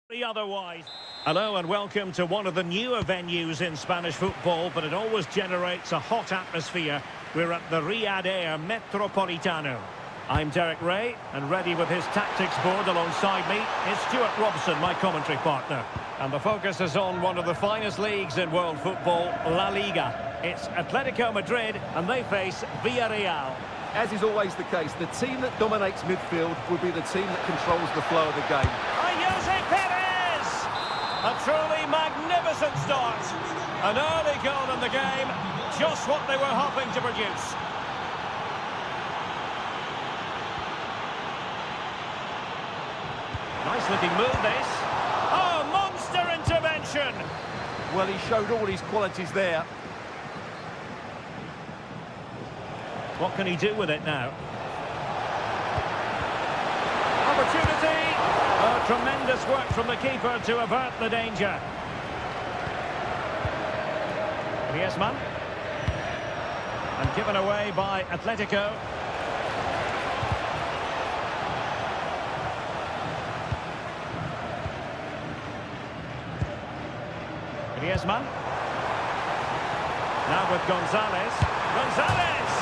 Otherwise. Hello and welcome to one of the newer venues in Spanish football, but it always generates a hot atmosphere. We're at the Riyadh Air Metropolitano. I'm Derek Ray, and ready with his tactics board alongside me is Stuart Robson, my commentary partner. And the focus is on one of the finest leagues in world football, La Liga. It's Atletico Madrid, and they face Villarreal. As is always the case, the team that dominates midfield will be the team that controls the flow of the game. A truly magnificent start. An early goal in the game, just what they were hoping to produce. Nice looking move, this. Oh, monster intervention! Well, he showed all his qualities there. What can he do with it now? Opportunity! Oh, tremendous work from the keeper to avert the danger. Griezmann. And given away by Atletico. Griezmann. Now with Gonzalez. Gonzalez!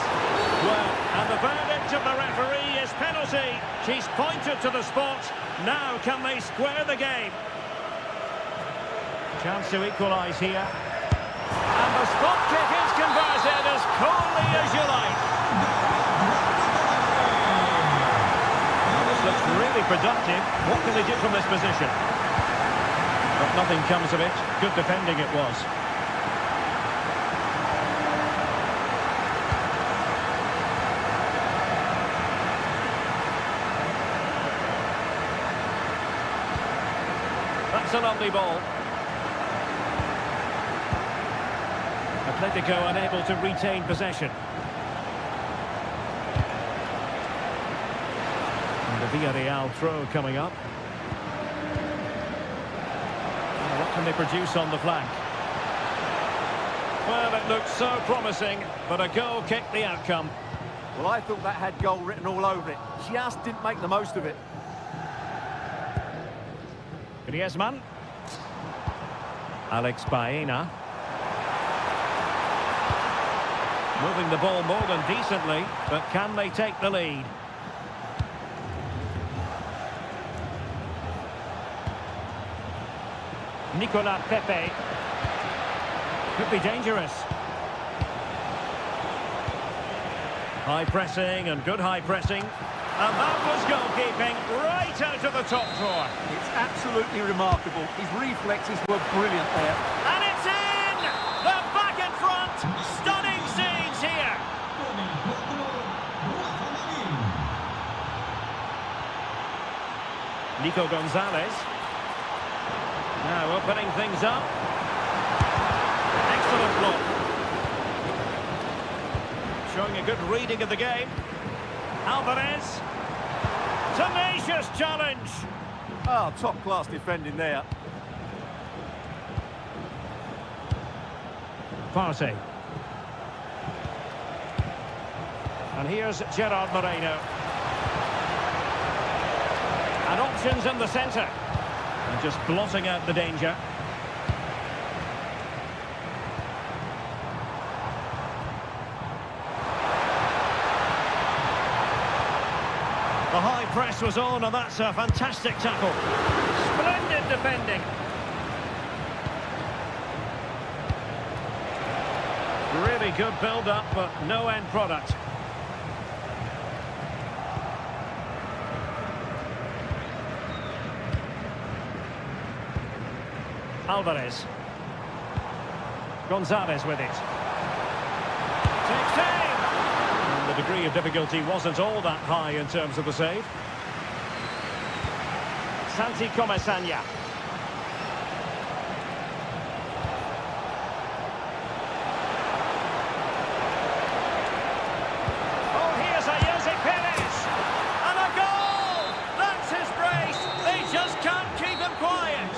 Well, and the verdict of the referee is penalty. She's pointed to the spot. Now can they square the game? Chance to equalise here. And the spot kick is converted as coolly as you like. Well, this looks really productive. What can they do from this position? But nothing comes of it. Good defending it was. That's a lovely ball. Atletico unable to retain possession. And the Villarreal throw coming up. What can they produce on the flank? Well, it looked so promising, but a goal kicked the outcome. Well, I thought that had goal written all over it. Just didn't make the most of it. Griezmann. Alex Baena. Moving the ball more than decently, but can they take the lead? Nicolas Pepe. Could be dangerous. High pressing and good high pressing. And that was goalkeeping right out of the top drawer. It's absolutely remarkable. His reflexes were brilliant there. And it's in! They're back in front! Stunning scenes here! Nico Gonzalez. Now opening things up. Excellent block. Showing a good reading of the game. Alvarez. Tenacious challenge. Oh, top-class defending there. Partey. And here's Gerard Moreno. And options in the centre. And just blotting out the danger. The high press was on, and that's a fantastic tackle. Splendid defending. Really good build-up, but no end product. Alvarez. Gonzalez with it. Takes aim! And the degree of difficulty wasn't all that high in terms of the save. Santi Comesaña. Oh, here's a Jose Perez. And a goal! That's his brace. They just can't keep him quiet.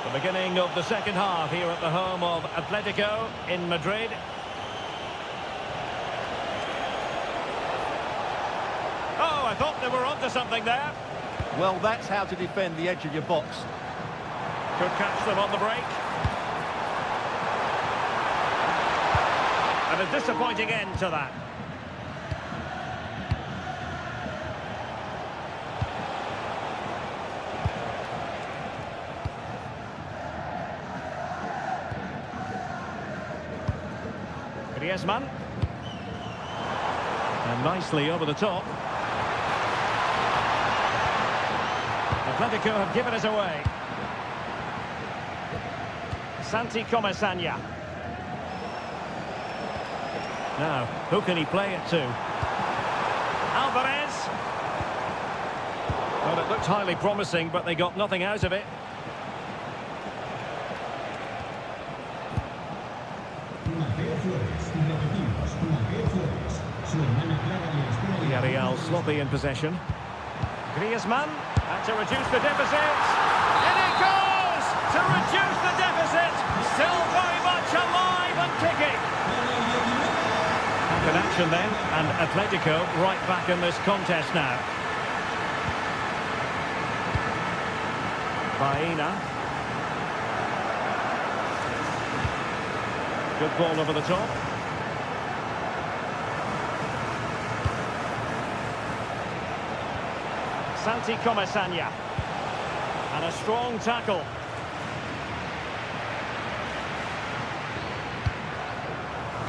The beginning of the second half here at the home of Atletico in Madrid. thought they were onto something there. Well, that's how to defend the edge of your box. Could catch them on the break. And a disappointing end to that. Griezmann. And nicely over the top. Atletico have given us away. Santi Comasagna. Now, who can he play it to? Alvarez. Well, it looked highly promising, but they got nothing out of it. Villarreal sloppy in possession. Griezmann, and to reduce the deficit. In it goes! To reduce the deficit! Still very much alive and kicking. Back in action then, and Atletico right back in this contest now. Baena. Good ball over the top. Santi Comasagna. And a strong tackle.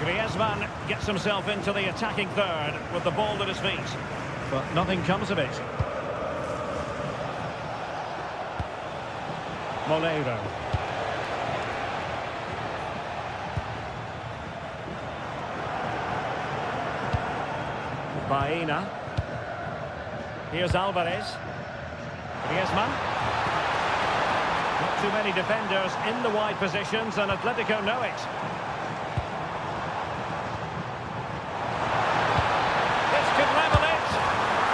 Griezmann gets himself into the attacking third with the ball at his feet. But nothing comes of it. Moleiro. Baena. Here's Alvarez. Griezmann. Not too many defenders in the wide positions, and Atletico know it. This could level it,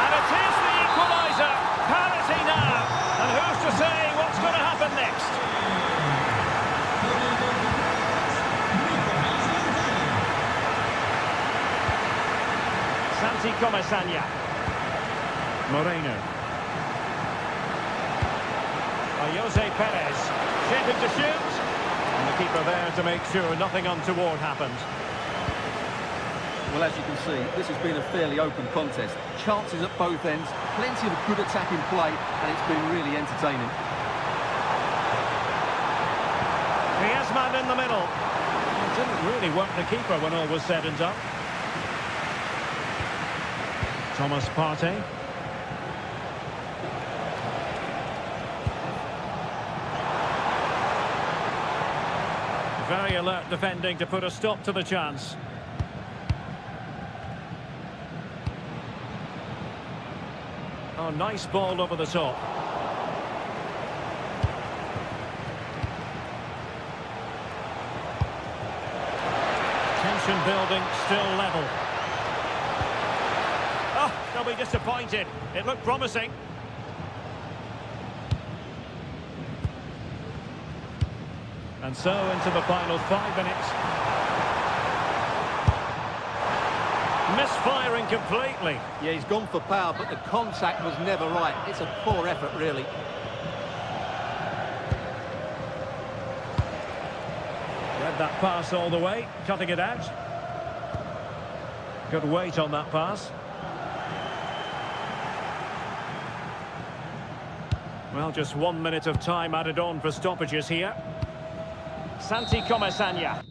and it is the equaliser. Parity now, and who's to say what's going to happen next? Santi Comasagna. Moreno. Jose Perez. Shaping to shoot. And the keeper there to make sure nothing untoward happened. Well, as you can see, this has been a fairly open contest. Chances at both ends, plenty of good attacking play, and it's been really entertaining. Griezmann in the middle. It didn't really work the keeper when all was said and done. Thomas Partey. Very alert defending to put a stop to the chance. Oh, nice ball over the top. Tension building, still level. Oh, they'll be disappointed. It looked promising. And so into the final 5 minutes. Misfiring completely. Yeah, he's gone for power, but the contact was never right. It's a poor effort, really. Read that pass all the way, cutting it out. Good weight on that pass. Well, just 1 minute of time added on for stoppages here. Santi Comasagna.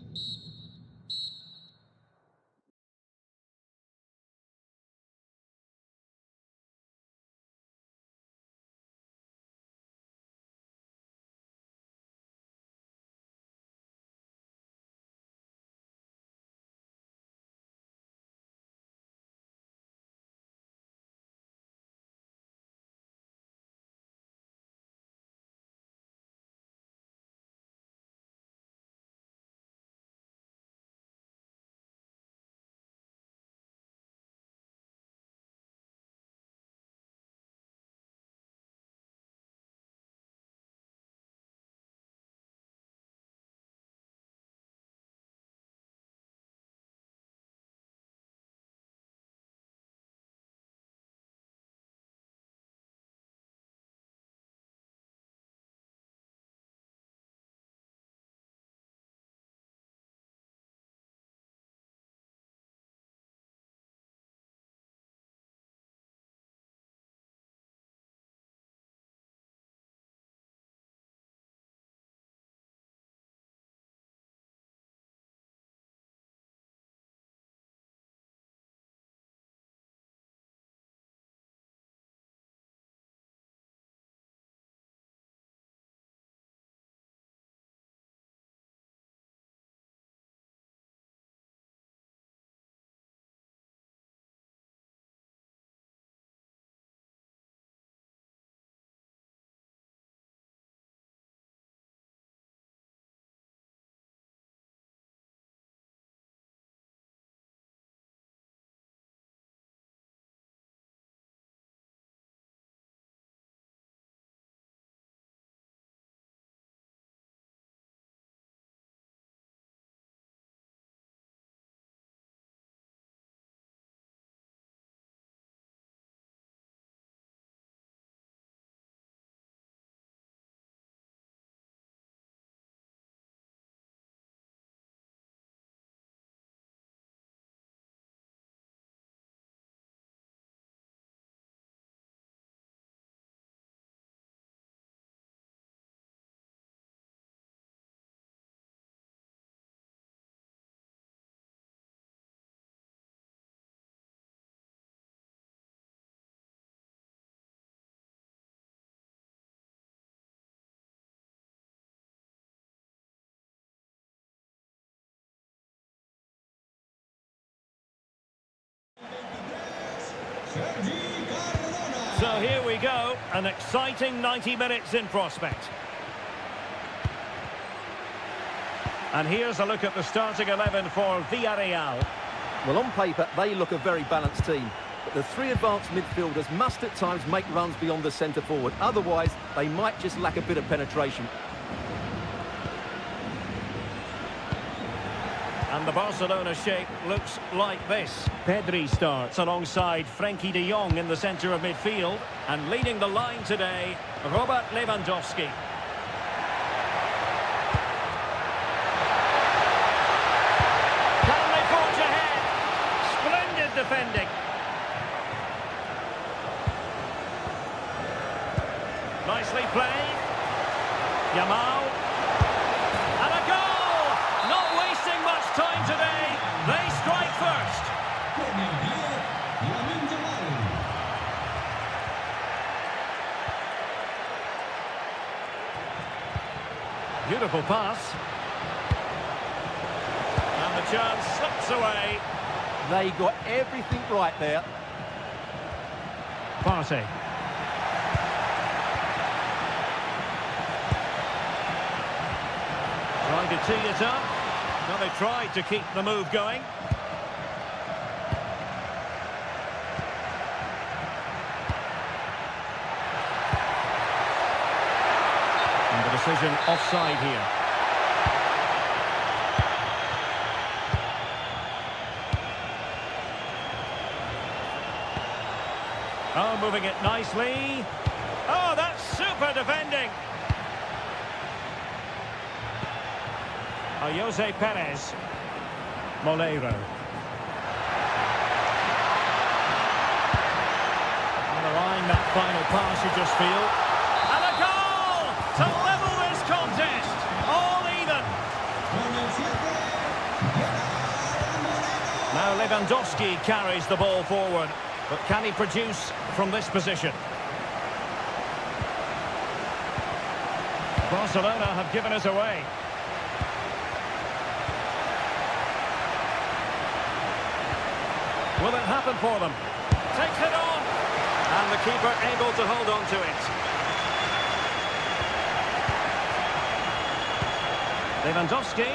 So here we go, an exciting 90 minutes in prospect. And here's a look at the starting 11 for Villarreal. Well, on paper, they look a very balanced team. But the three advanced midfielders must at times make runs beyond the centre forward. Otherwise, they might just lack a bit of penetration. And the Barcelona shape looks like this. Pedri starts alongside Frenkie de Jong in the centre of midfield. And leading the line today, Robert Lewandowski. Can they forge ahead? Splendid defending. Nicely played. Yamal. And a goal! Not wasting much time today. They strike first. Beautiful pass. And the chance slips away. They got everything right there. Partey. Trying to tee it up. Now they tried to keep the move going. And the decision offside here. Oh, moving it nicely. Oh, that's super defending. Jose Perez. Molero. On the line, that final pass, you just feel. And a goal to level this contest. All even. Now Lewandowski carries the ball forward. But can he produce from this position? Barcelona have given us away. Will it happen for them? Takes it on. And the keeper able to hold on to it. Lewandowski.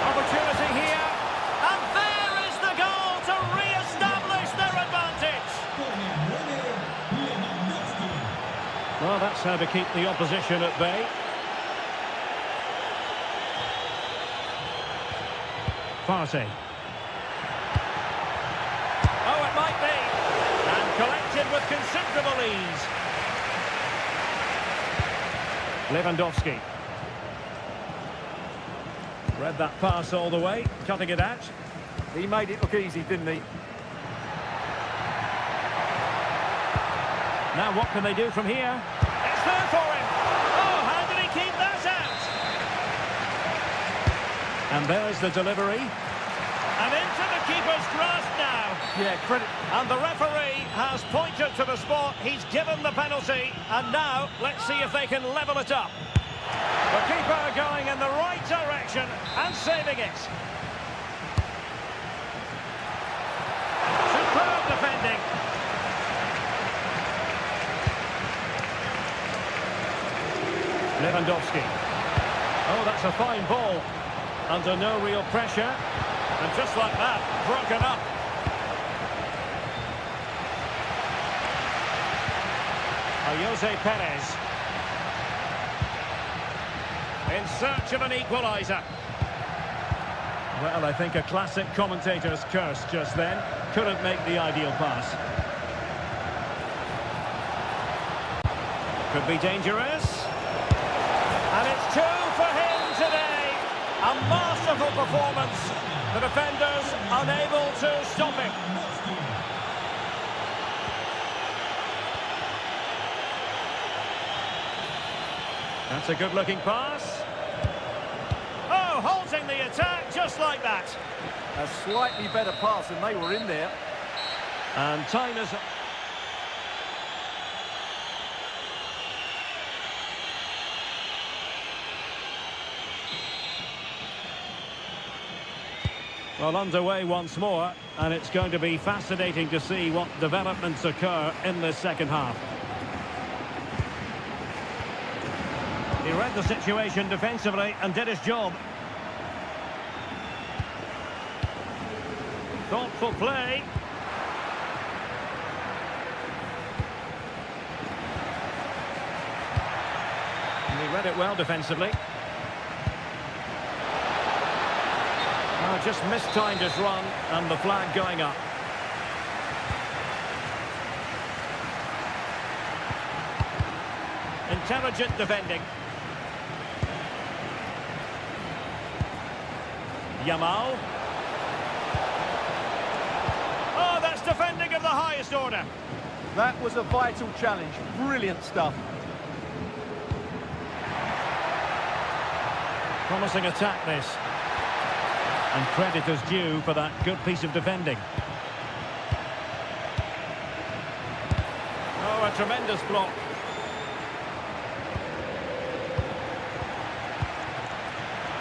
Opportunity here. And there is the goal to re-establish their advantage. Well, that's how to keep the opposition at bay. Partey. Oh, it might be. And collected with considerable ease. Lewandowski. Read that pass all the way, cutting it out. He made it look easy, didn't he? Now what can they do from here? It's there for him. Oh, how did he keep that out? And there's the delivery. And into the keeper's grasp now. Yeah, credit. And the referee has pointed to the spot. He's given the penalty. And now, let's see if they can level it up. The keeper going in the right direction and saving it. Superb defending. Lewandowski. Oh, that's a fine ball. Under no real pressure. And just like that, broken up. Jose Perez. In search of an equaliser. Well, I think a classic commentator's curse just then. Couldn't make the ideal pass. Could be dangerous. And it's two for him today. A masterful performance. The defenders unable to stop him. That's a good-looking pass. Oh, halting the attack just like that. A slightly better pass and they were in there. And time is... Well, underway once more, and it's going to be fascinating to see what developments occur in this second half. He read the situation defensively and did his job. Thoughtful play. And he read it well defensively. Oh, just mistimed his run, and the flag going up. Intelligent defending. Yamal. Oh, that's defending of the highest order. That was a vital challenge. Brilliant stuff. Promising attack, this. And credit is due for that good piece of defending. Oh, a tremendous block.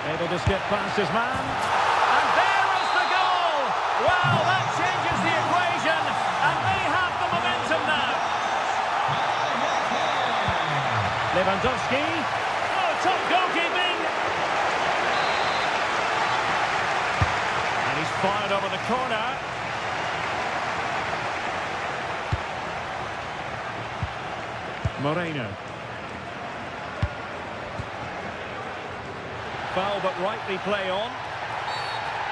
Able to skip past his man. And there is the goal! Wow, that changes the equation. And they have the momentum now. Lewandowski. Oh, top goalkeeping. And he's fired over the corner. Moreno. Foul, but rightly play on.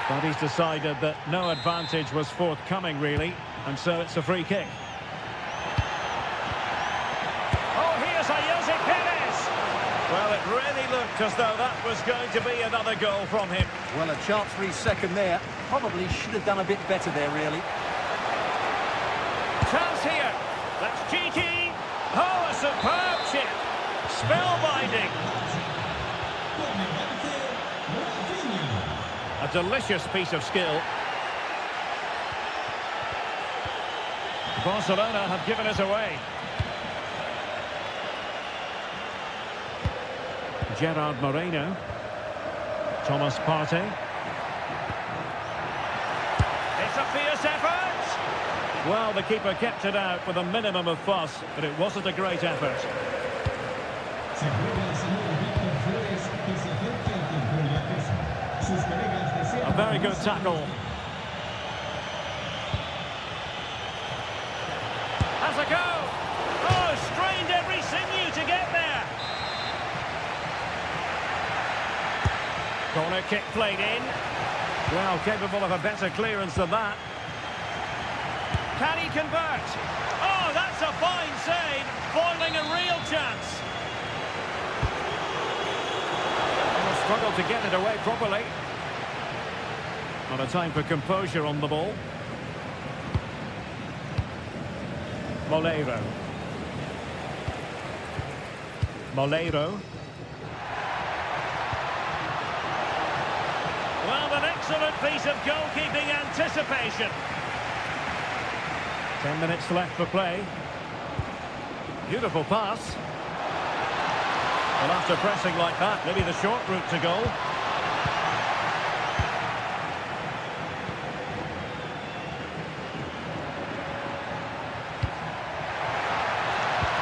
But he's decided that no advantage was forthcoming, really, and so it's a free kick. Oh, here's Perez. Well, it really looked as though that was going to be another goal from him. Well, a chance for his second there. Probably should have done a bit better there, really. Chance here. That's cheeky. Oh, a superb chip. Spellbinding. A delicious piece of skill. Barcelona have given us away. Gerard Moreno. Thomas Partey. It's a fierce effort. Well, the keeper kept it out with a minimum of fuss, but it wasn't a great effort. A very good tackle. Has a go. Oh, strained every sinew to get there. Corner kick played in. Well, capable of a better clearance than that. Can he convert? Oh, that's a fine save, foiling a real chance. He'll struggle to get it away properly. Not a time for composure on the ball. Molero. Well, an excellent piece of goalkeeping anticipation. 10 minutes left for play. Beautiful pass. Well, after pressing like that, maybe the short route to goal.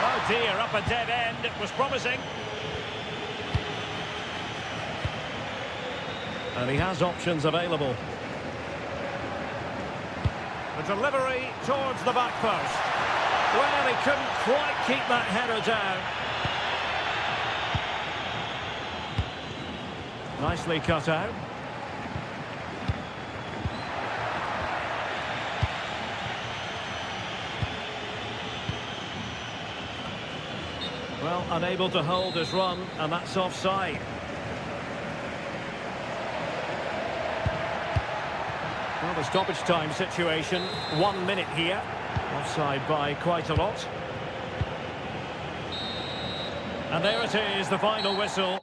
Oh dear, up a dead end. It was promising. And he has options available. The delivery towards the back post. Well, he couldn't quite keep that header down. Nicely cut out. Well, unable to hold his run, and that's offside. Well, the stoppage time situation, 1 minute here. Offside by quite a lot. And there it is, the final whistle.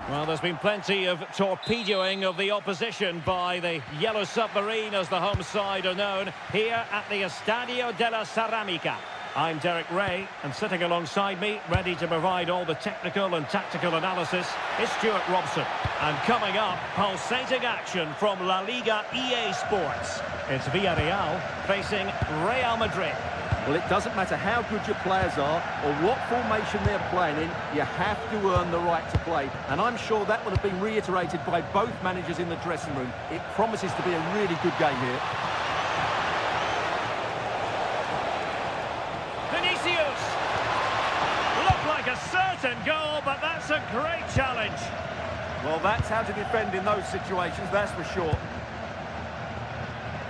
Well, there's been plenty of torpedoing of the opposition by the Yellow Submarine, as the home side are known, here at the Estadio de la Ceramica. I'm Derek Ray, and sitting alongside me, ready to provide all the technical and tactical analysis, is Stuart Robson. And coming up, pulsating action from La Liga EA Sports. It's Villarreal facing Real Madrid. Well, it doesn't matter how good your players are or what formation they're playing in, you have to earn the right to play. And I'm sure that would have been reiterated by both managers in the dressing room. It promises to be a really good game here. Vinicius! Looked like a certain goal, but that's a great challenge. Well, that's how to defend in those situations, that's for sure.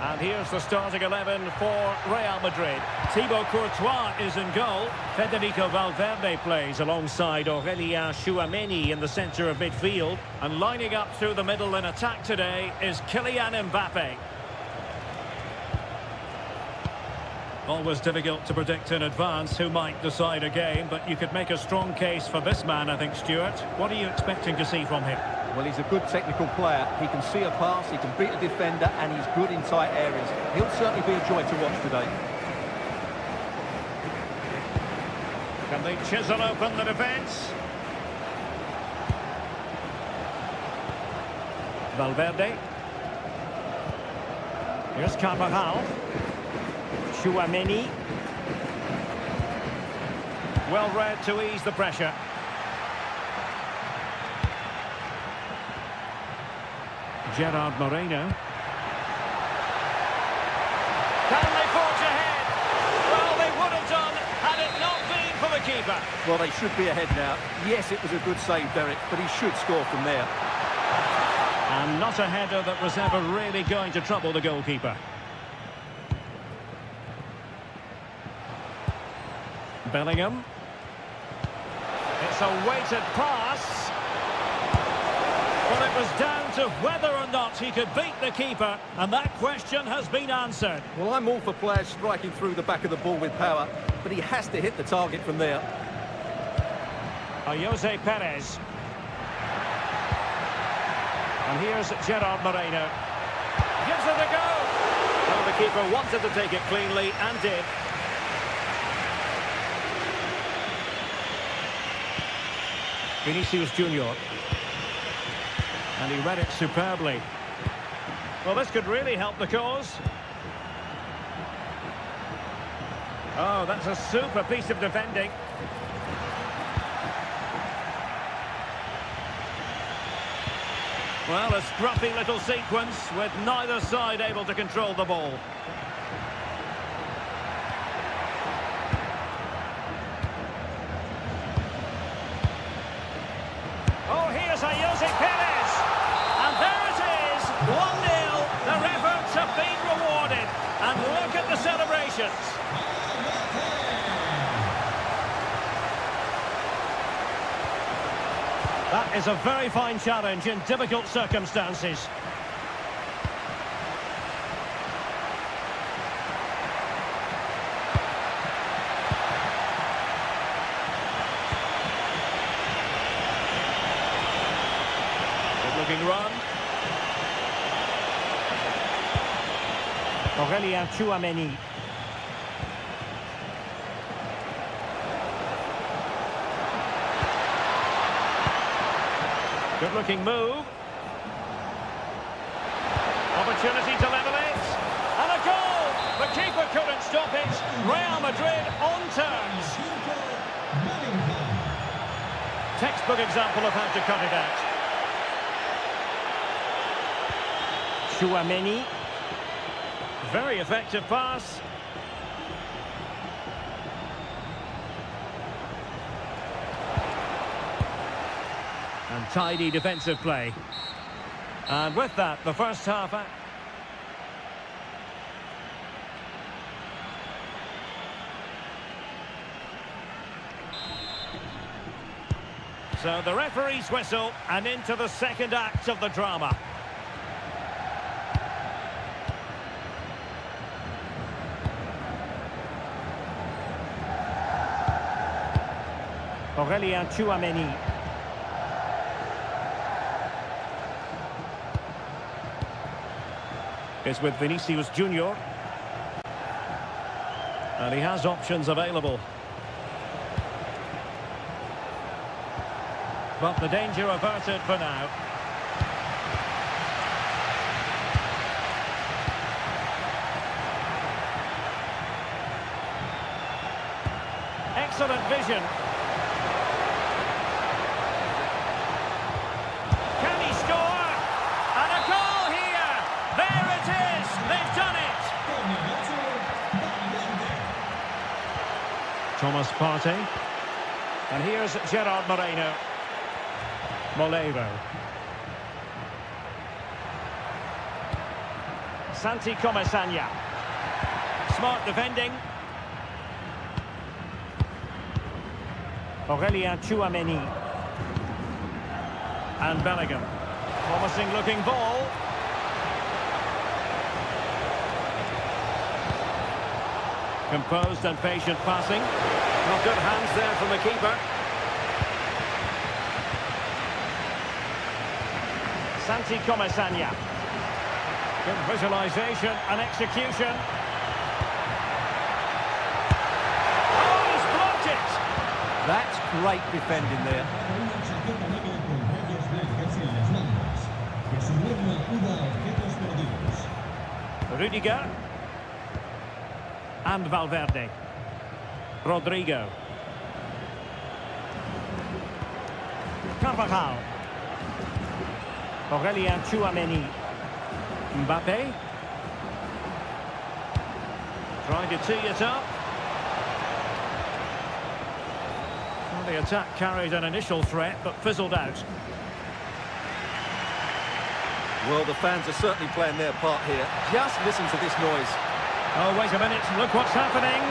And here's the starting 11 for Real Madrid. Thibaut Courtois is in goal. Federico Valverde plays alongside Aurélien Tchouameni in the centre of midfield. And lining up through the middle in attack today is Kylian Mbappe. Always difficult to predict in advance who might decide a game, but you could make a strong case for this man, I think, Stuart. What are you expecting to see from him? Well, he's a good technical player. He can see a pass, he can beat a defender, and he's good in tight areas. He'll certainly be a joy to watch today. Can they chisel open the defence? Valverde. Here's Carvajal. Tchouameni. Well read to ease the pressure. Gerard Moreno. Can they forge ahead? Well, they would have done had it not been for the keeper. Well, they should be ahead now. Yes, it was a good save, Derek, but he should score from there. And not a header that was ever really going to trouble the goalkeeper. Bellingham. It's a weighted pass. Well, it was down to whether or not he could beat the keeper, and that question has been answered. Well, I'm all for players striking through the back of the ball with power, but he has to hit the target from there. Jose Perez. And here's Gerard Moreno. Gives it a go. Well, the keeper wanted to take it cleanly and did. Vinicius Junior. And he read it superbly. Well, this could really help the cause. Oh, that's a super piece of defending. Well, a scruffy little sequence with neither side able to control the ball. Oh, here's a Jose Perez. And there it is, 1-0. Their efforts have been rewarded. And look at the celebrations. That is a very fine challenge in difficult circumstances. Good-looking run. Aurélien Tchouameni. Good-looking move. Opportunity to level it. And a goal! The keeper couldn't stop it. Real Madrid on terms. Textbook example of how to cut it out. Tchouameni. Very effective pass. And tidy defensive play. And with that, the first half... So the referee's whistle, and into the second act of the drama. Aurélien Tchouameni. is with Vinicius Junior. And he has options available. But the danger averted for now. Excellent vision. Can he score? And a goal here! There it is! They've done it! Thomas Partey. And here's Gerard Moreno. Molevo. Santi Comesaña. Smart defending. Aurélien Tchouaméni. And Bellingham. Promising looking ball. Composed and patient passing. Not good hands there from the keeper. Santi Comesaña. Good visualisation and execution. Oh, he's blocked it! That's great defending there. Rudiger. And Valverde. Rodrigo. Carvajal. Aurélien Tchouaméni. Mbappé. Trying to tee it up. Well, the attack carried an initial threat, but fizzled out. Well, the fans are certainly playing their part here. Just listen to this noise. Oh, wait a minute, look what's happening.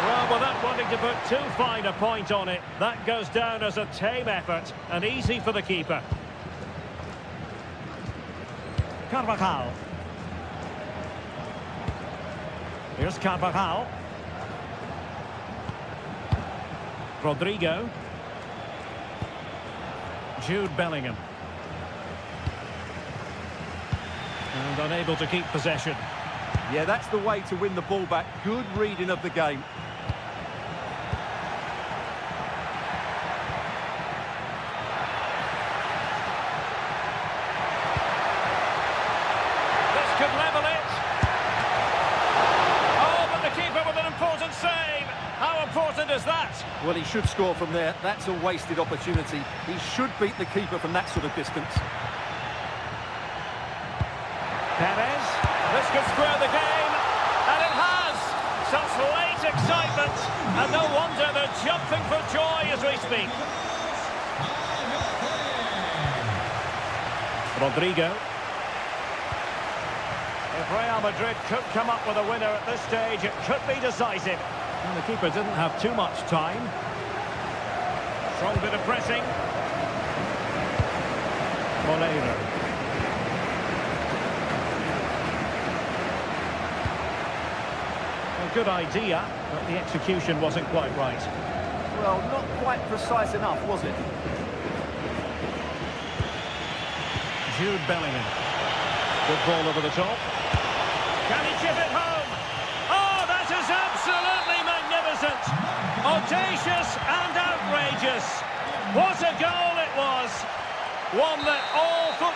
Well, without wanting to put too fine a point on it, that goes down as a tame effort, and easy for the keeper. Carvajal. Here's Carvajal. Rodrigo. Jude Bellingham. And unable to keep possession. Yeah, that's the way to win the ball back. Good reading of the game. This could level it. Oh, but the keeper with an important save. How important is that? Well, he should score from there. That's a wasted opportunity. He should beat the keeper from that sort of distance. Perez. This could square the game. And it has. Such late excitement. And no wonder they're jumping for joy as we speak. Rodrigo. If Real Madrid could come up with a winner at this stage, it could be decisive. And the keeper didn't have too much time. Strong bit of pressing. Molevo. A good idea, but the execution wasn't quite right. Well, not quite precise enough, was it? Jude Bellingham. Good ball over the top. Can he chip it home? Oh, that is absolutely magnificent. Audacious and outrageous. What a goal it was. One that all foot...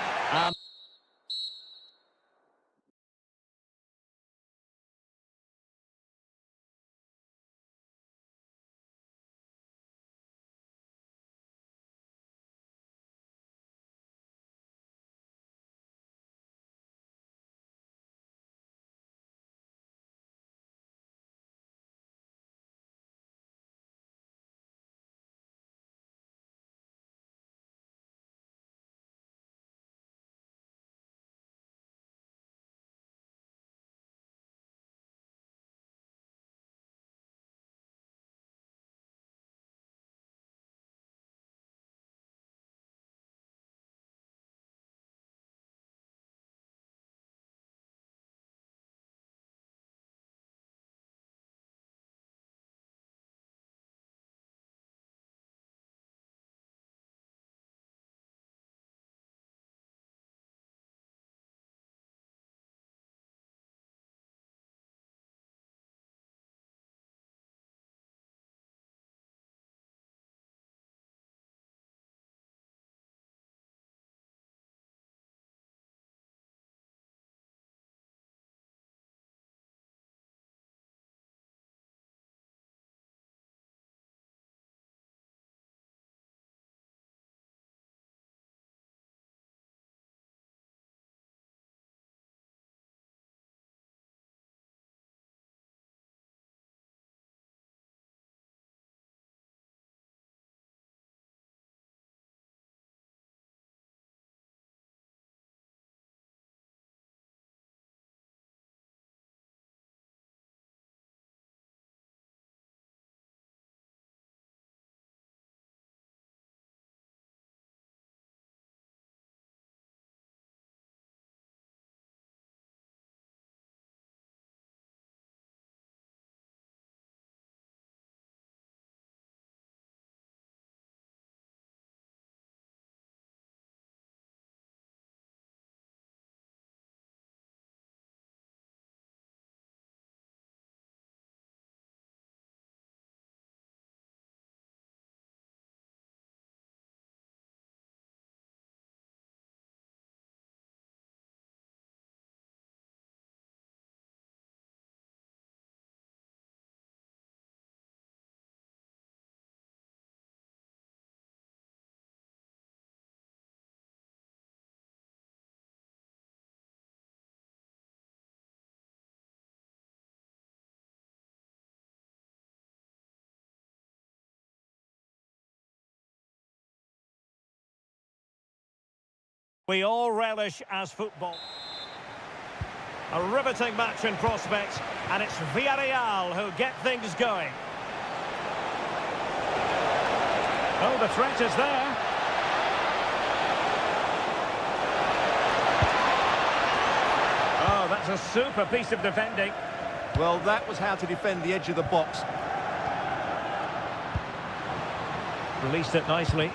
we all relish as football. A riveting match in prospect, and it's Villarreal who get things going. Oh, the threat is there. Oh, that's a super piece of defending. Well, that was how to defend the edge of the box. Released it nicely.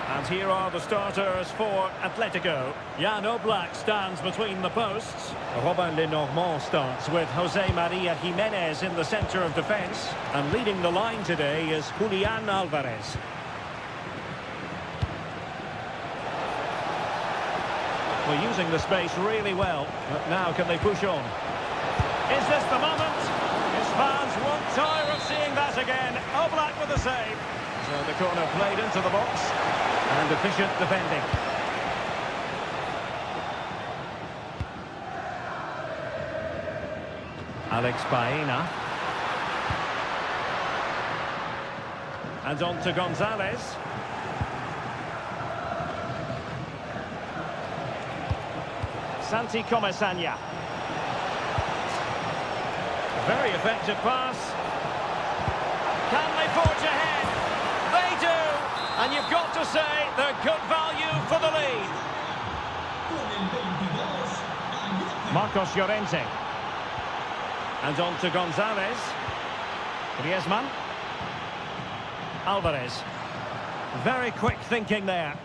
And here are the starters for Atletico. Jan Oblak stands between the posts. Robin Lenormand starts with Jose Maria Jimenez in the centre of defence. And leading the line today is Julian Alvarez. We're using the space really well. But now can they push on? Is this the moment? His fans won't tire of seeing that again. Oblak with the save. So the corner played into the box. And efficient defending. Alex Baena. And on to Gonzalez. Santi Comesaña. Very effective pass. Can they forge ahead? They do! And you've got to say they're good value for the lead. Marcos Llorente. And on to Gonzalez. Griezmann. Alvarez. Very quick thinking there.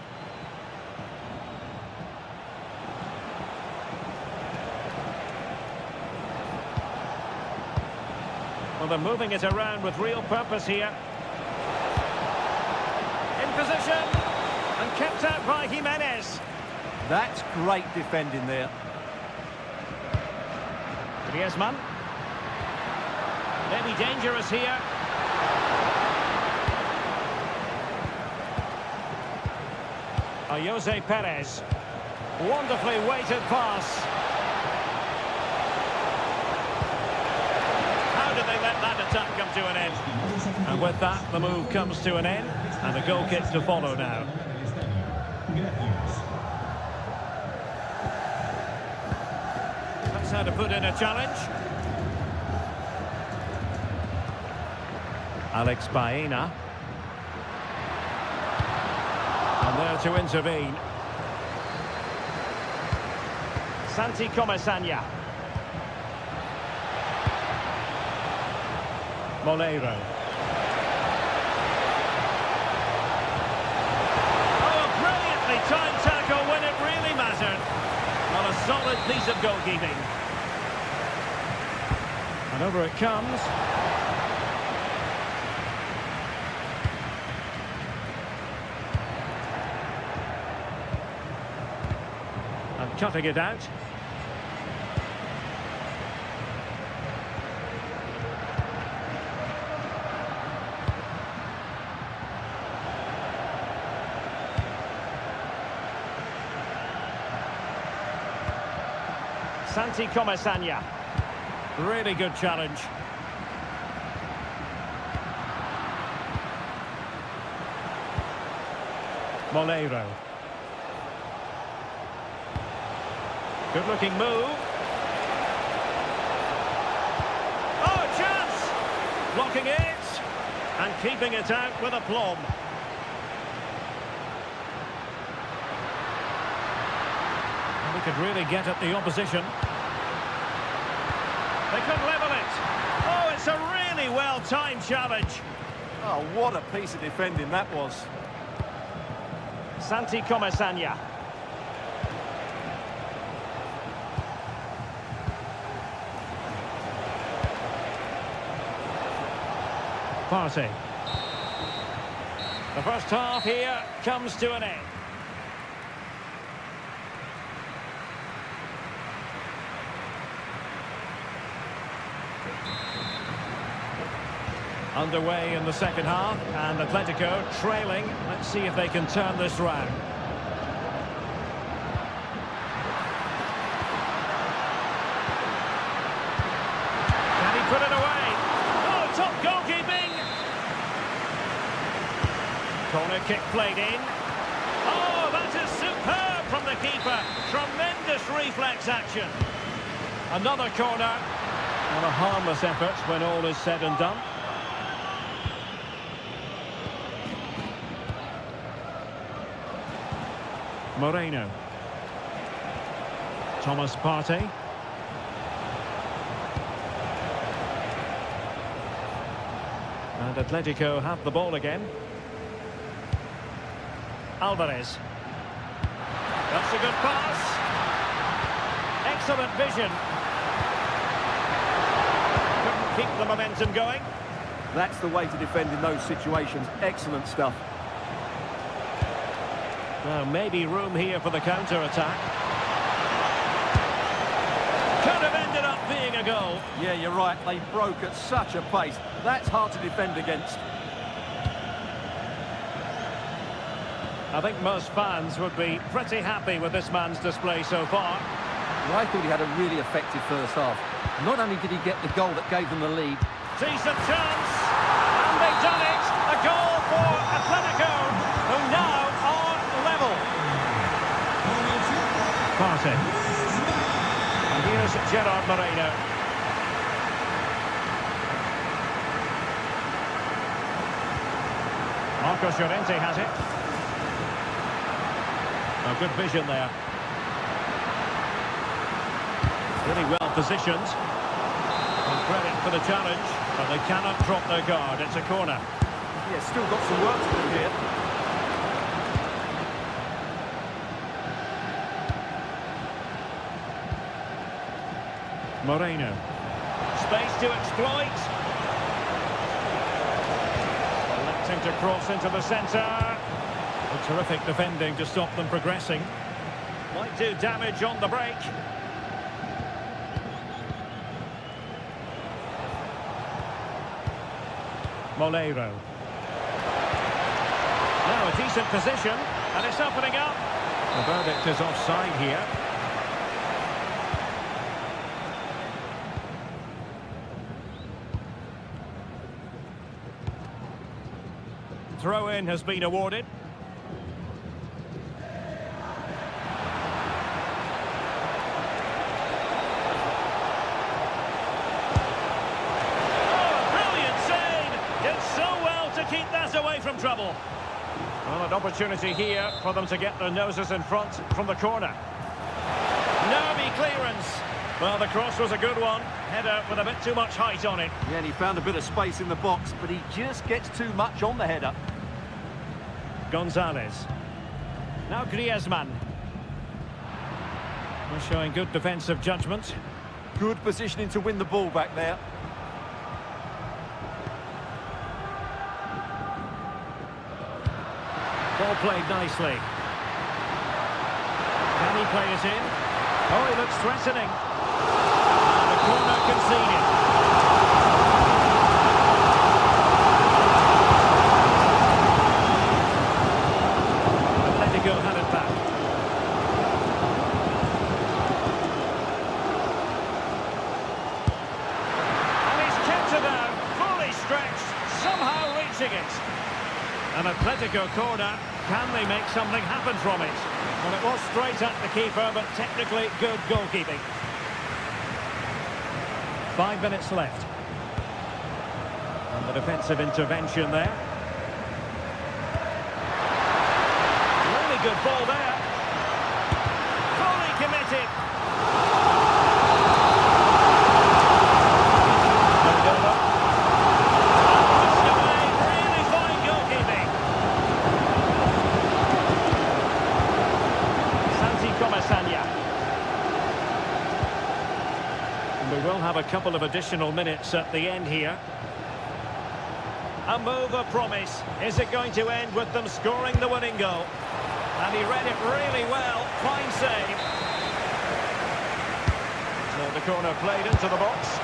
Well, they're moving it around with real purpose here. In position. And kept out by Jimenez. That's great defending there. Griezmann. Maybe dangerous here. Jose Perez. Wonderfully weighted pass. How did they let that attack come to an end? And with that, the move comes to an end. And a goal kick to follow now. That's how to put in a challenge. Alex Baena. And there to intervene. Santi Comesaña. Moleiro. Oh, a brilliantly timed tackle when it really mattered. Not a solid piece of goalkeeping. And over it comes. And cutting it out. Santi Comesaña. Really good challenge. Moleiro. Good looking move. Oh, chance! Blocking it. And keeping it out with aplomb. He could really get at the opposition. They could level it. Oh, it's a really well-timed challenge. Oh, what a piece of defending that was. Santi Comesaña. Partey. The first half here comes to an end. Underway in the second half, and Atletico trailing. Let's see if they can turn this round. Can he put it away? Oh, top goalkeeping! Corner kick played in. Oh, that is superb! keeper. Tremendous reflex action. Another corner. And a harmless effort when all is said and done. Moreno. Thomas Partey. And Atletico have the ball again. Alvarez. That's a good pass. Excellent vision. Couldn't keep the momentum going. That's the way to defend in those situations. Excellent stuff. Well, maybe room here for the counter-attack. Could have ended up being a goal. Yeah, you're right. They broke at such a pace. That's hard to defend against. I think most fans would be pretty happy with this man's display so far. Well, I thought he had a really effective first half. Not only did he get the goal that gave them the lead. Decent chance. And they've done it. A goal for Atletico, who now are level. Partey. And here's Gerard Moreno. Marcos Llorente has it. A good vision there. Really well positioned. And credit for the challenge, but they cannot drop their guard. It's a corner. Yeah, still got some work to do here. Moreno. Space to exploit. Electing to cross into the centre. A terrific defending to stop them progressing. Might do damage on the break. Molero. Now a decent position, and it's opening up. The verdict is offside here. Throw-in has been awarded. Keep that away from trouble. Well, an opportunity here for them to get their noses in front from the corner. Nervy clearance. Well, the cross was a good one. Header with a bit too much height on it. Yeah, and he found a bit of space in the box, but he just gets too much on the header. Gonzalez. Now Griezmann. We're showing good defensive judgment. Good positioning to win the ball back there. Ball played nicely. Can he play it in? Oh, he looks threatening. The corner conceded. Atletico had it back. And he's kept it out, fully stretched, somehow reaching it. An Atletico corner. Can they make something happen from it? Well, it was straight at the keeper, but technically good goalkeeping. 5 minutes left. And the defensive intervention there. Really good ball there. Fully committed. We will have a couple of additional minutes at the end here. A move of promise. Is it going to end with them scoring the winning goal? And he read it really well. Fine save. So the corner played into the box.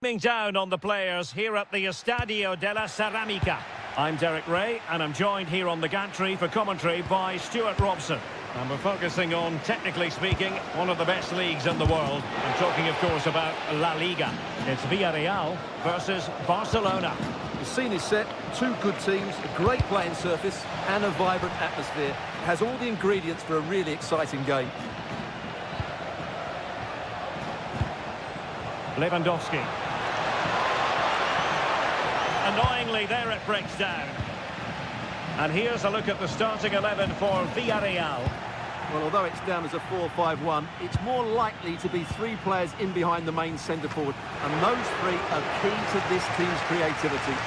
Down on the players here at the Estadio de la Ceramica. I'm Derek Ray, and I'm joined here on the gantry for commentary by Stuart Robson. And we're focusing on, technically speaking, one of the best leagues in the world. I'm talking, of course, about La Liga. It's Villarreal versus Barcelona. The scene is set, two good teams, a great playing surface and a vibrant atmosphere. It has all the ingredients for a really exciting game. Lewandowski. Annoyingly, there it breaks down. And here's a look at the starting 11 for Villarreal. Well, although it's down as a 4-5-1, it's more likely to be three players in behind the main centre-forward. And those three are key to this team's creativity.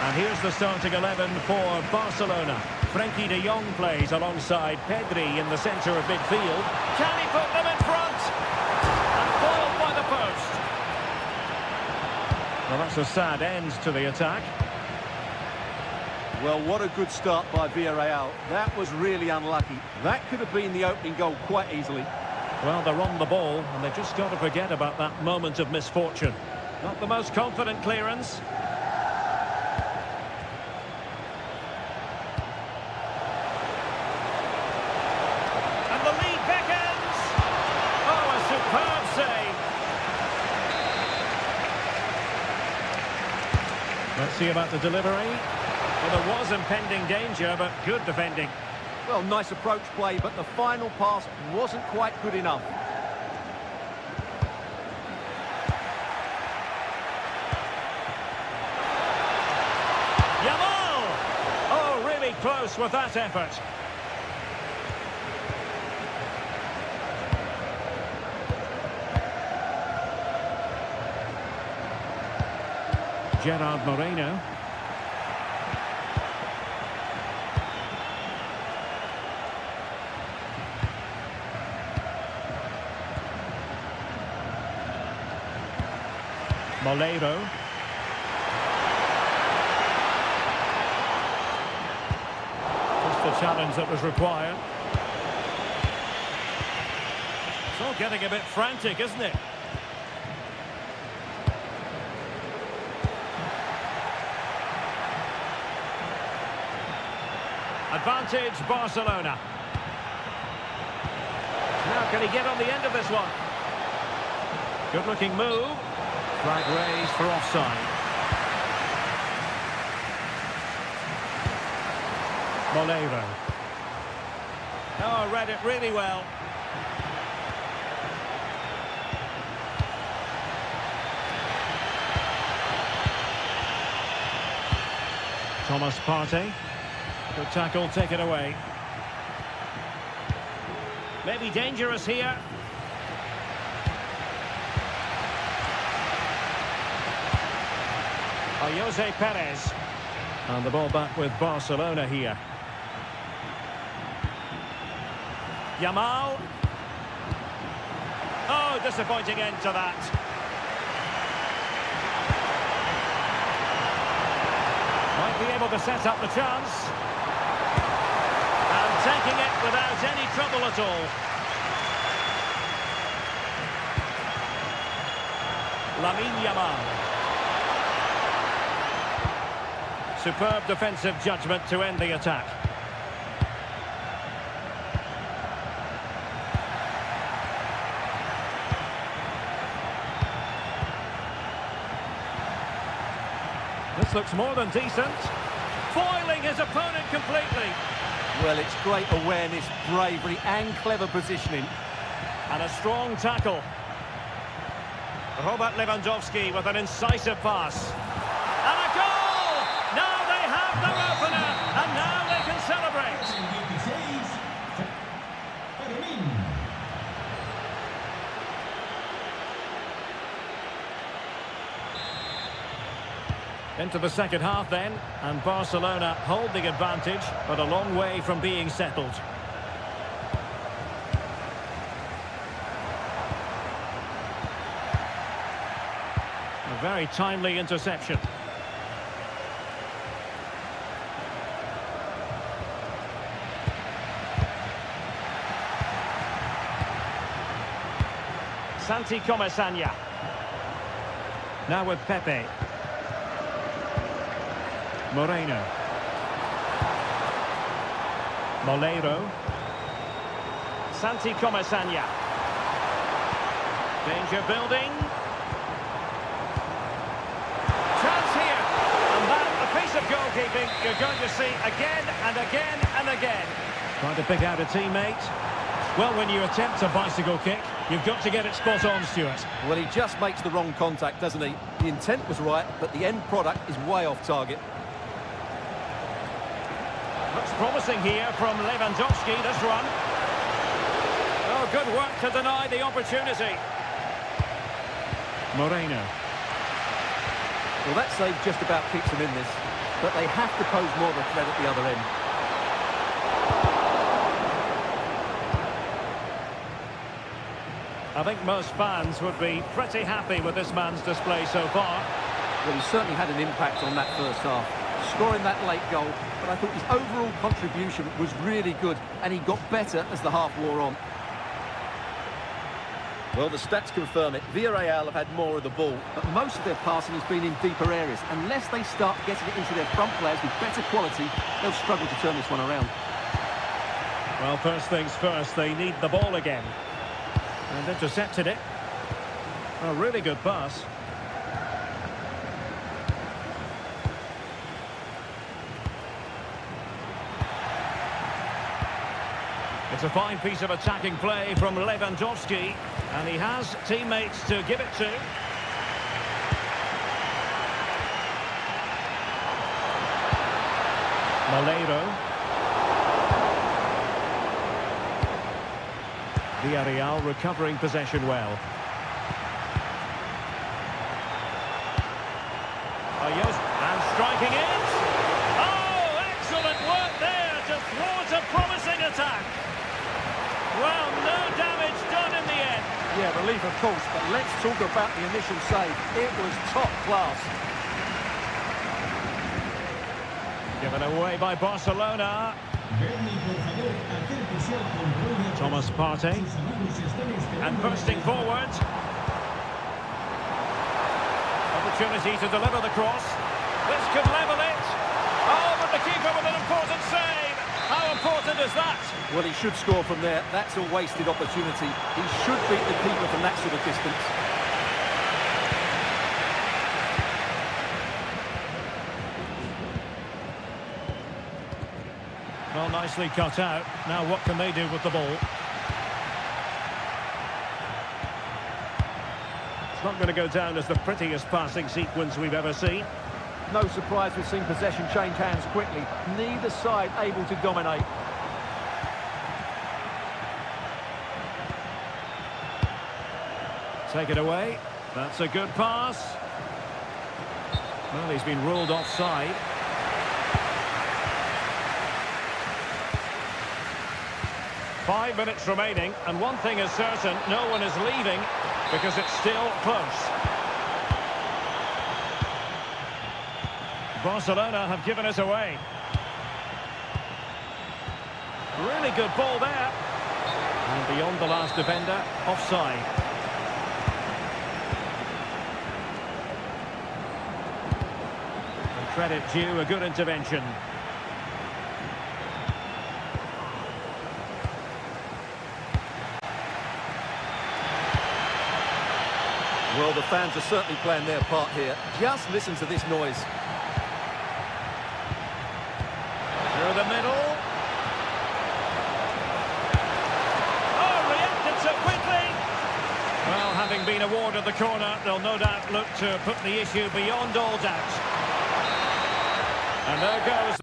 And here's the starting 11 for Barcelona. Frenkie de Jong plays alongside Pedri in the centre of midfield. Can he put them in front? And foiled by the post. Well, that's a sad end to the attack. Well, what a good start by Villarreal. That was really unlucky. That could have been the opening goal quite easily. Well, they're on the ball, and they've just got to forget about that moment of misfortune. Not the most confident clearance. And the lead beckons. Oh, a superb save. Let's see about the delivery. Well, there was impending danger, but good defending. Well, nice approach play, but the final pass wasn't quite good enough. Yamal! Oh, really close with that effort. Gerard Moreno. Molero. Just the challenge that was required. It's all getting a bit frantic, isn't it? Advantage Barcelona. Now can he get on the end of this one? Good looking move. Flag raised for offside. Molero. Oh, read it really well. Thomas Partey. Good tackle, take it away. Maybe dangerous here. Jose Perez. And the ball back with Barcelona here. Yamal. Oh, disappointing end to that. Might be able to set up the chance. And taking it without any trouble at all. Lamine Yamal. Superb defensive judgment to end the attack. This looks more than decent. Foiling his opponent completely. Well, it's great awareness, bravery and clever positioning. And a strong tackle. Robert Lewandowski with an incisive pass. And a goal! Now they have their opener, and now they can celebrate. Into the second half then, and Barcelona hold the advantage, but a long way from being settled. A very timely interception. Santi Comesaña. Now with Pepe. Moreno. Molero. Santi Comasagna. Danger building. Chance here. And that, a piece of goalkeeping you're going to see again and again and again. Trying to pick out a teammate. Well, when you attempt a bicycle kick, you've got to get it spot on, Stuart. Well, he just makes the wrong contact, doesn't he? The intent was right, but the end product is way off target. Looks promising here from Lewandowski, this run. Oh, good work to deny the opportunity. Moreno. Well, that save just about keeps them in this, but they have to pose more of a threat at the other end. I think most fans would be pretty happy with this man's display so far. Well, he certainly had an impact on that first half, scoring that late goal, but I thought his overall contribution was really good, and he got better as the half wore on. Well, the stats confirm it. Villarreal have had more of the ball, but most of their passing has been in deeper areas. Unless they start getting it into their front players with better quality, they'll struggle to turn this one around. Well, first things first, they need the ball again. And intercepted it. A really good pass. It's a fine piece of attacking play from Lewandowski, and he has teammates to give it to. Molero. Villarreal recovering possession well. Ayos, and striking it. Oh, excellent work there to thwart a promising attack. Well, no damage done in the end. Yeah, relief of course, but let's talk about the initial save. It was top class. Given away by Barcelona. Thomas Partey. And bursting forward. Opportunity to deliver the cross. This could level it. Oh, but the keeper with an important save. How important is that? Well, he should score from there. That's a wasted opportunity. He should beat the keeper from that sort of distance. Well, nicely cut out. Now what can they do with the ball? It's not going to go down as the prettiest passing sequence we've ever seen. No surprise we've seen possession change hands quickly. Neither side able to dominate. Take it away. That's a good pass. Well, he's been ruled offside. Five minutes remaining, and one thing is certain, no one is leaving because it's still close. Barcelona have given us away. Really good ball there. And beyond the last defender, offside. And credit due, a good intervention. Well, the fans are certainly playing their part here. Just listen to this noise. Through the middle. Oh, reacted so quickly. Well, having been awarded the corner, they'll no doubt look to put the issue beyond all doubt. And there goes.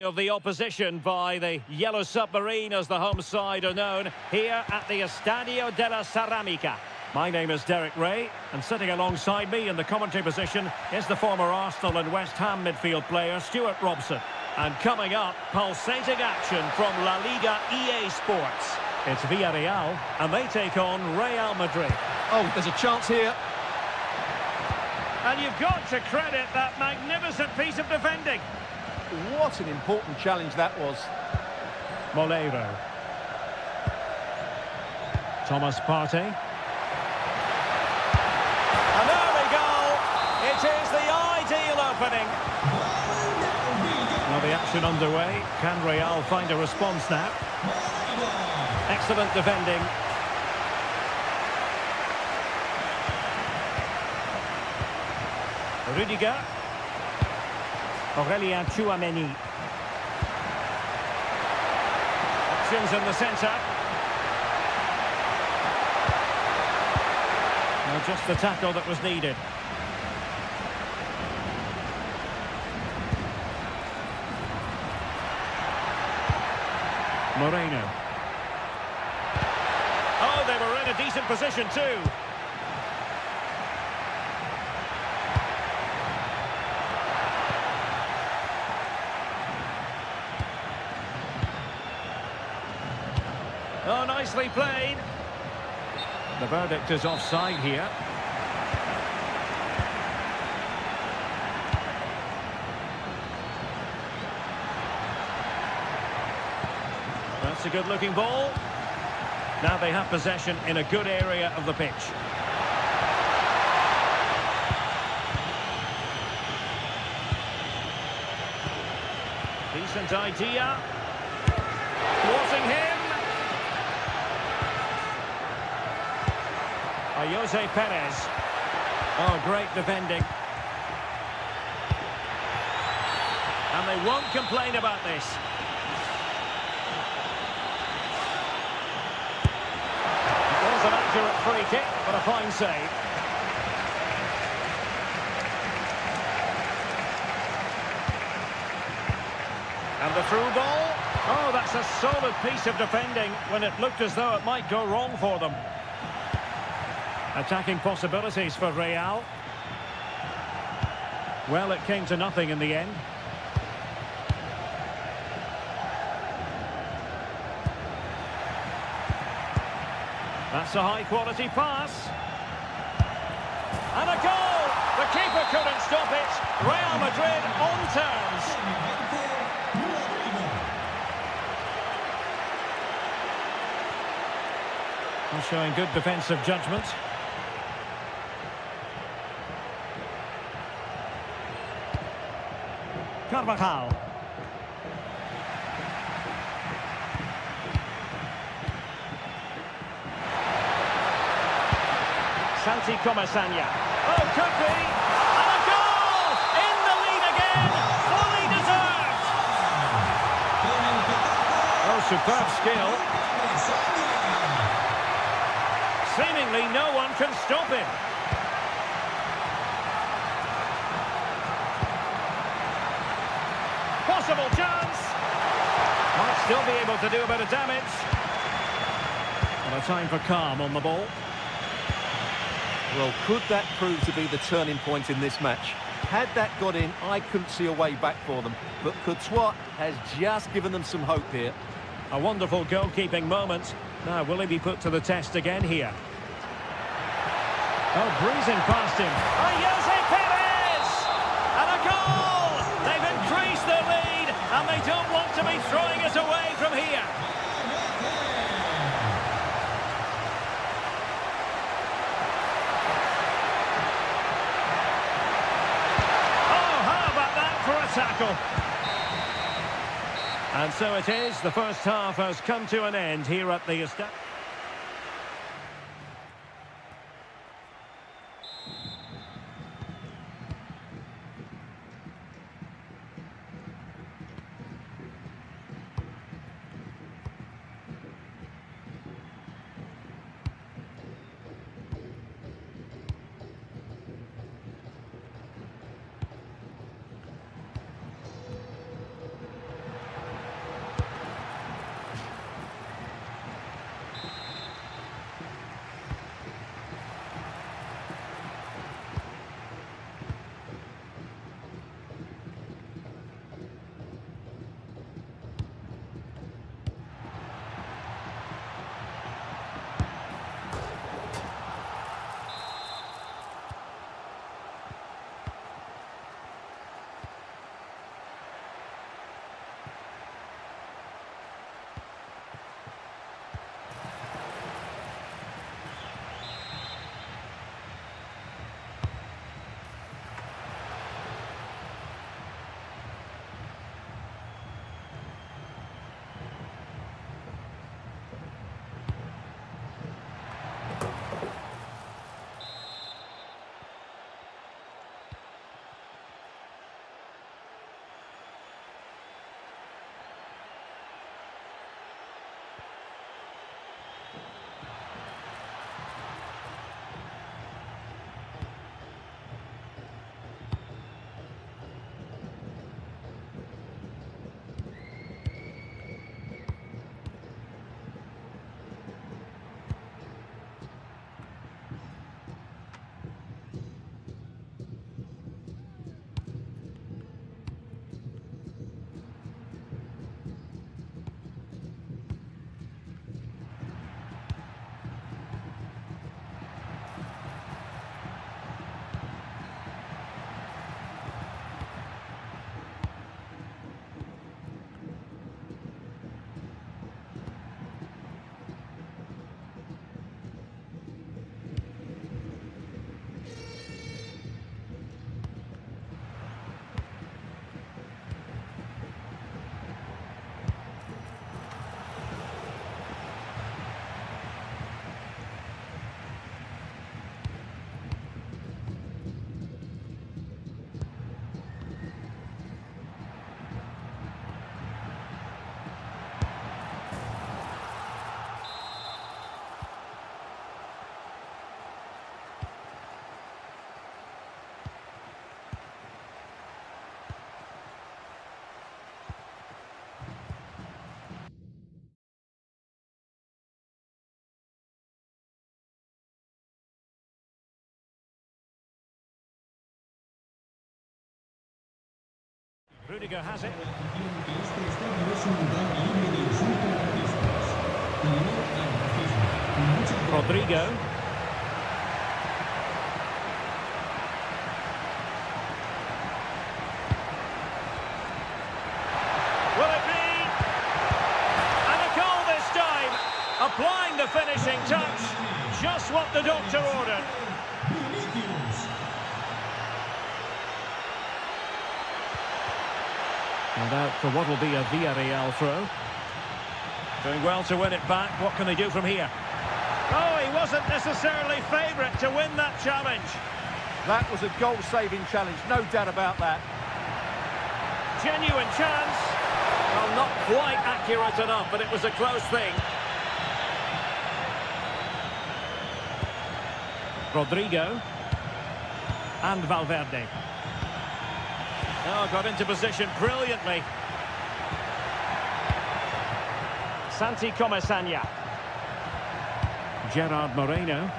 Of the opposition by the Yellow Submarine, as the home side are known, here at the Estadio de la Ceramica. My name is Derek Ray, and sitting alongside me in the commentary position is the former Arsenal and West Ham midfield player Stuart Robson. And coming up, pulsating action from La Liga EA Sports. It's Villarreal, and they take on Real Madrid. Oh, there's a chance here. And you've got to credit that magnificent piece of defending. What an important challenge that was. Molero. Thomas Partey. And there we go. It is the ideal opening. Now the action underway. Can Real find a response now? Excellent defending. Rudiger. Aurélien Tchouameni. Options in the centre. Well, just the tackle that was needed. Moreno. Oh, they were in a decent position too. Oh, nicely played. The verdict is offside here. That's a good-looking ball. Now they have possession in a good area of the pitch. Decent idea. Thwarting him. Jose Perez. Oh, great defending. And they won't complain about this. It was an accurate free kick, but a fine save. And the through ball. Oh, that's a solid piece of defending when it looked as though it might go wrong for them. Attacking possibilities for Real. Well, it came to nothing in the end. That's a high-quality pass. And a goal! The keeper couldn't stop it. Real Madrid on terms. He's showing good defensive judgment. Carvajal. Santi Comasagna. Oh, could be. And a goal! In the lead again. Fully deserved. Oh, superb skill. Seemingly no one can stop him. Possible chance. Might still be able to do a bit of damage. And a time for calm on the ball. Well, could that prove to be the turning point in this match? Had that got in, I couldn't see a way back for them. But Courtois has just given them some hope here. A wonderful goalkeeping moment. Now, will he be put to the test again here? Oh, breezing past him. Oh, Jose Perez! And a goal! They've increased their lead, and they don't want to be throwing it away from here. Oh, how about that for a tackle? And so it is. The first half has come to an end here at the Estadio. Rudiger has it. Rodrigo. Will it be? And a goal this time. Applying the finishing touch. Just what the doctor ordered. And out for what will be a Villarreal throw. Doing well to win it back. What can they do from here? Oh, he wasn't necessarily favourite to win that challenge. That was a goal-saving challenge, no doubt about that. Genuine chance. Well, not quite accurate enough, but it was a close thing. Rodrigo. And Valverde. Oh, got into position brilliantly. Santi Comesaña. Gerard Moreno.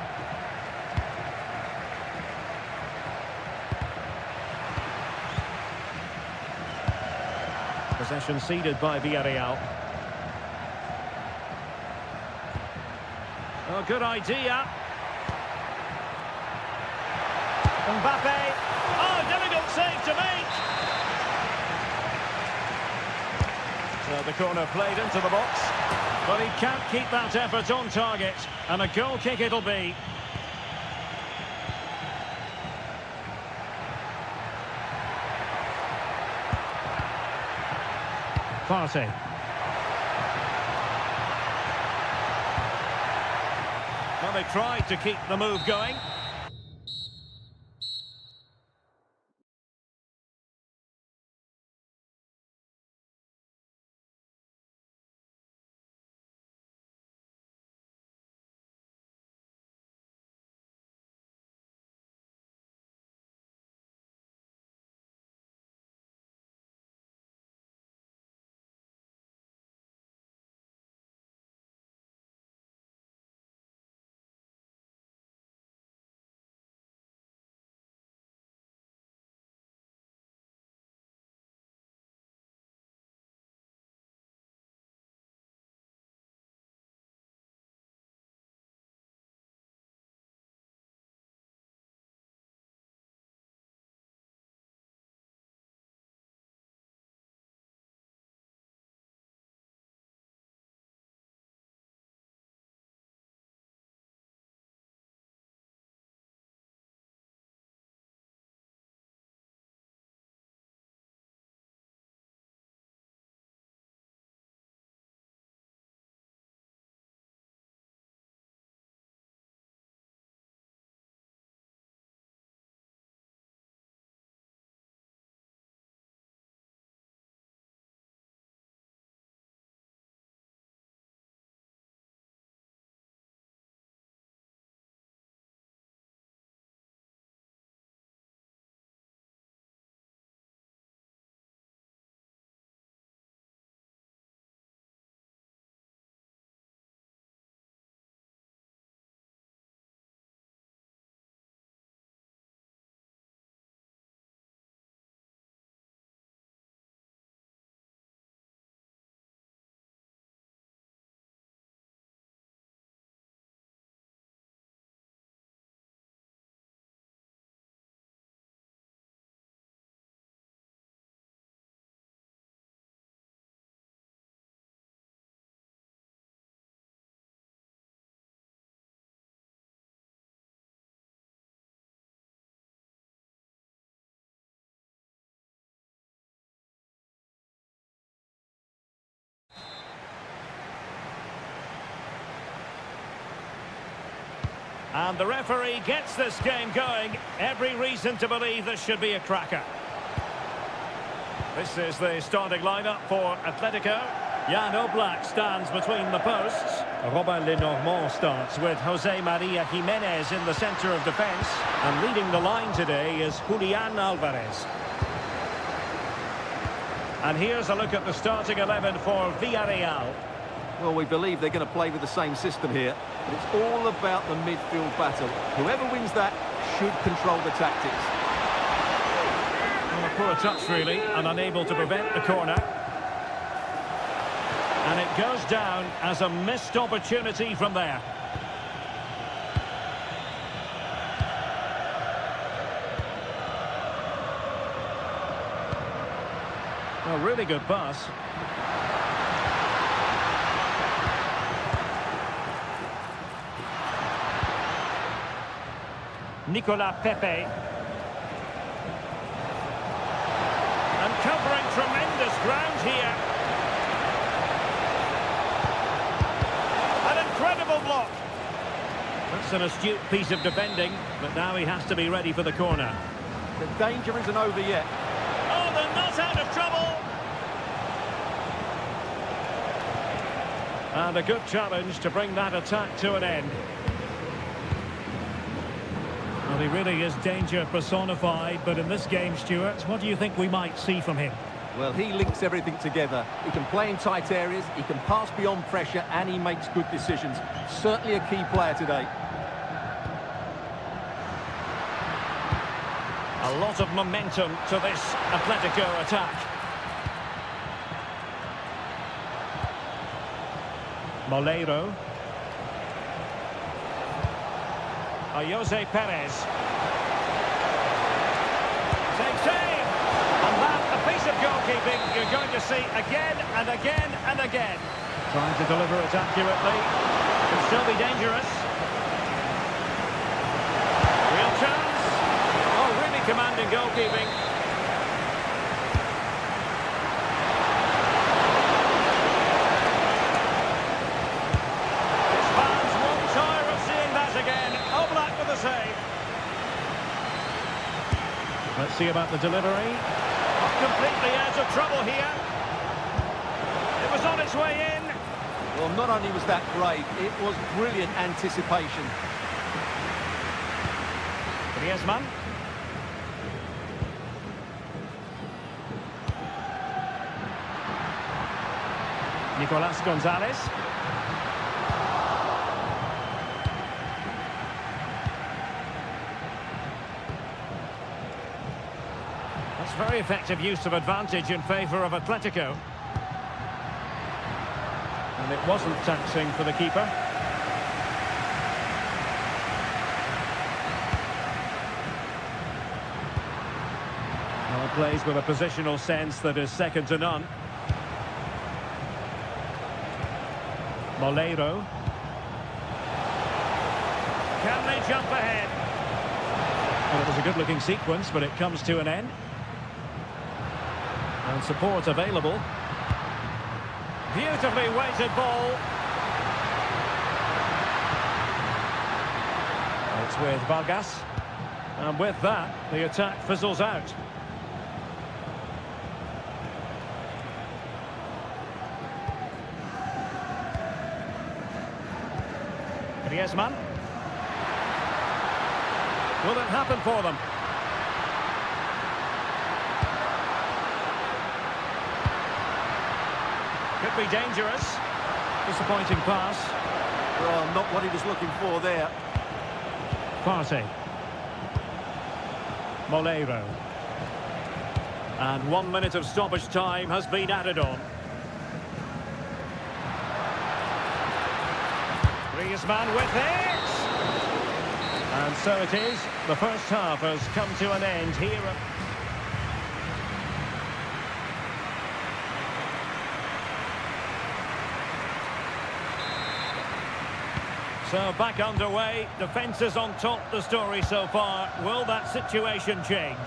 Possession ceded by Villarreal. Oh, good idea. Mbappe. Oh, difficult save to make. So the corner played into the box. But he can't keep that effort on target. And a goal kick it'll be. Partey. Well, they tried to keep the move going. And the referee gets this game going. Every reason to believe this should be a cracker. This is the starting lineup for Atletico. Jan Oblak stands between the posts. Robin Lenormand starts with Jose Maria Jimenez in the centre of defence. And leading the line today is Julian Alvarez. And here's a look at the starting 11 for Villarreal. Well, we believe they're going to play with the same system here. But it's all about the midfield battle. Whoever wins that should control the tactics. Well, a poor touch, really, and unable to prevent the corner. And it goes down as a missed opportunity from there. A really good pass. Nicolas Pepe. And covering tremendous ground here. An incredible block. That's an astute piece of defending, but now he has to be ready for the corner. The danger isn't over yet. Oh, they're not out of trouble. And a good challenge to bring that attack to an end. Well, he really is danger personified, but in this game, Stuart, what do you think we might see from him? Well, he links everything together. He can play in tight areas, he can pass beyond pressure, and he makes good decisions. Certainly a key player today. A lot of momentum to this Atletico attack. Moleiro. Jose Perez. Takes aim. And that, a piece of goalkeeping you're going to see again and again and again. Trying to deliver it accurately. Could still be dangerous. Real chance. Oh, really commanding goalkeeping. Save. Let's see about the delivery. Completely out of trouble here. It was on its way in. Well, not only was that great, it was brilliant anticipation. Griezmann. Nicolas Gonzalez. Very effective use of advantage in favour of Atletico. And it wasn't taxing for the keeper. Well, plays with a positional sense that is second to none. Moleiro. Can they jump ahead? Well, it was a good-looking sequence, but it comes to an end. And support available. Beautifully weighted ball. It's with Vargas. And with that, the attack fizzles out. Griezmann. Will it happen for them? Could be dangerous. Disappointing pass. Well, not what he was looking for there. Partey. Moleiro. And 1 minute of stoppage time has been added on. Griezmann with it! And so it is. The first half has come to an end here. So back underway, defences on top, the story so far. Will that situation change?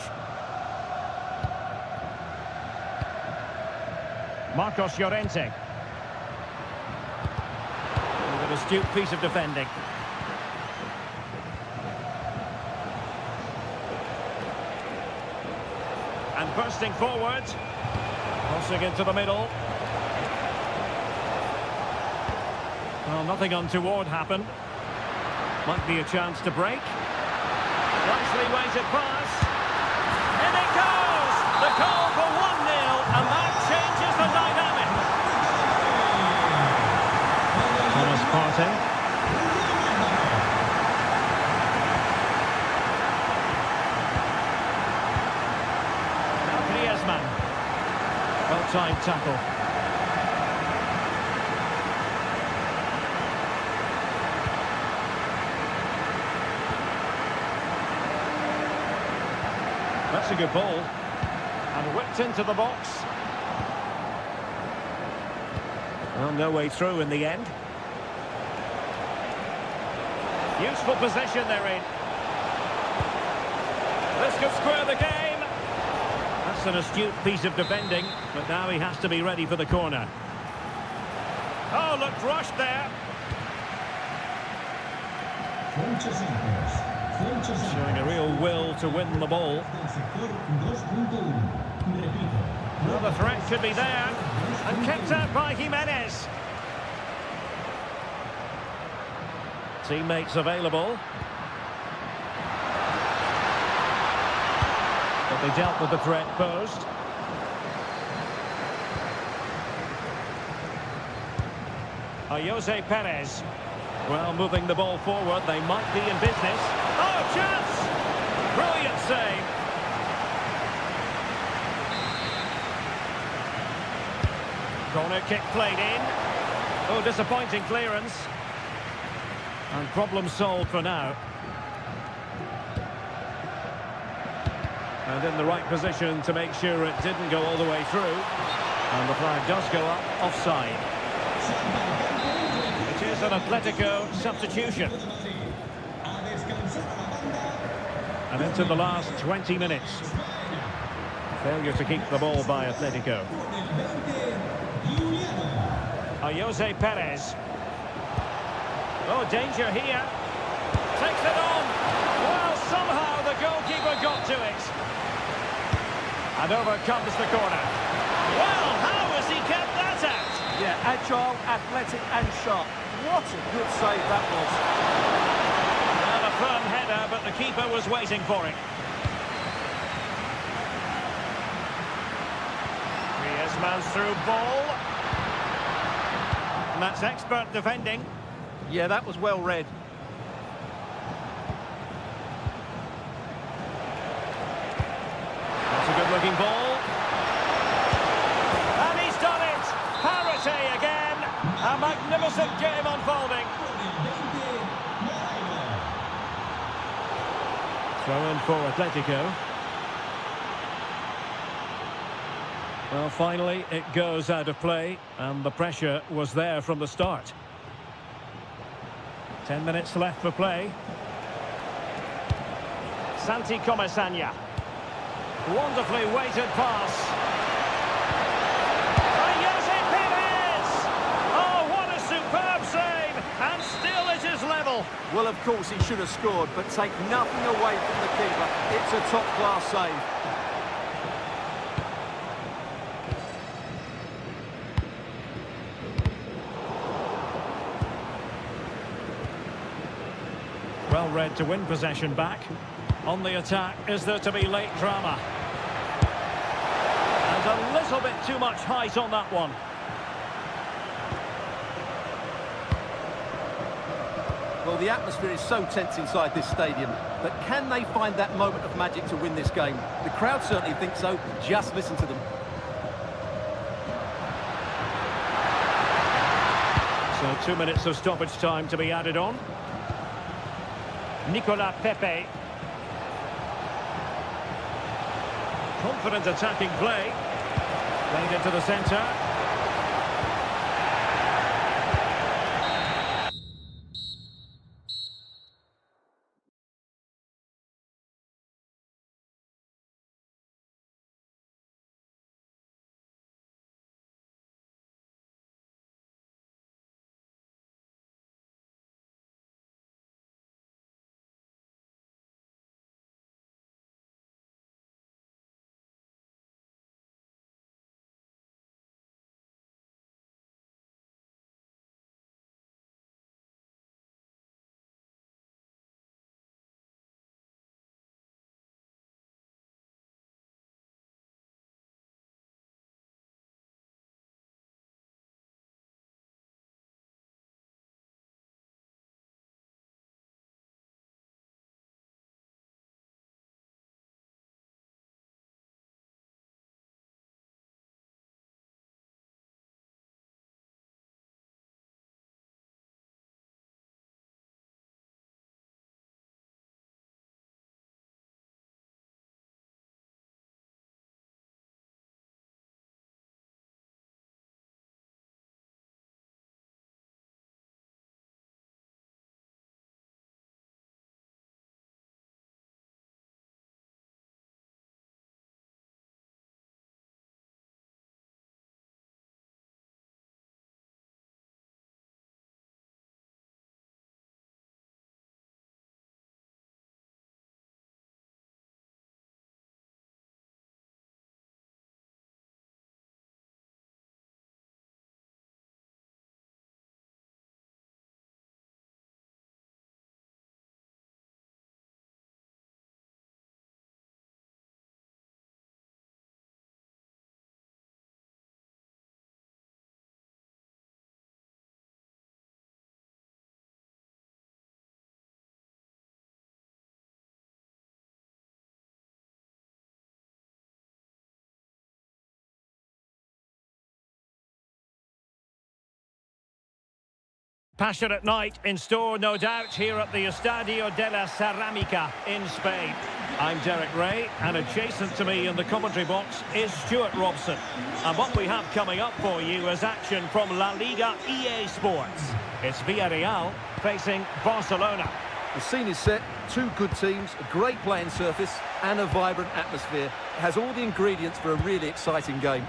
Marcos Llorente. With an astute piece of defending. And bursting forward. Crossing into the middle. Well, nothing untoward happened. Might be a chance to break. Nicely weighted pass. In it goes! The goal for 1-0, and that changes the dynamic. Thomas Partey. Now well-timed tackle. That's a good ball. And whipped into the box. Well, no way through in the end. Useful position they're in. This could square the game. That's an astute piece of defending, but now he has to be ready for the corner. Oh, looked rushed there. Showing a real will to win the ball. Well, the threat could be there. And kept out by Jimenez. Teammates available. But they dealt with the threat posed. Jose Perez. Well, moving the ball forward, they might be in business. Oh, chance! Brilliant save. Corner kick played in. Oh, disappointing clearance. And problem solved for now. And in the right position to make sure it didn't go all the way through. And the flag does go up, offside. It is an Atletico substitution. And into the last 20 minutes. Failure to keep the ball by Atletico. Jose Perez. Oh, danger here. Takes it on. Well, somehow the goalkeeper got to it. And over comes the corner. Well, how has he kept that out? Yeah, agile, athletic and sharp. What a good save that was. Well, a firm header, but the keeper was waiting for it. Griezmann's through ball. And that's expert defending. Yeah, that was well read. That's a good-looking ball. And he's done it! Parity again! A magnificent game unfolding. Throw in for Atletico. Well, finally, it goes out of play, and the pressure was there from the start. 10 minutes left for play. Santi Comasagna. Wonderfully weighted pass. Jose Perez! Oh, what a superb save! And still it is level. Well, of course, he should have scored, but take nothing away from the keeper. It's a top-class save. Well read to win possession back. On the attack, is there to be late drama? And a little bit too much height on that one. Well, the atmosphere is so tense inside this stadium, but can they find that moment of magic to win this game? The crowd certainly think so. Just listen to them. So 2 minutes of stoppage time to be added on. Nicolas Pepe. Confident attacking play. Played into the centre. Passionate night in store, no doubt, here at the Estadio de la Ceramica in Spain. I'm Derek Ray, and adjacent to me in the commentary box is Stuart Robson. And what we have coming up for you is action from La Liga EA Sports. It's Villarreal facing Barcelona. The scene is set, two good teams, a great playing surface and a vibrant atmosphere. It has all the ingredients for a really exciting game.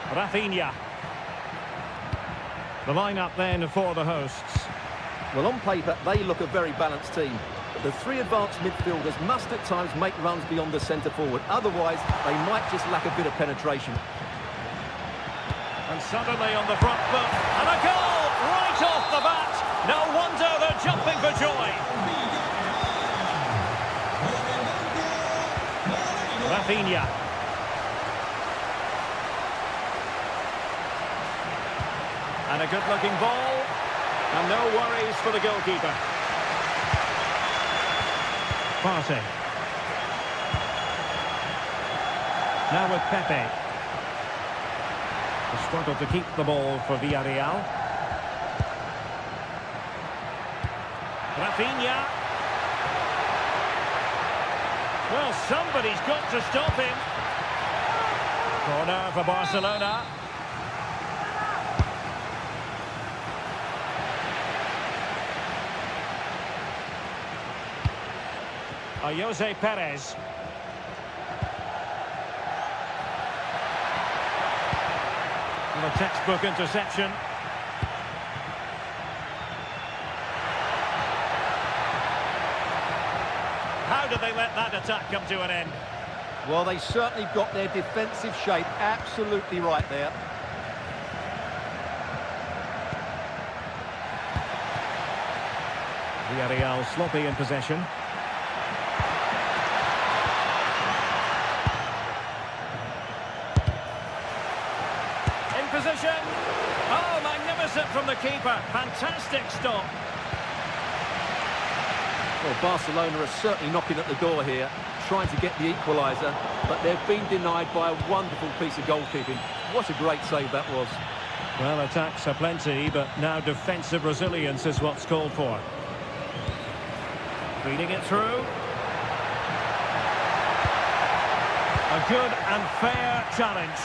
Rafinha. The line-up then for the hosts. Well, on paper, they look a very balanced team. But the three advanced midfielders must at times make runs beyond the centre forward. Otherwise, they might just lack a bit of penetration. And suddenly on the front foot, and a goal right off the bat. No wonder they're jumping for joy. Rafinha. And a good-looking ball. And no worries for the goalkeeper. Partey. Now with Pepe. They struggle to keep the ball for Villarreal. Rafinha. Well, somebody's got to stop him. Corner for Barcelona. Jose Perez. And a textbook interception. How did they let that attack come to an end? Well, they certainly got their defensive shape absolutely right there. Villarreal sloppy in possession. Position. Oh, magnificent from the keeper. Fantastic stop. Well, Barcelona are certainly knocking at the door here, trying to get the equaliser, but they've been denied by a wonderful piece of goalkeeping. What a great save that was. Well, attacks are plenty, but now defensive resilience is what's called for. Feeding it through. A good and fair challenge.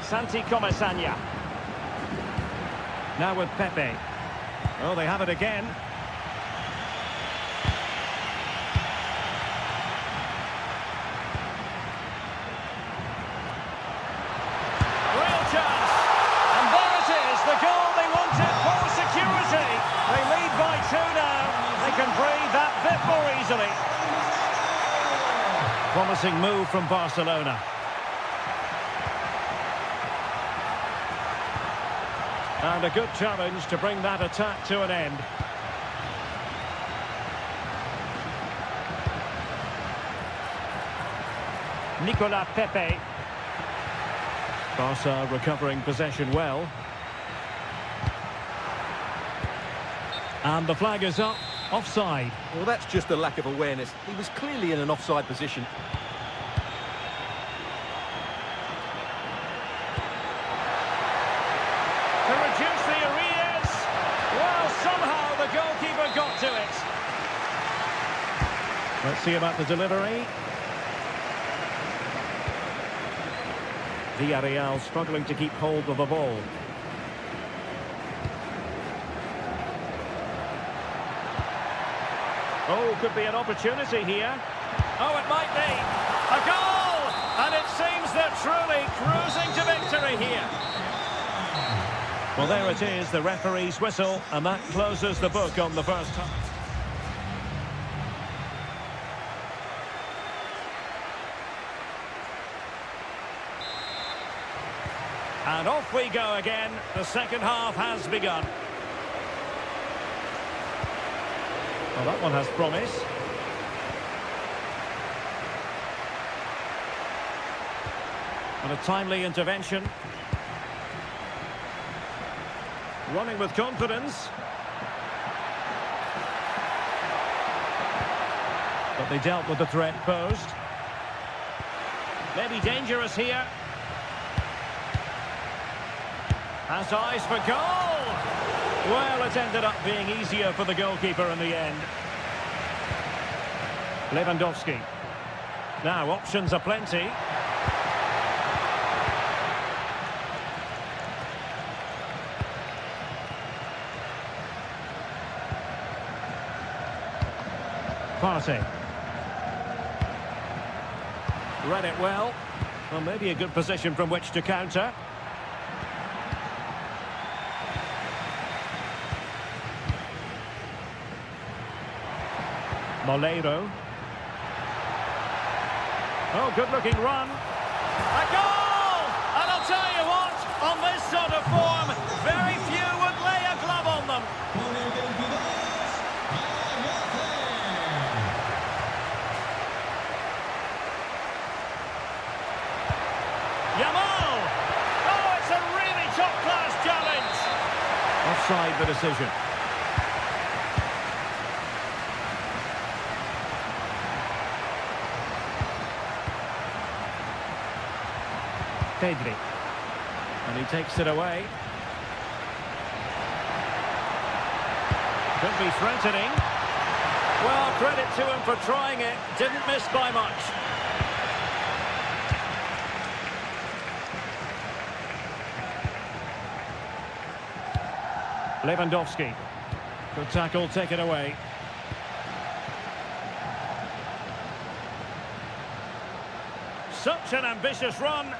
Santi Comesaña. Now with Pepe. Oh, they have it again. Real chance. And there it is, the goal they wanted for security. They lead by 2 now. They can breathe that bit more easily. Promising move from Barcelona. And a good challenge to bring that attack to an end. Nicolas Pepe. Barca recovering possession well. And the flag is up, offside. Well, that's just a lack of awareness. He was clearly in an offside position. To reduce the arrears. Well, somehow the goalkeeper got to it. Let's see about the delivery. Villarreal struggling to keep hold of the ball. Oh, could be an opportunity here. Oh, it might be. A goal! And it seems they're truly cruising to victory here. Well, there it is, the referee's whistle, and that closes the book on the first half. And off we go again. The second half has begun. Well, that one has promise. And a timely intervention. Running with confidence. But they dealt with the threat posed. Maybe dangerous here. Has eyes for goal! Well, it ended up being easier for the goalkeeper in the end. Lewandowski. Now, options are plenty. Partey. Read it well. Well, maybe a good position from which to counter. Moleiro. Oh, good-looking run. A goal! And I'll tell you what, on this sort of form, very few would lay a glove on them. Yamal! Oh, it's a really top-class challenge. Offside the decision. Pedri. And he takes it away. Could be threatening. Well, credit to him for trying it. Didn't miss by much. Lewandowski. Good tackle, take it away. Such an ambitious run.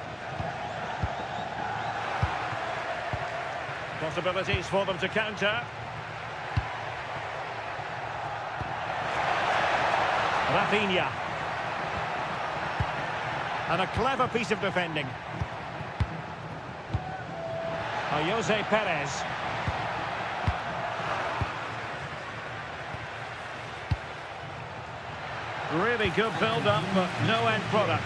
Possibilities for them to counter. Rafinha. And a clever piece of defending. Jose Perez. Really good build-up, but no end product.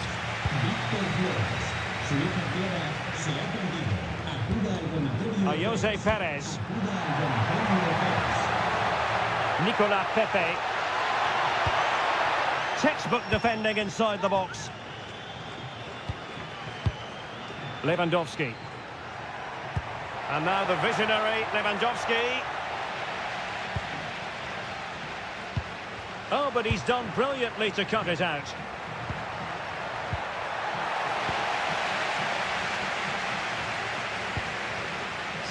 Jose Perez. Nicolas Pepe. Textbook defending inside the box. Lewandowski. And now the visionary Lewandowski. Oh, but he's done brilliantly to cut it out.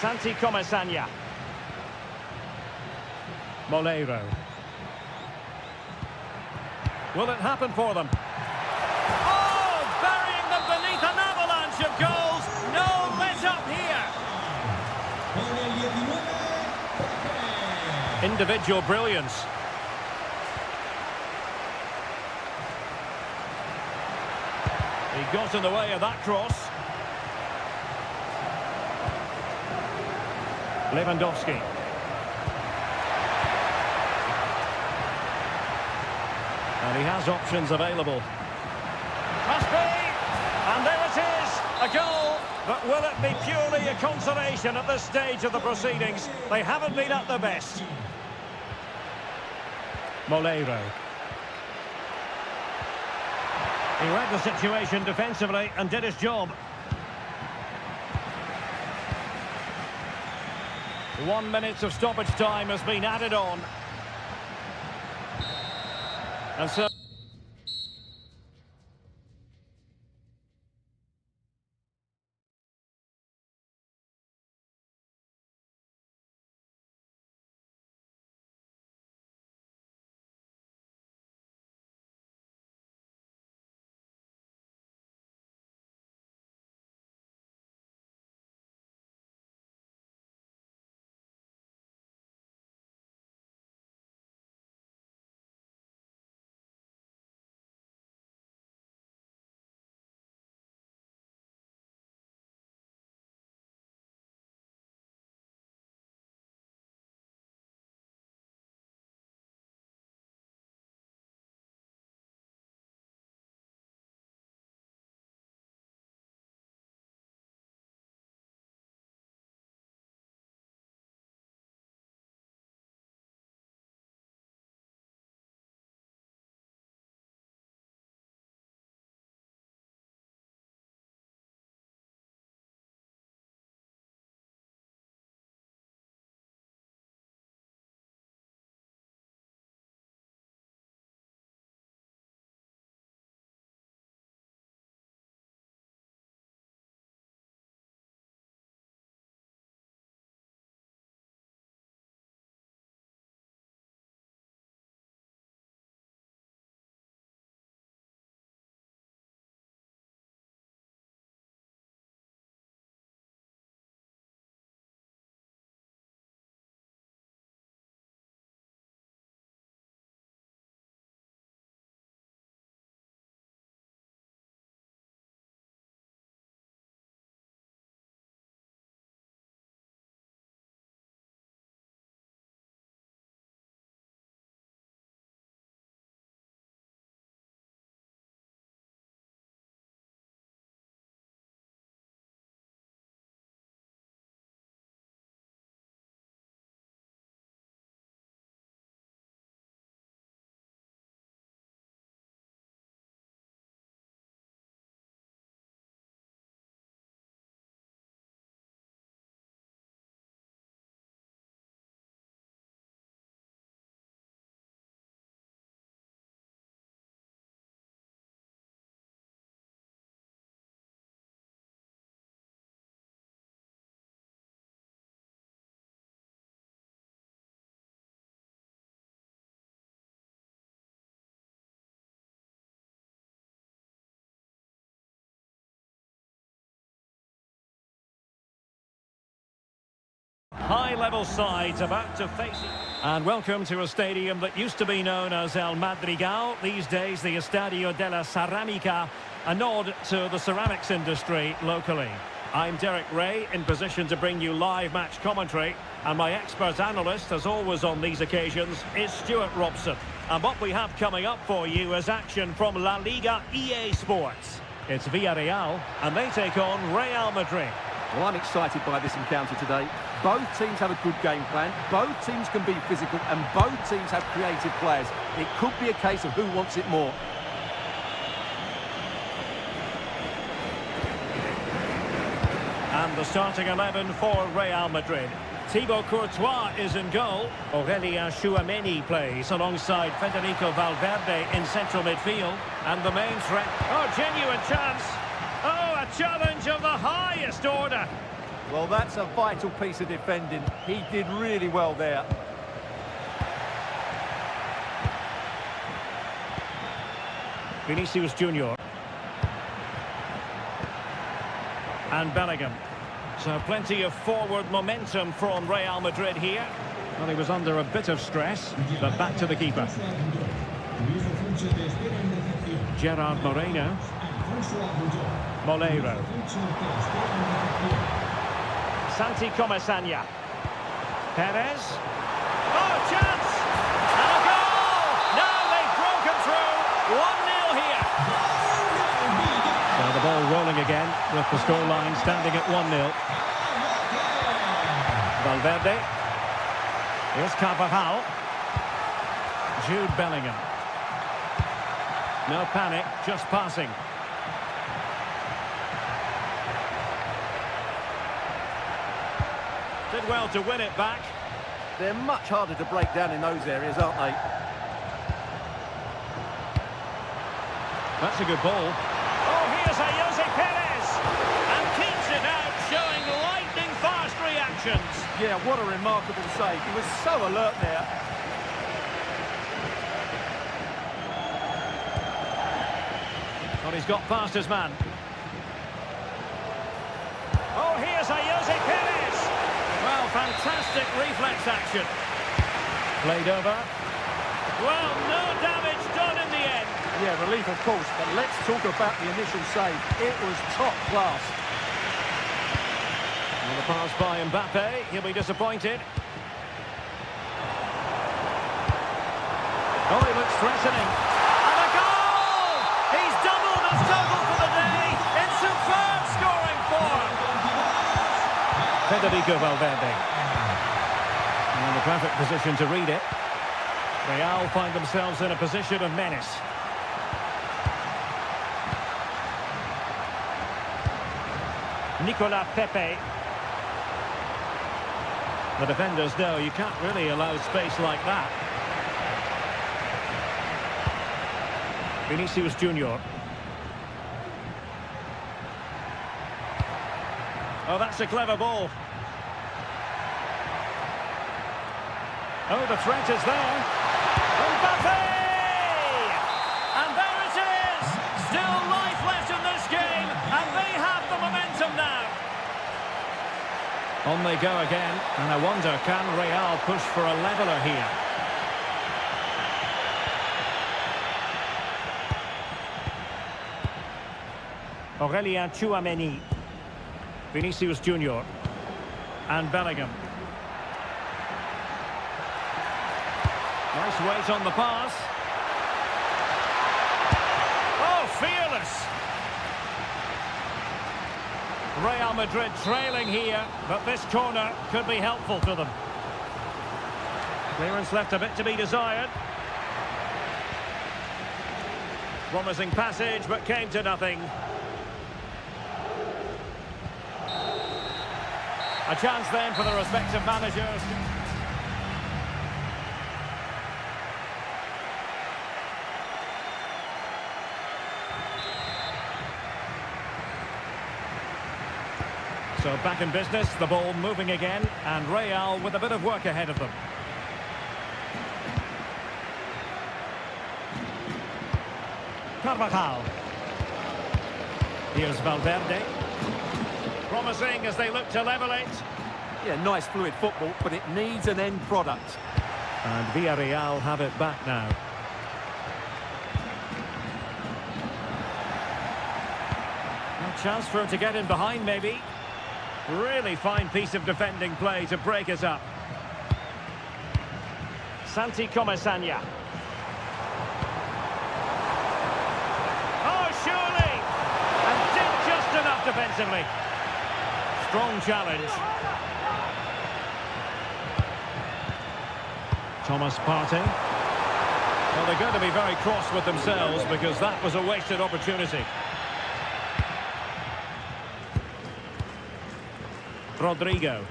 Santi Comasagna. Moleiro. Will it happen for them? Oh, burying them beneath an avalanche of goals. No let up here. Individual brilliance. He got in the way of that cross. Lewandowski. And he has options available. Must be! And there it is! A goal! But will it be purely a consolation at this stage of the proceedings? They haven't been at their best. Moleiro. He read the situation defensively and did his job. 1 minute of stoppage time has been added on. And so... High-level sides about to face it. And welcome to a stadium that used to be known as El Madrigal, these days the Estadio de la Ceramica, a nod to the ceramics industry locally. I'm Derek Ray, in position to bring you live match commentary, and my expert analyst, as always on these occasions, is Stuart Robson. And what we have coming up for you is action from La Liga EA Sports. It's Villarreal, and they take on Real Madrid. Well, I'm excited by this encounter today. Both teams have a good game plan, both teams can be physical, and both teams have creative players. It could be a case of who wants it more. And the starting 11 for Real Madrid. Thibaut Courtois is in goal. Aurélien Tchouameni plays alongside Federico Valverde in central midfield. And the main threat... Oh, genuine chance! Oh, a challenge of the highest order! Well, that's a vital piece of defending. He did really well there. Vinicius Junior. And Bellingham. So plenty of forward momentum from Real Madrid here. Well, he was under a bit of stress, but back to the keeper. Gerard Moreno. Molero. Santi Comesaña. Perez. Oh, chance! And a goal! Now they've broken through. 1-0 here. So the ball rolling again with the scoreline standing at 1-0. Valverde. Here's Carvajal. Jude Bellingham. No panic, just passing. Did well to win it back. They're much harder to break down in those areas, aren't they? That's a good ball. Oh, here's a Jose Perez. And keeps it out, showing lightning-fast reactions. Yeah, what a remarkable save. He was so alert there. Well, he's got past his man. Oh, here's a Jose Perez. Well, fantastic reflex action. Played over. Well, no damage done in the end. Yeah, relief of course, but let's talk about the initial save. It was top class. And the pass by Mbappe, he'll be disappointed. Oh, he looks threatening. And a goal! He's doubled his total for the day in superb scoring form. Federico Valverde. And in the perfect position to read it. Real find themselves in a position of menace. Nicolas Pepe. The defenders know you can't really allow space like that. Vinicius Junior. Oh, that's a clever ball. Oh, the threat is there. Mbappe! And there it is! Still life left in this game, and they have the momentum now. On they go again, and I wonder, can Real push for a leveller here? Aurélien Tchouameni. Vinicius Junior. And Bellingham. Nice weight on the pass. Oh, fearless! Real Madrid trailing here, but this corner could be helpful to them. Clearance left a bit to be desired. Promising passage, but came to nothing. A chance then for the respective managers. So back in business, the ball moving again, and Real with a bit of work ahead of them. Carvajal. Here's Valverde. Promising as they look to level it. Yeah, nice fluid football, but it needs an end product. And Villarreal have it back now. A chance for him to get in behind, maybe. Really fine piece of defending play to break us up. Santi Comasagna. Oh, surely! And did just enough defensively. Strong challenge. Thomas Partey. Well, they're going to be very cross with themselves because that was a wasted opportunity. Rodrigo.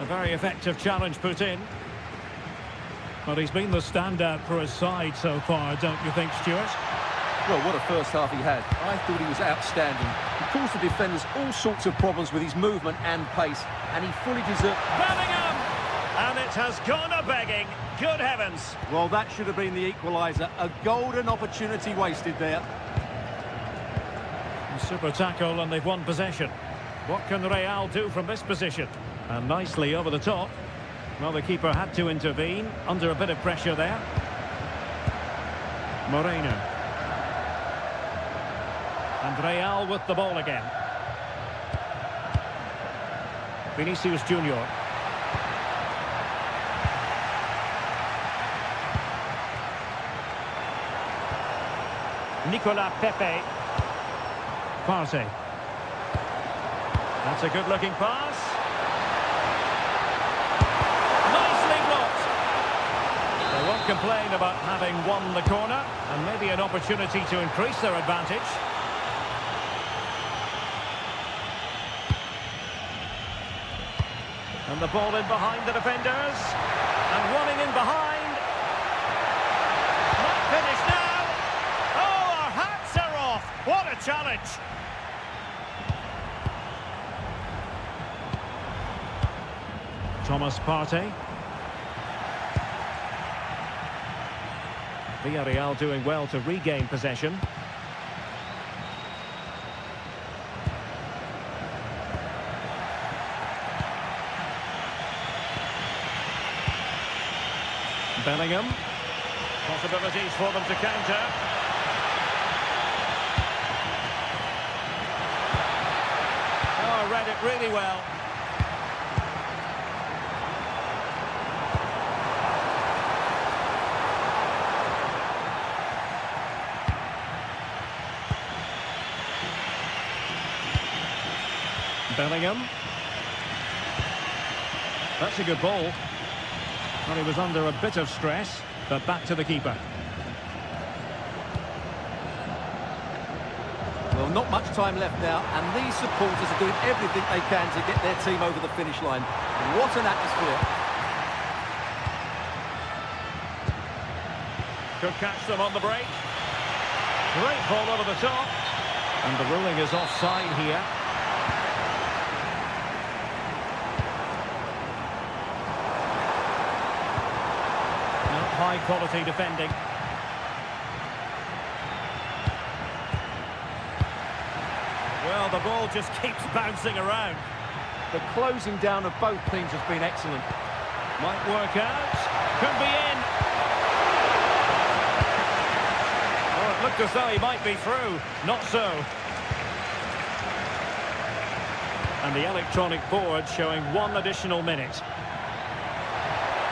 A very effective challenge put in. But he's been the standout for his side so far, don't you think, Stuart? Well, what a first half he had. I thought he was outstanding. He caused the defenders all sorts of problems with his movement and pace, and he fully deserved... Bellingham! And it has gone a-begging. Good heavens. Well, that should have been the equaliser. A golden opportunity wasted there. Super tackle, and they've won possession. What can Real do from this position? And nicely over the top. Well, the keeper had to intervene, under a bit of pressure there. Moreno. And Real with the ball again. Vinicius Junior. Nicolas Pepe. Partey. That's a good-looking pass. Nicely blocked. They won't complain about having won the corner, and maybe an opportunity to increase their advantage. And the ball in behind the defenders. And running in behind. Not finished now. Oh, our hats are off. What a challenge. Thomas Partey. Villarreal doing well to regain possession. Bellingham. Possibilities for them to counter. Oh, read it really well. Bellingham. That's a good ball. Well, he was under a bit of stress, but back to the keeper. Well, not much time left now, and these supporters are doing everything they can to get their team over the finish line. What an atmosphere. Could catch them on the break. Great ball over the top. And the ruling is offside here. High quality defending. Well, the ball just keeps bouncing around. The closing down of both teams has been excellent. Might work out. Could be in. Oh, it looked as though he might be through. Not so. And the electronic board showing 1 additional minute.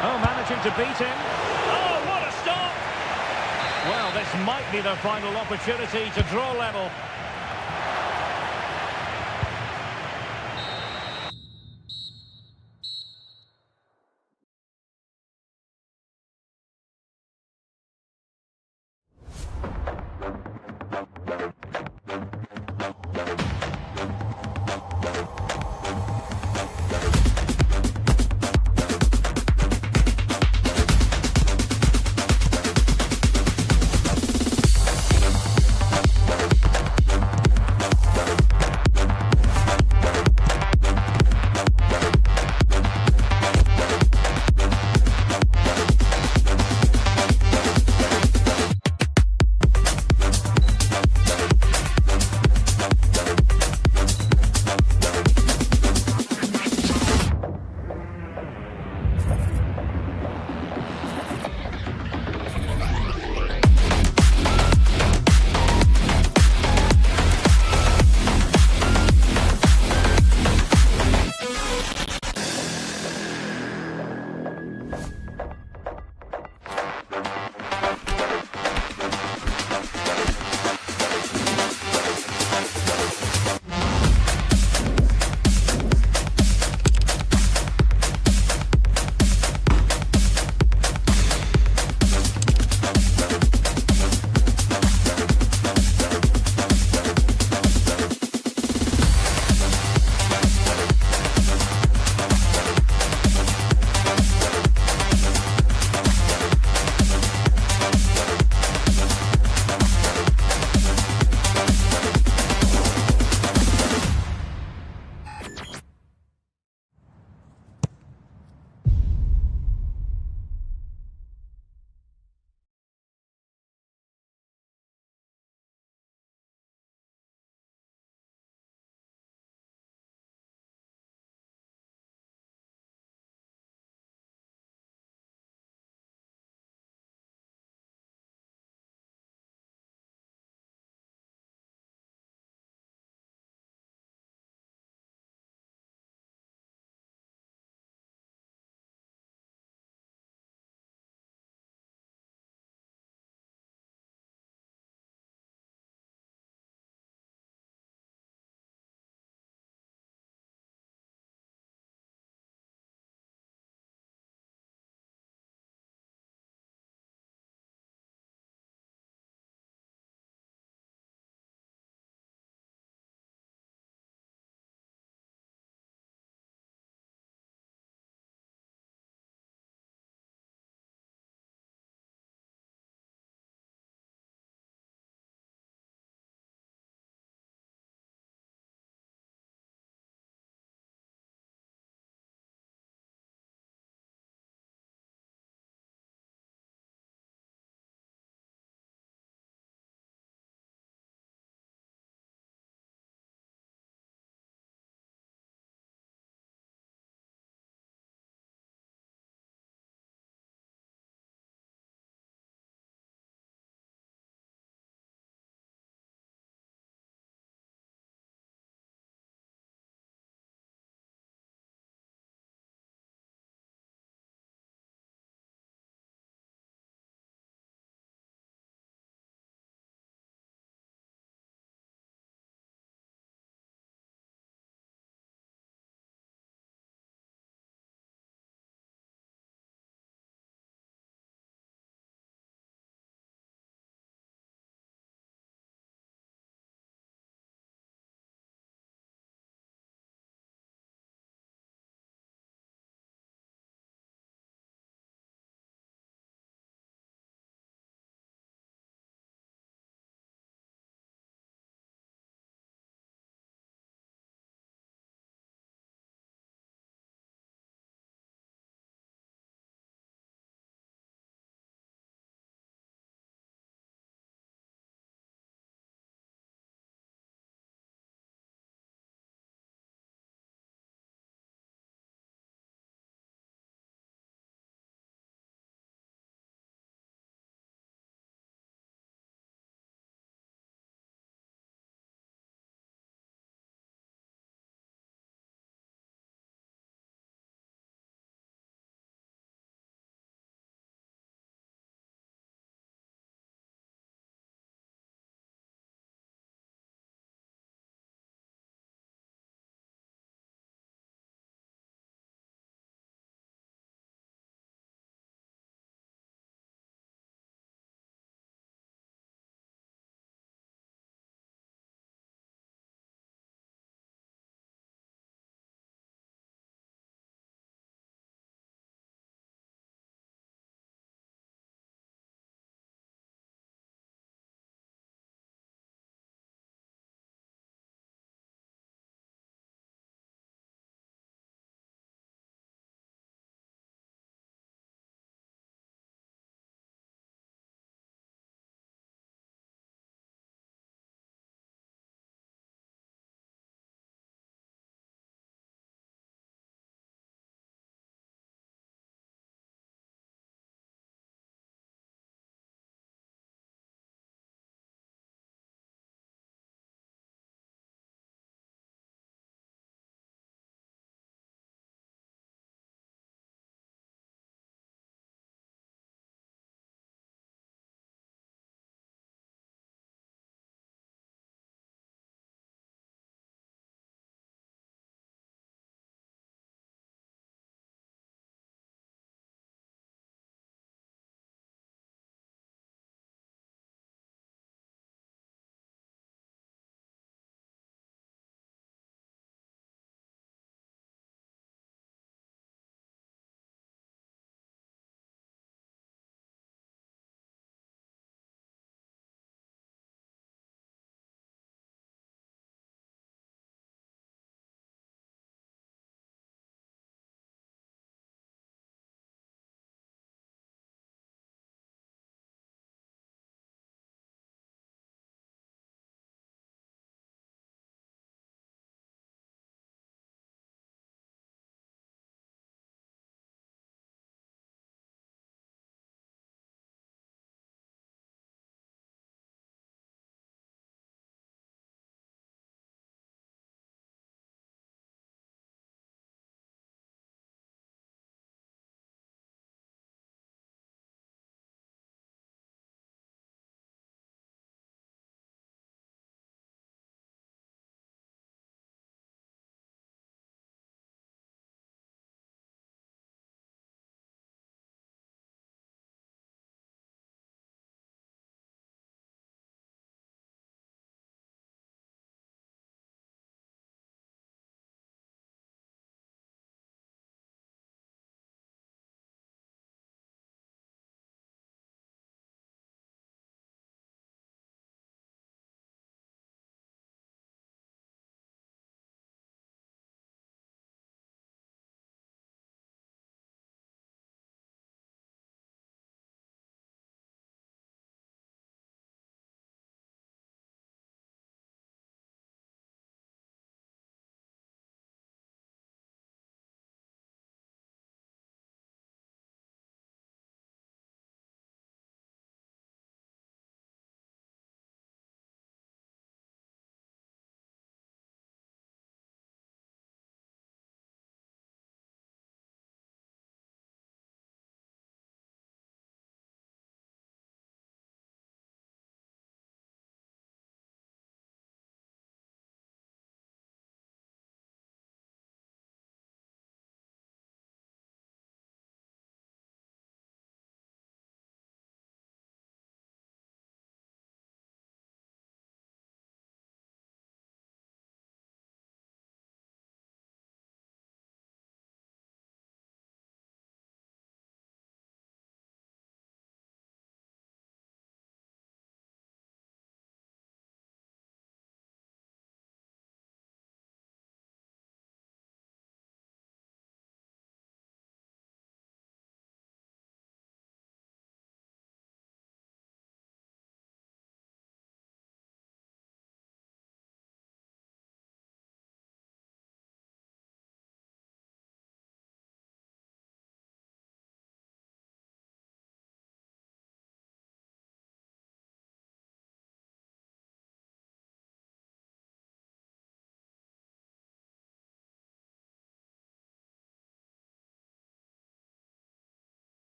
Oh, managing to beat him. Oh, what a stop! Well, this might be their final opportunity to draw level.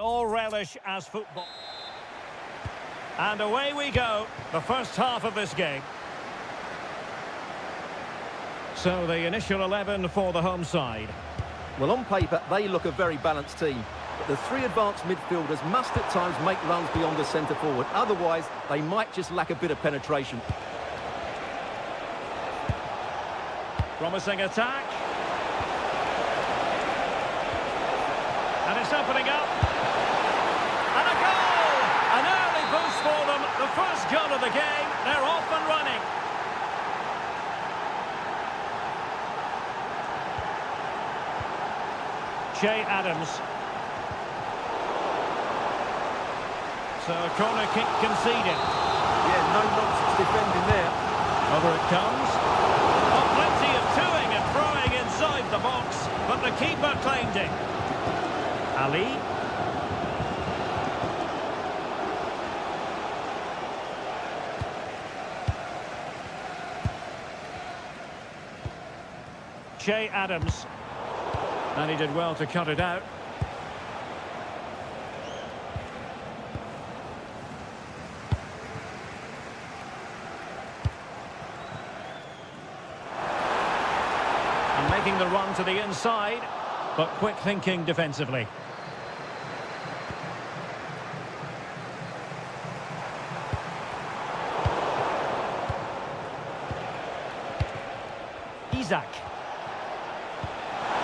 All relish as football. And away we go, the first half of this game. So the initial 11 for the home side. Well, on paper, they look a very balanced team. But the three advanced midfielders must at times make runs beyond the centre forward. Otherwise, they might just lack a bit of penetration. Promising attack. And it's opening up. And a goal! An early boost for them. The first goal of the game. They're off and running. Che Adams. So a corner kick conceded. Yeah, no nonsense defending there. Over it comes. Oh, plenty of toing and throwing inside the box, but the keeper claimed it. Ali. Che Adams. And he did well to cut it out. And making the run to the inside, but quick thinking defensively. Isaac.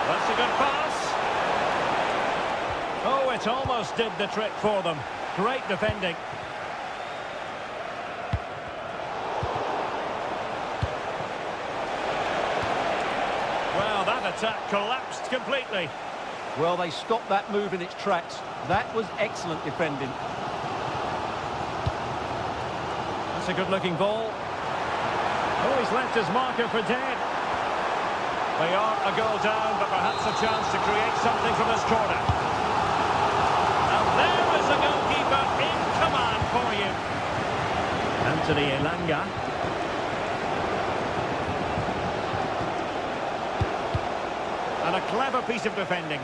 That's a good pass. Oh, it almost did the trick for them. Great defending. Well, that attack collapsed completely. Well, they stopped that move in its tracks. That was excellent defending. That's a good-looking ball. Oh, he's left his marker for dead. They are a goal down, but perhaps a chance to create something from this corner. And there is a goalkeeper in command for you. Anthony Elanga. And a clever piece of defending.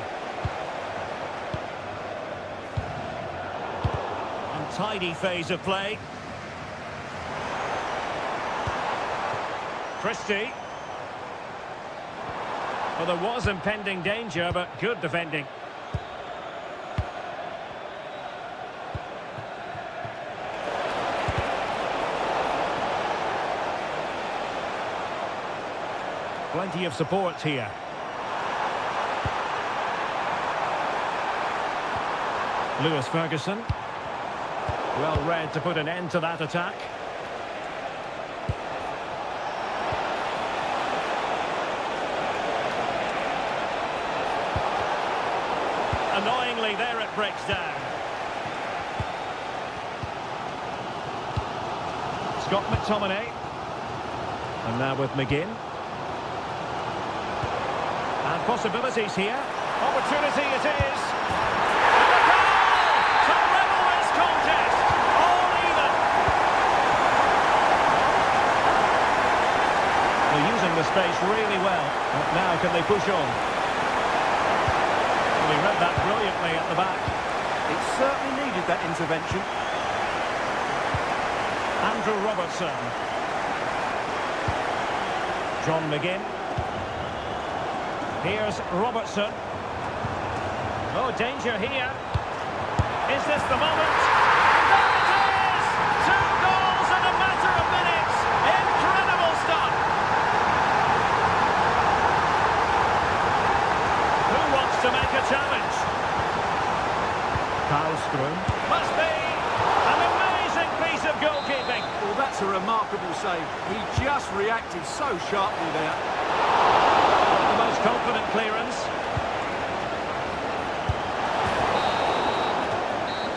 Untidy phase of play. Christie. Well, there was impending danger, but good defending. Plenty of support here. Lewis Ferguson. Well read to put an end to that attack. Annoyingly, there it breaks down. Scott McTominay. And now with McGinn. And possibilities here. Opportunity it is. And a goal! To level this contest. All even. They're using the space really well. But now can they push on? Well, he read that brilliantly at the back. It certainly needed that intervention. Andrew Robertson. John McGinn. Here's Robertson. Oh, danger here. Is this the moment? And there it is! 2 goals in a matter of minutes. Incredible stuff. Who wants to make a challenge? Karlström. Must be an amazing piece of goalkeeping. Well, that's a remarkable save. He just reacted so sharply there. The most confident clearance.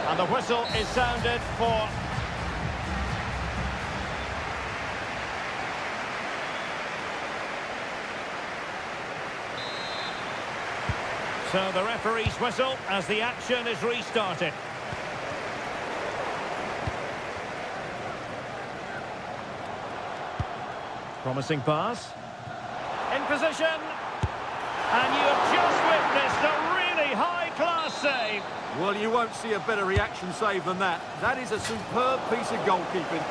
And the whistle is sounded for... So the referee's whistle as the action is restarted. Promising pass. In position. And you have just witnessed a really high class save. Well, you won't see a better reaction save than that. That is a superb piece of goalkeeping.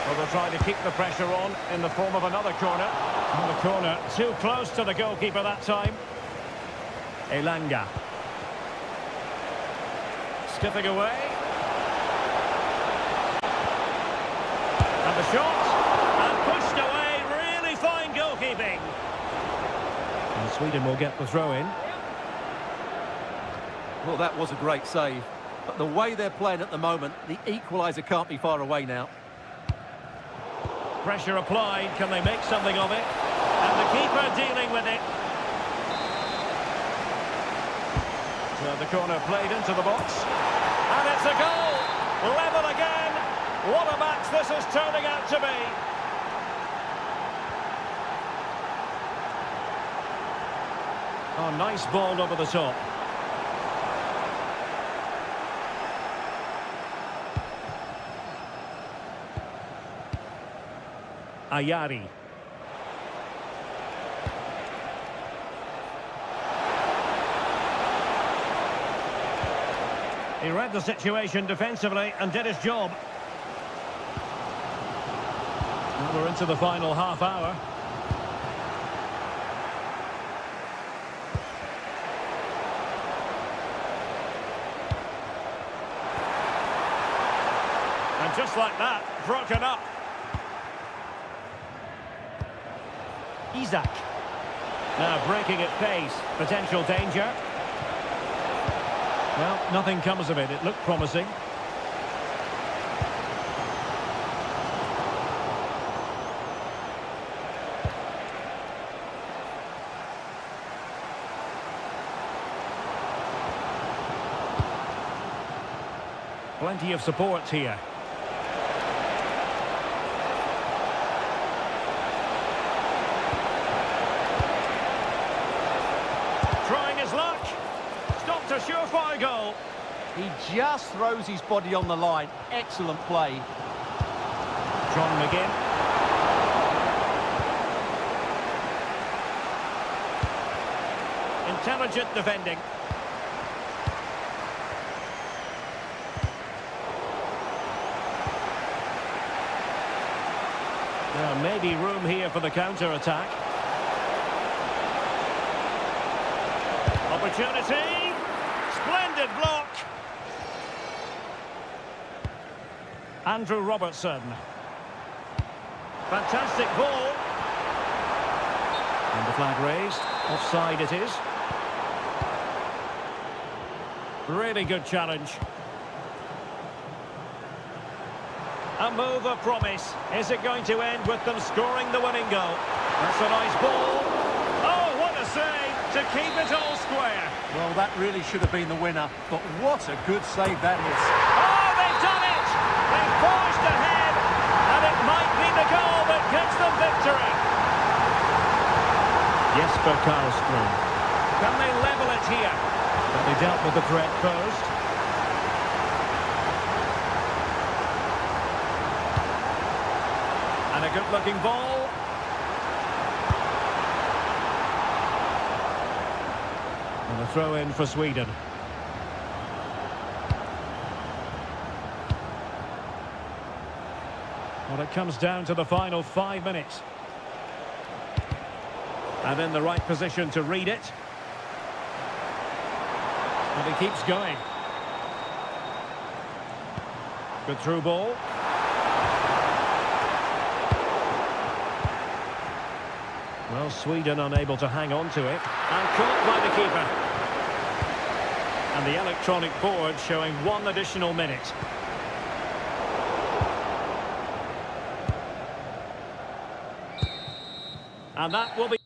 Well, they'll try to keep the pressure on in the form of another corner. And the corner too close to the goalkeeper that time. Elanga. Skipping away. And the shot. And pushed away. Really fine goalkeeping. And Sweden will get the throw in. Well, that was a great save. But the way they're playing at the moment, the equaliser can't be far away now. Pressure applied. Can they make something of it? And the keeper dealing with it. So the corner played into the box. And it's a goal! Level again! What a match this is turning out to be! Oh, nice ball over the top. Ayari. He read the situation defensively and did his job. And we're into the final half hour. And just like that, broken up. Isaac. Now breaking at pace. Potential danger. Well, nothing comes of it. It looked promising. Plenty of support here. Trying his luck. Stopped a surefire goal. He just throws his body on the line. Excellent play. John McGinn. Intelligent defending. There may be room here for the counter-attack. Opportunity. Splendid block. Andrew Robertson. Fantastic ball. And the flag raised. Offside it is. Really good challenge. A move of promise. Is it going to end with them scoring the winning goal? That's a nice ball. Oh, what a save to keep it all square. Well, that really should have been the winner, but what a good save that is. Oh, they've done it! They've forged ahead, and it might be the goal that gets them victory. Jesper Karlström. Can they level it here? But they dealt with the threat first. And a good-looking ball. And a throw-in for Sweden. Well, it comes down to the final 5 minutes. And in the right position to read it. And he keeps going. Good through ball. Well, Sweden unable to hang on to it. And caught by the keeper. And the electronic board showing 1 additional minute. And that will be...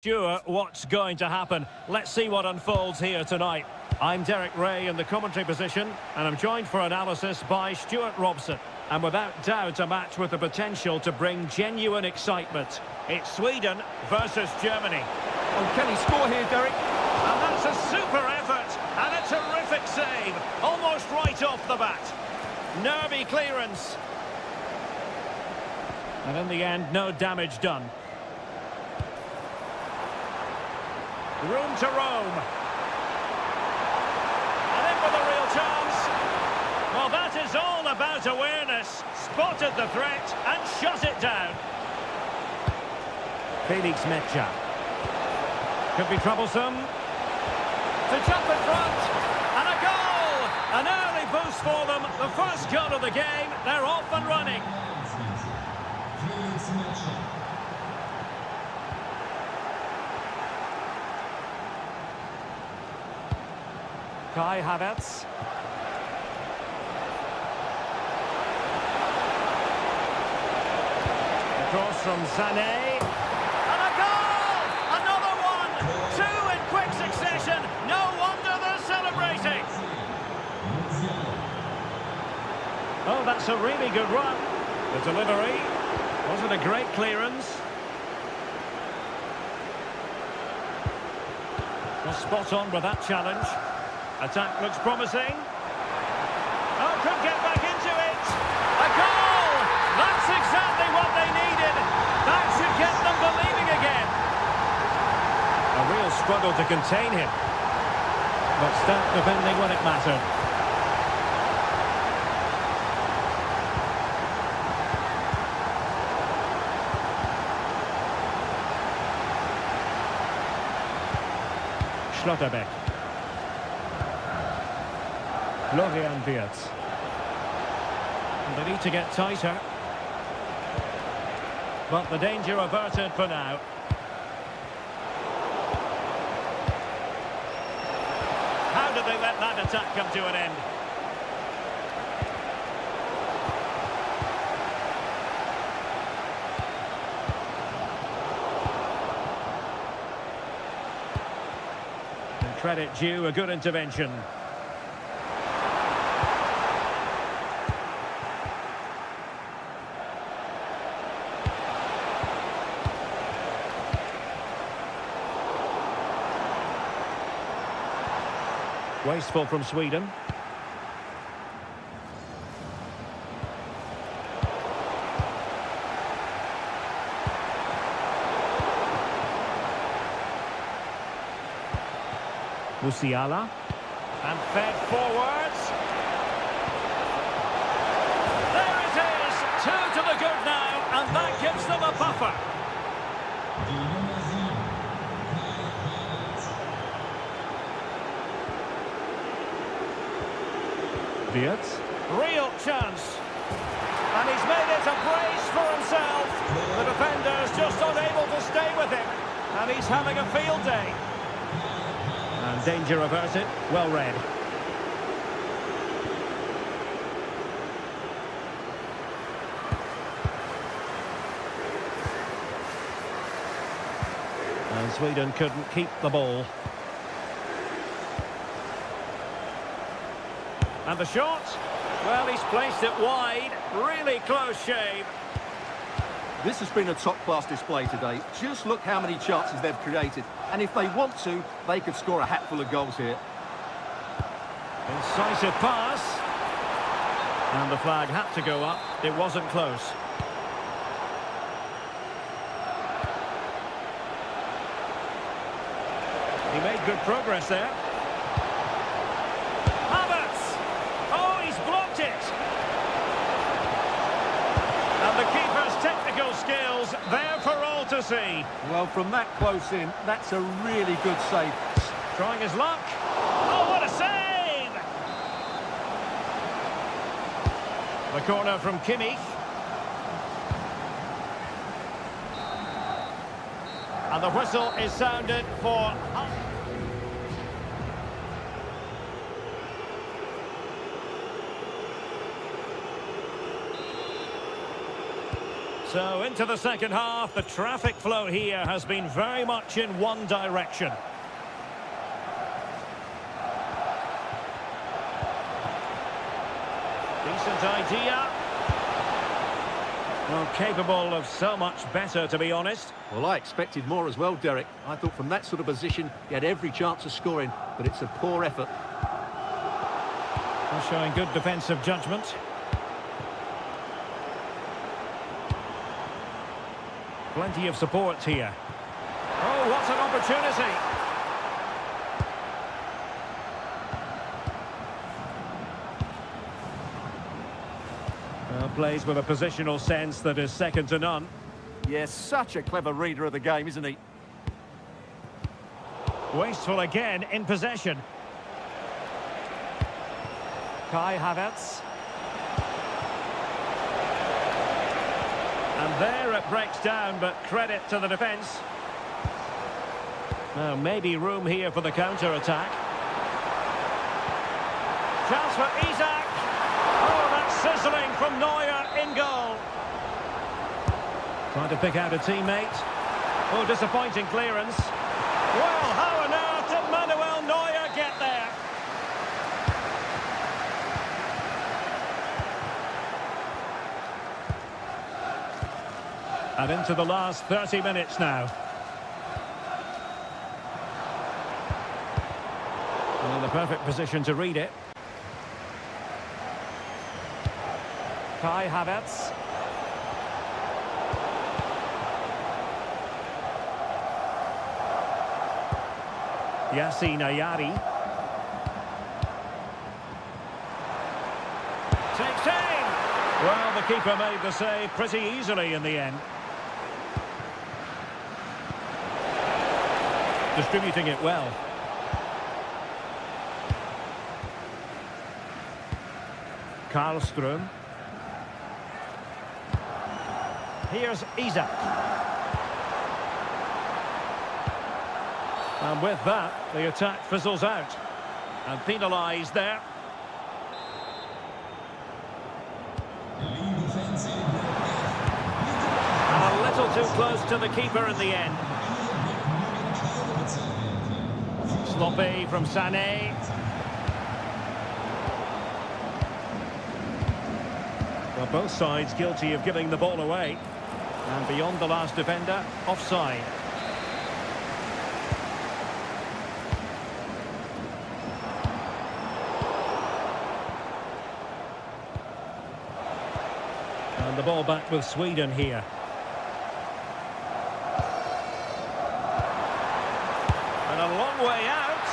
Sure, what's going to happen? Let's see what unfolds here tonight. I'm Derek Ray in the commentary position, and I'm joined for analysis by Stuart Robson. And without doubt, a match with the potential to bring genuine excitement. It's Sweden versus Germany. Oh, can he score here, Derek? And that's a super effort, and a terrific save. Almost right off the bat. Nervy clearance. And in the end, no damage done. Room to roam. And in with a real chance. Well, that is all about awareness. Spotted the threat and shut it down. Felix Mecha. Could be troublesome. To jump in front. And a goal! An early boost for them. The first goal of the game. They're off and running. Kai Havertz. Across from Sané. And a goal! Another one! Two in quick succession. No wonder they're celebrating. Oh, that's a really good run. The delivery. Wasn't a great clearance. Was spot on with that challenge. Attack looks promising. Oh, could get back into it. A goal! That's exactly what they needed. That should get them believing again. A real struggle to contain him. But start defending when it mattered. Schlotterbeck. Florian Wirtz. And they need to get tighter. But the danger averted for now. How did they let that attack come to an end? And credit due, a good intervention. Wasteful from Sweden. Musiala. And fed forwards. There it is! Two to the good now, and that gives them a buffer. Wirtz. Real chance. And he's made it a brace for himself. The defender's just unable to stay with him. And he's having a field day. And danger averted. Well read. And Sweden couldn't keep the ball. And the shot, well, he's placed it wide. Really close shave. This has been a top-class display today. Just look how many chances they've created. And if they want to, they could score a hatful of goals here. Incisive pass. And the flag had to go up. It wasn't close. He made good progress there. And the keeper's technical skills there for all to see. Well, from that close in, that's a really good save. Trying his luck. Oh, what a save! The corner from Kimmich. And the whistle is sounded for... So into the second half, the traffic flow here has been very much in one direction. Decent idea. Well, capable of so much better, to be honest. Well, I expected more as well, Derek. I thought from that sort of position, he had every chance of scoring, but it's a poor effort. Well, showing good defensive judgment. Plenty of support here. Oh, what an opportunity! Plays with a positional sense that is second to none. Yes, such a clever reader of the game, isn't he? Wasteful again in possession. Kai Havertz. And there it breaks down, but credit to the defence. Now, maybe room here for the counter-attack. Chance for Isak. Oh, that's sizzling from Neuer in goal. Trying to pick out a teammate. Oh, disappointing clearance. Well, how on earth did Manuel Neuer get there? And into the last 30 minutes now. In the perfect position to read it. Kai Havertz. Yassine Ayari. Takes aim! Well, the keeper made the save pretty easily in the end. Distributing it well. Karlström. Here's Isak. And with that, the attack fizzles out. And penalised there. And a little too close to the keeper in the end. Sloppy from Sané. Well, both sides guilty of giving the ball away. And beyond the last defender, offside. And the ball back with Sweden here. And a long way out.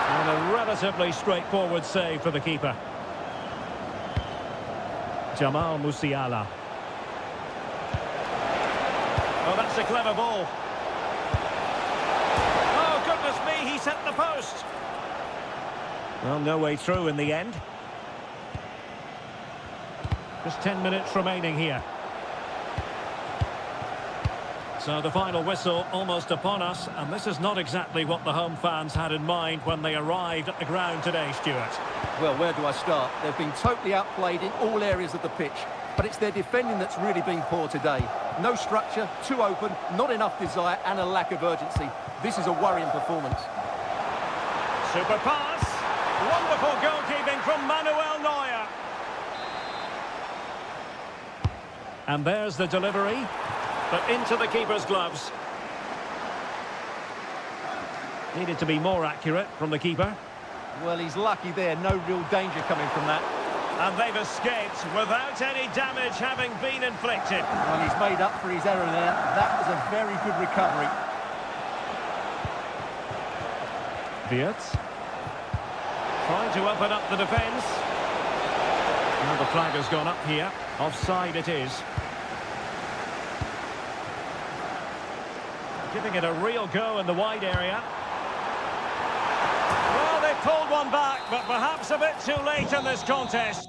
And a relatively straightforward save for the keeper. Jamal Musiala. Oh, that's a clever ball. Oh, goodness me, he set the post. Well, no way through in the end. Just 10 minutes remaining here. So the final whistle almost upon us, and this is not exactly what the home fans had in mind when they arrived at the ground today, Stuart. Well, where do I start? They've been totally outplayed in all areas of the pitch, but it's their defending that's really been poor today. No structure, too open, not enough desire, and a lack of urgency. This is a worrying performance. Super pass. Wonderful goalkeeping from Manuel Neuer. And there's the delivery, but into the keeper's gloves. Needed to be more accurate from the keeper. Well, he's lucky there. No real danger coming from that. And they've escaped without any damage having been inflicted. Well, he's made up for his error there. That was a very good recovery. Wirtz. Trying to open up the defence. Now the flag has gone up here. Offside it is. Giving it a real go in the wide area. Well, they pulled one back, but perhaps a bit too late in this contest.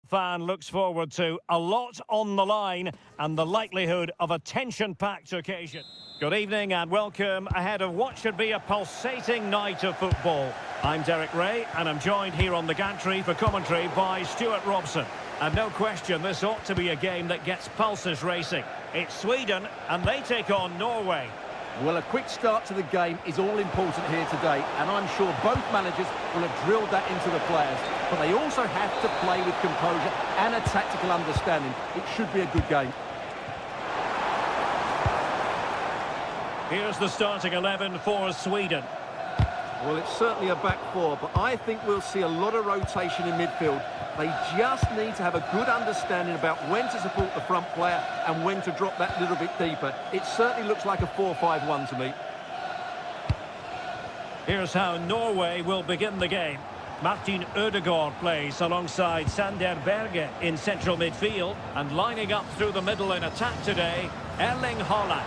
Fan looks forward to a lot on the line and the likelihood of a tension-packed occasion. Good evening and welcome ahead of what should be a pulsating night of football. I'm Derek Ray and I'm joined here on the gantry for commentary by Stuart Robson. And no question, this ought to be a game that gets pulses racing. It's Sweden and they take on Norway. Well, a quick start to the game is all important here today, and I'm sure both managers will have drilled that into the players. But they also have to play with composure and a tactical understanding. It should be a good game. Here's the starting 11 for Sweden. Well, it's certainly a back four, but I think we'll see a lot of rotation in midfield. They just need to have a good understanding about when to support the front player and when to drop that little bit deeper. It certainly looks like a 4-5-1 to me. Here's how Norway will begin the game. Martin Ødegaard plays alongside Sander Berge in central midfield, and lining up through the middle in attack today, Erling Haaland.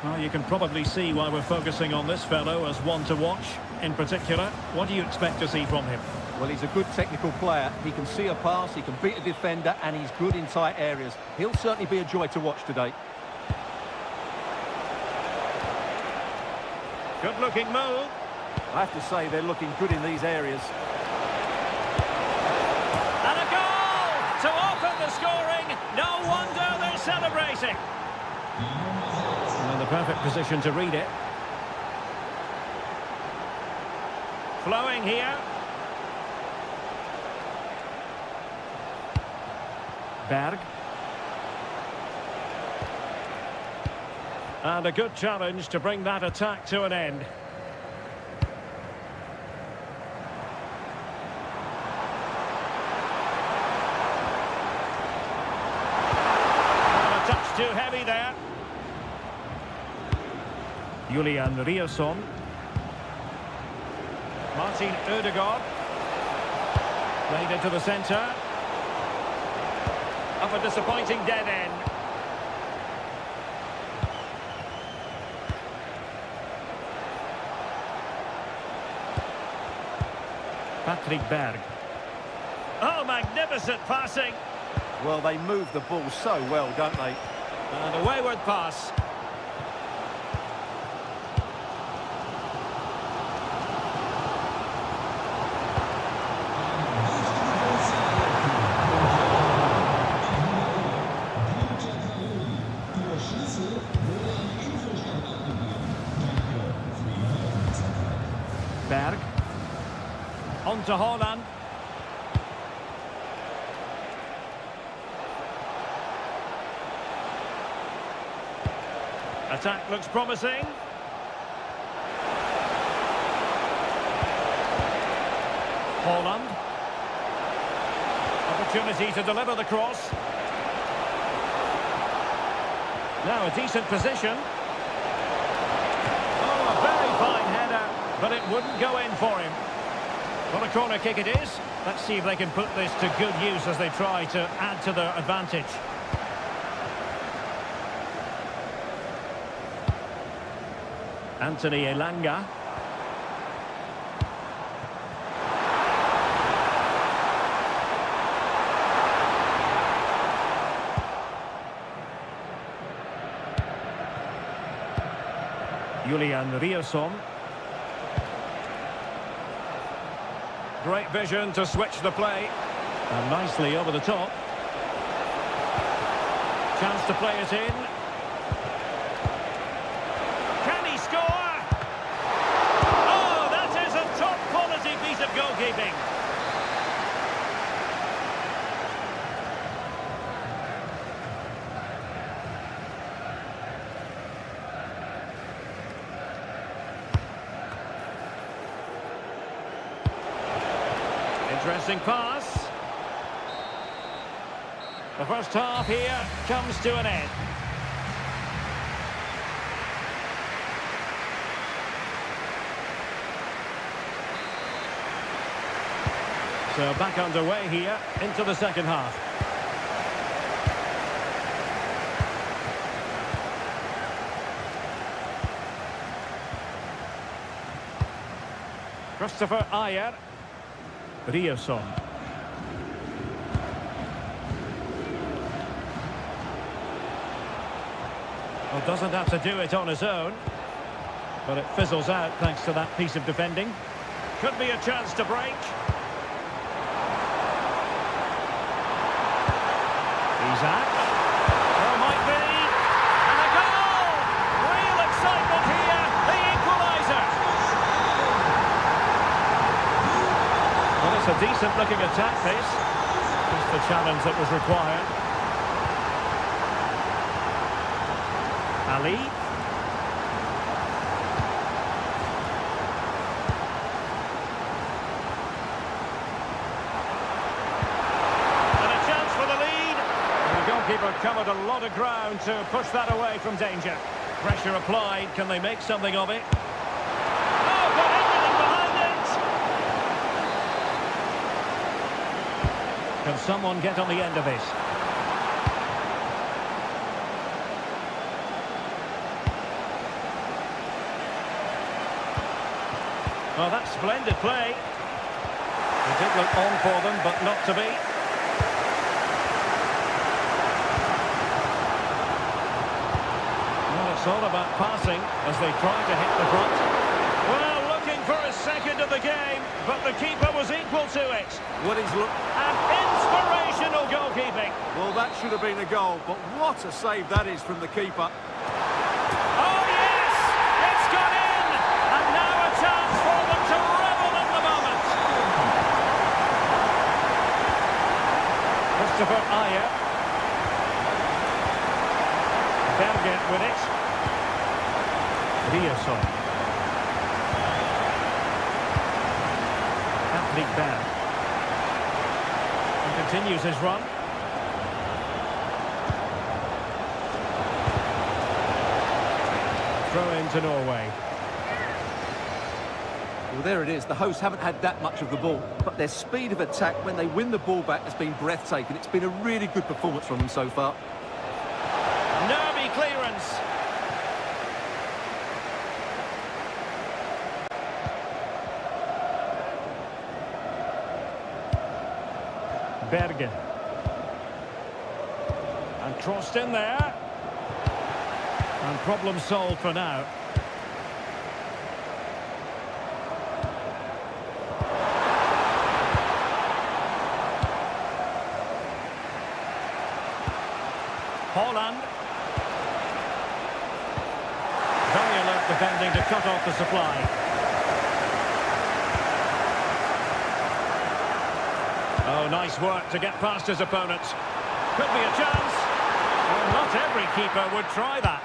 Well, you can probably see why we're focusing on this fellow as one to watch. In particular, what do you expect to see from him? Well, he's a good technical player. He can see a pass, he can beat a defender, and he's good in tight areas. He'll certainly be a joy to watch today. Good-looking move. I have to say, they're looking good in these areas. And a goal to open the scoring. No wonder they're celebrating. And in the perfect position to read it. Flowing here. Berg. And a good challenge to bring that attack to an end. And a touch too heavy there. Julian Riasson. Martin Ødegaard. Played into the centre. Up a disappointing dead end. Patrick Berg. Oh, magnificent passing. Well, they move the ball so well, don't they? And a wayward pass. Berg. On to Haaland. Attack looks promising. Haaland. Opportunity to deliver the cross. Now a decent position. Oh, a very fine header, but it wouldn't go in for him. What a corner kick it is. Let's see if they can put this to good use as they try to add to their advantage. Anthony Elanga. Julian Riasson. Great vision to switch the play. And nicely over the top. Chance to play it in. Can he score? Oh, that is a top quality piece of goalkeeping. Interesting pass. The first half here comes to an end. So back underway here into the second half. Christopher Ayer. Rioson. Well, doesn't have to do it on his own. But it fizzles out thanks to that piece of defending. Could be a chance to break. Isaac. Well, might be. And a goal! Real excitement here. The equaliser. Well, it's a decent-looking attack, this. Just the challenge that was required. Ali. Keeper covered a lot of ground to push that away from danger. Pressure applied. Can they make something of it? Oh, got everything behind it! Can someone get on the end of this? Oh, that's splendid play. It did look on for them, but not to be. It's all about passing as they try to hit the front. Well, looking for a second of the game, but the keeper was equal to it. What is look? An inspirational goalkeeping. Well, that should have been a goal, but what a save that is from the keeper. Oh, yes! It's gone in! And now a chance for them to revel in the moment. Christopher Ayer. Berger with it. Rioson. Patrick Berg. And continues his run. Throw into Norway. Well, there it is. The hosts haven't had that much of the ball, but their speed of attack when they win the ball back has been breathtaking. It's been a really good performance from them so far. Nervy clearance. Bergen. And crossed in there. And problem solved for now. Holland. Very alert defending to cut off the supply. Oh, nice work to get past his opponent. Could be a chance. Well, not every keeper would try that.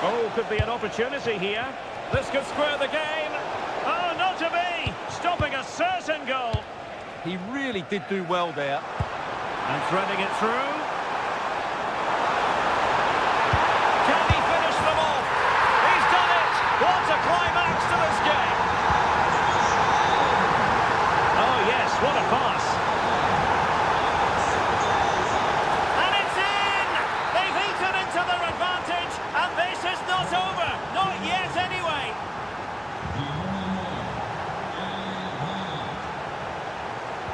Oh, could be an opportunity here. This could square the game. Oh, not to be. Stopping a certain goal. He really did do well there. And threading it through. Can he finish them off? He's done it! What a climax to this game! Oh yes, what a pass! And it's in! They've eaten into their advantage, and this is not over! Not yet anyway!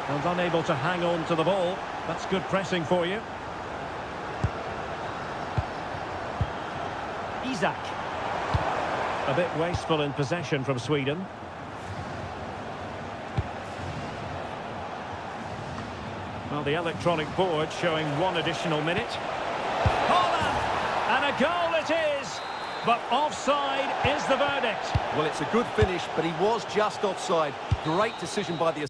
And unable to hang on to the ball. That's good pressing for you. Isaac. A bit wasteful in possession from Sweden. Well, the electronic board showing one additional minute. Holland! And a goal it is! But offside is the verdict. Well, it's a good finish, but he was just offside. Great decision by the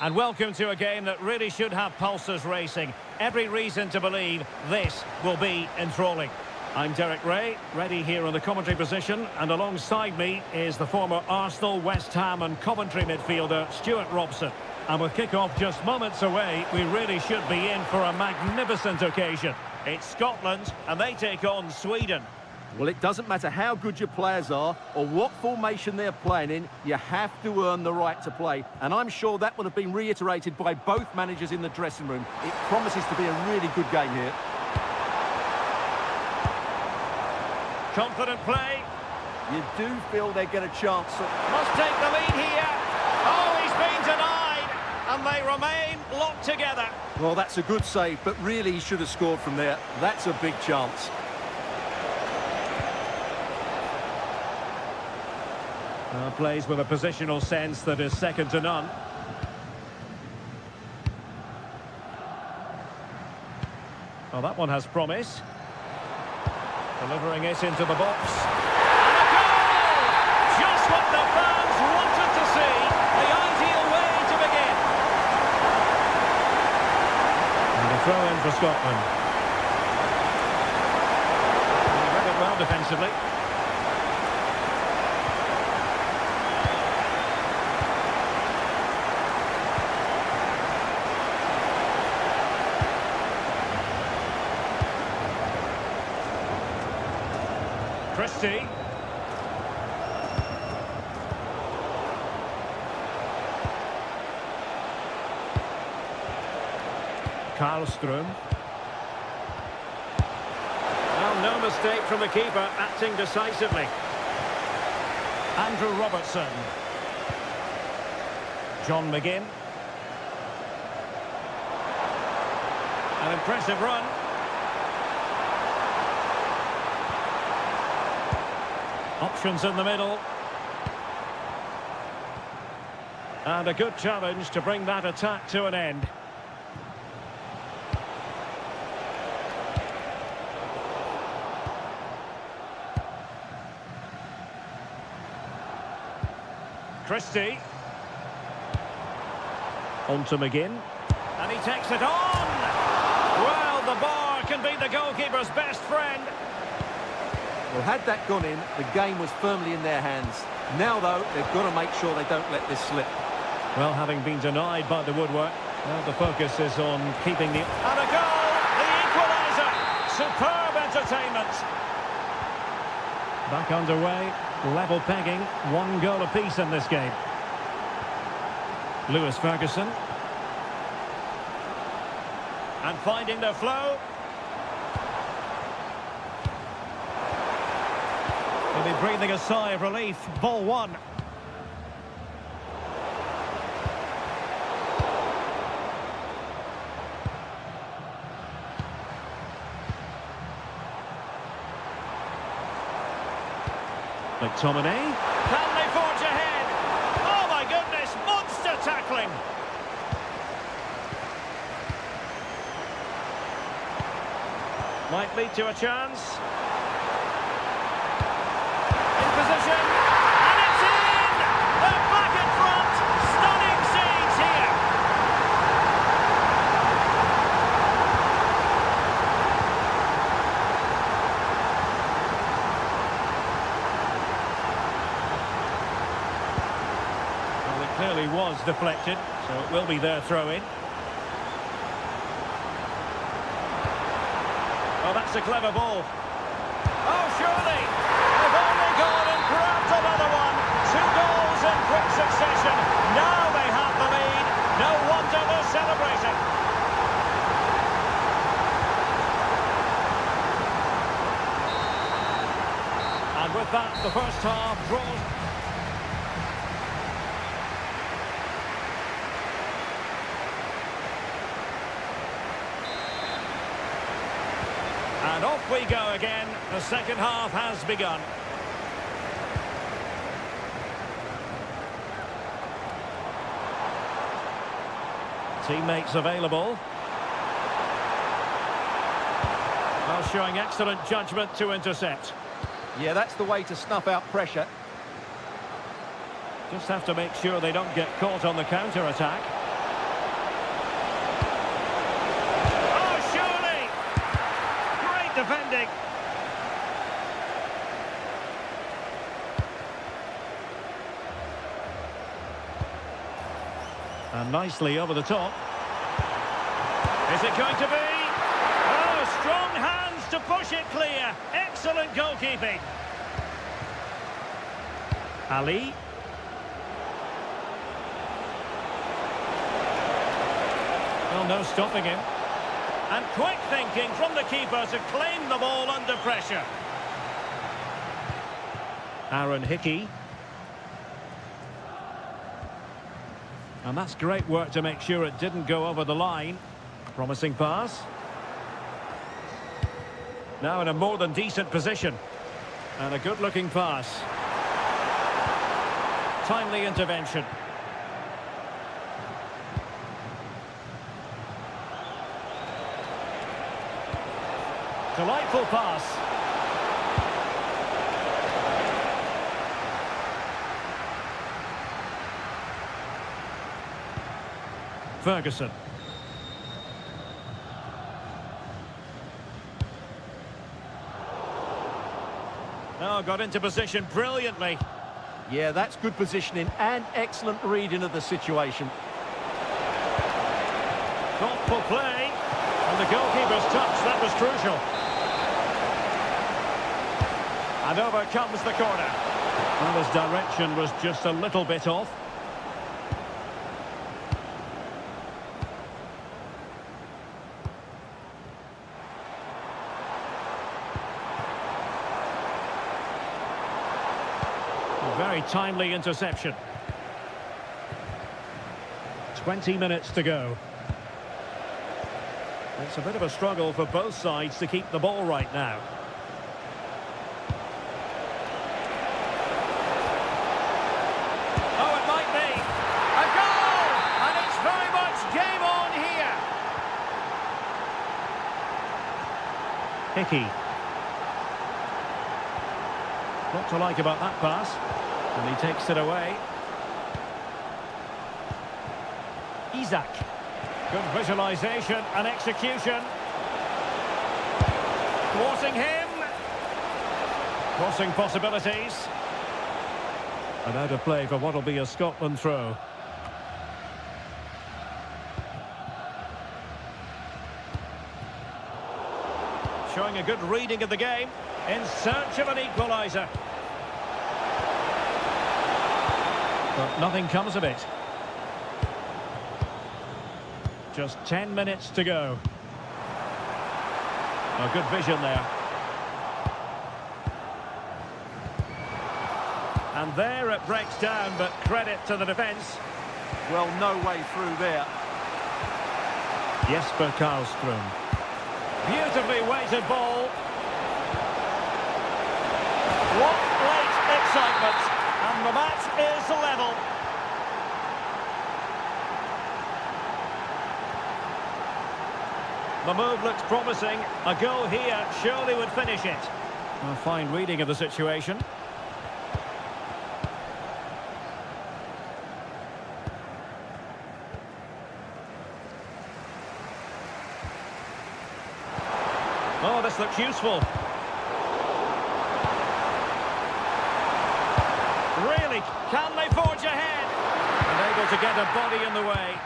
And welcome to a game that really should have pulses racing. Every reason to believe this will be enthralling. I'm Derek Ray, ready here in the commentary position, and alongside me is the former Arsenal, West Ham and Coventry midfielder Stuart Robson. And with kick-off just moments away, we really should be in for a magnificent occasion. It's Scotland, and they take on Sweden. Well, it doesn't matter how good your players are or what formation they're playing in, you have to earn the right to play. And I'm sure that will have been reiterated by both managers in the dressing room. It promises to be a really good game here. Confident play. You do feel they get a chance. Must take the lead here. Oh, he's been denied. And they remain locked together. Well, that's a good save, but really he should have scored from there. That's a big chance. Plays with a positional sense that is second to none. Well, that one has promise. Delivering it into the box. And a goal! Just what the fans wanted to see. The ideal way to begin. And a throw in for Scotland. He read it well defensively. Christie. Karlström. Well, no mistake from the keeper, acting decisively. Andrew Robertson. John McGinn. An impressive run. Options in the middle. And a good challenge to bring that attack to an end. Christie. On to McGinn. And he takes it on! Well, the bar can be the goalkeeper's best friend. Well, had that gone in, the game was firmly in their hands. Now, though, they've got to make sure they don't let this slip. Well, having been denied by the woodwork, now the focus is on keeping the... And a goal! The equaliser! Superb entertainment! Back underway, level pegging, 1 goal apiece in this game. Lewis Ferguson. And finding the flow. They'll be breathing a sigh of relief. Ball one. McTominay. Can they forge ahead? Oh my goodness, monster tackling. Might lead to a chance. Position, and it's in! They're back in front! Stunning scenes here! Well, it clearly was deflected, so it will be their throw-in. Oh, that's a clever ball. Oh, surely! Gone and grabbed another one. 2 goals in quick succession. Now they have the lead. No wonder they're celebrating. And with that, the first half draws. And off we go again. The second half has begun. Teammates available. Well, showing excellent judgment to intercept. Yeah, that's the way to snuff out pressure. Just have to make sure they don't get caught on the counter-attack. defending. And nicely over the top. Is it going to be? Oh, strong hands to push it clear. Excellent goalkeeping. Ali. Well, no stopping him. And quick thinking from the keeper to claim the ball under pressure. Aaron Hickey. And that's great work to make sure it didn't go over the line. Promising pass. Now in a more than decent position. And a good-looking pass. Timely intervention. Delightful pass. Ferguson. Oh, got into position brilliantly. Yeah, that's good positioning and excellent reading of the situation. Thoughtful play. And the goalkeeper's touch, that was crucial. And over comes the corner. Well, his direction was just a little bit off. Very timely interception. 20 minutes to go. It's a bit of a struggle for both sides to keep the ball right now. Oh, it might be. A goal! And it's very much game on here. Hickey. What to like about that pass? And he takes it away. Isaac. Good visualization and execution. Thwarting him. Crossing possibilities. And out of play for what will be a Scotland throw. Showing a good reading of the game. In search of an equaliser. But nothing comes of it. Just 10 minutes to go. A good vision there. And there it breaks down, but credit to the defence. Well, no way through there. Jesper Karlström. Beautifully weighted ball. What great excitement. And the match is level. The move looks promising. A goal here surely would finish it. A fine reading of the situation. Oh, this looks useful. Really, can they forge ahead? And able to get a body in the way.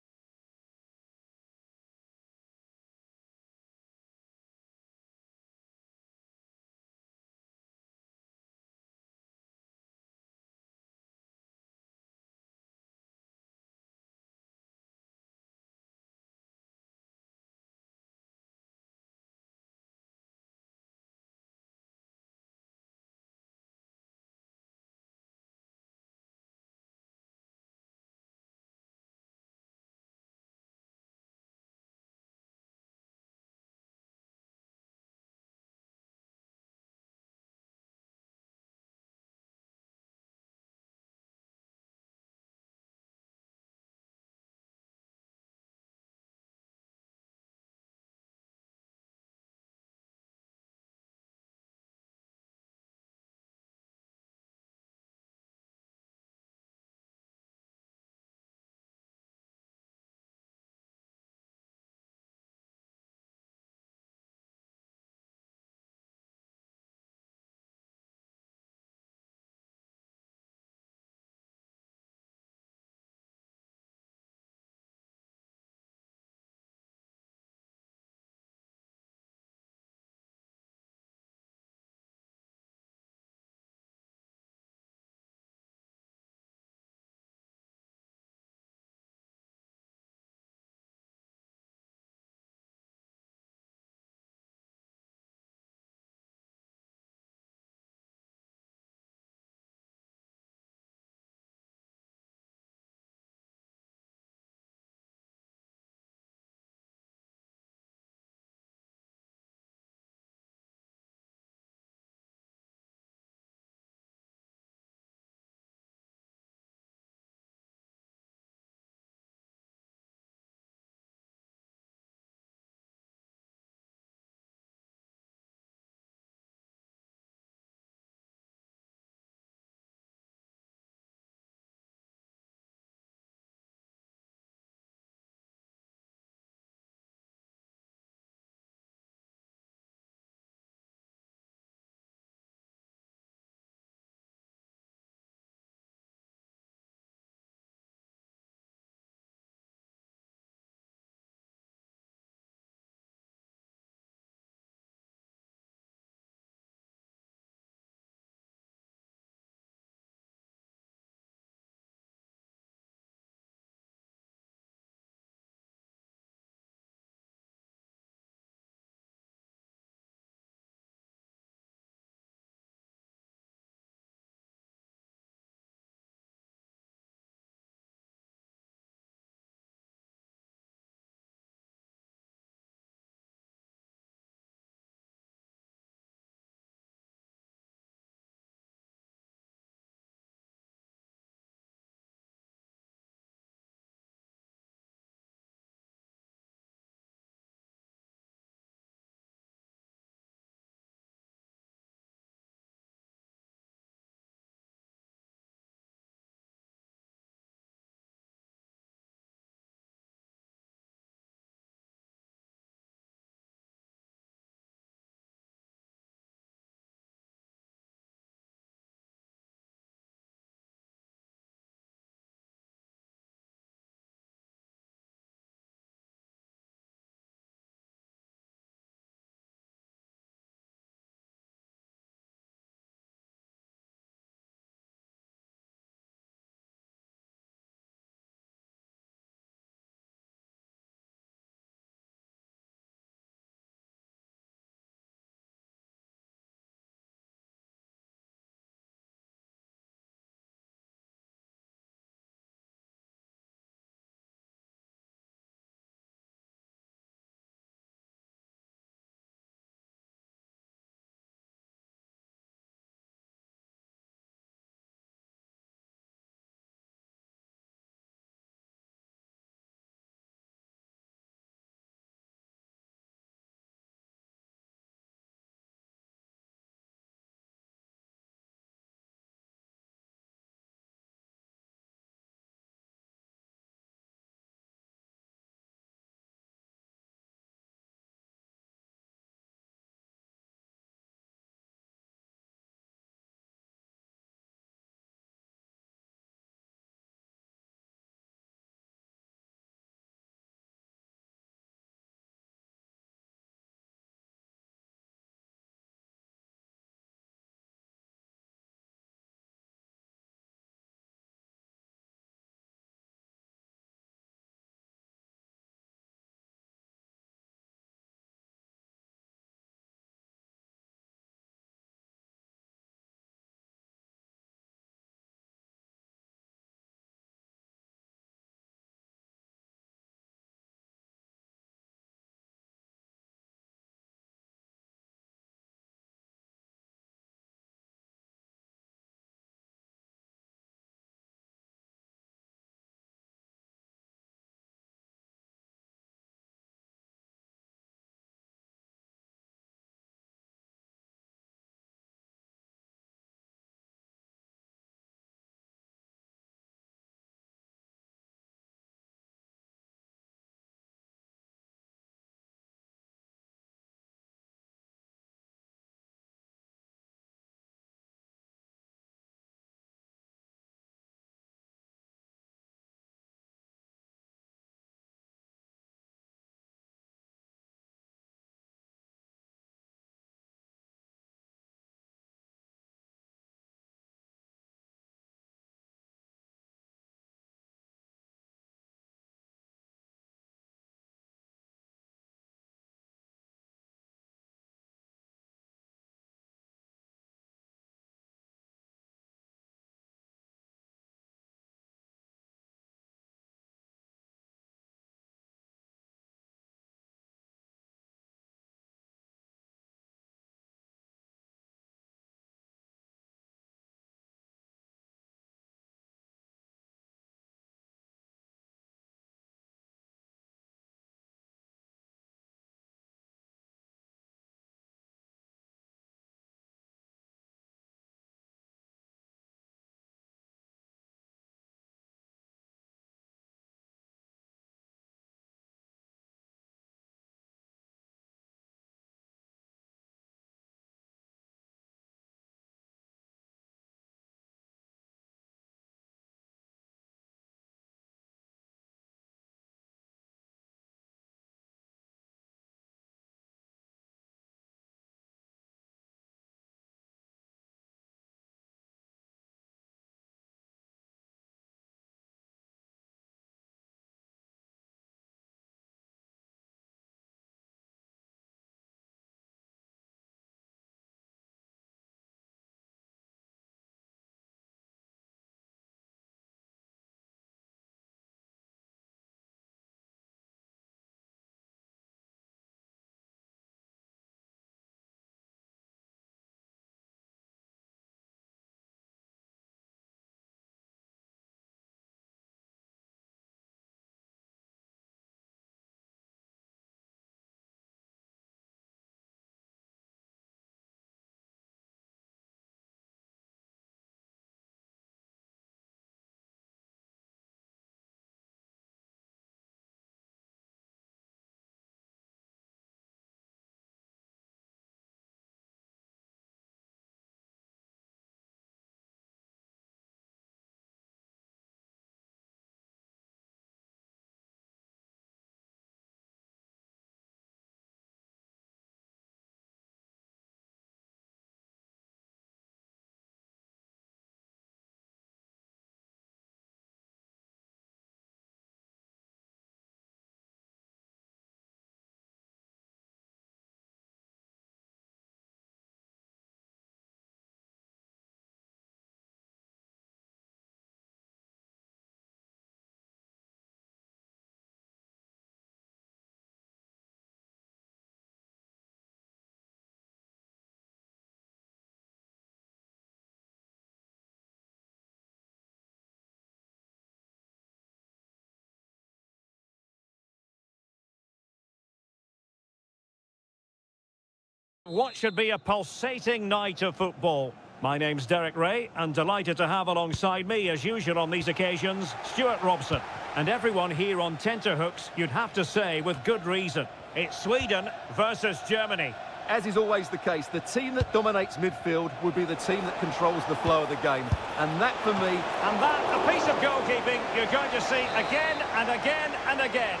what should be a pulsating night of football. My name's Derek Ray, and delighted to have alongside me, as usual on these occasions, Stuart Robson. And everyone here on tenterhooks, you'd have to say, with good reason. It's Sweden versus Germany. As is always the case, the team that dominates midfield will be the team that controls the flow of the game. And that, for me... And that, a piece of goalkeeping you're going to see again and again and again.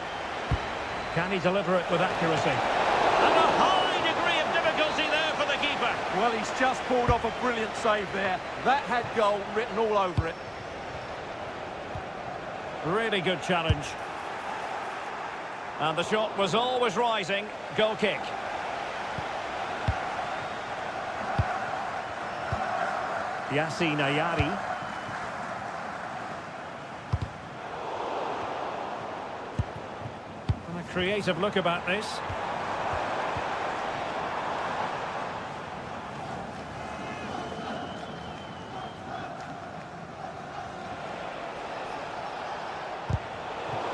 Can he deliver it with accuracy? And a high degree of difficulty there for the keeper. Well, he's just pulled off a brilliant save there. That had goal written all over it. Really good challenge. And the shot was always rising. Goal kick. Yasin Ayari. And a creative look about this.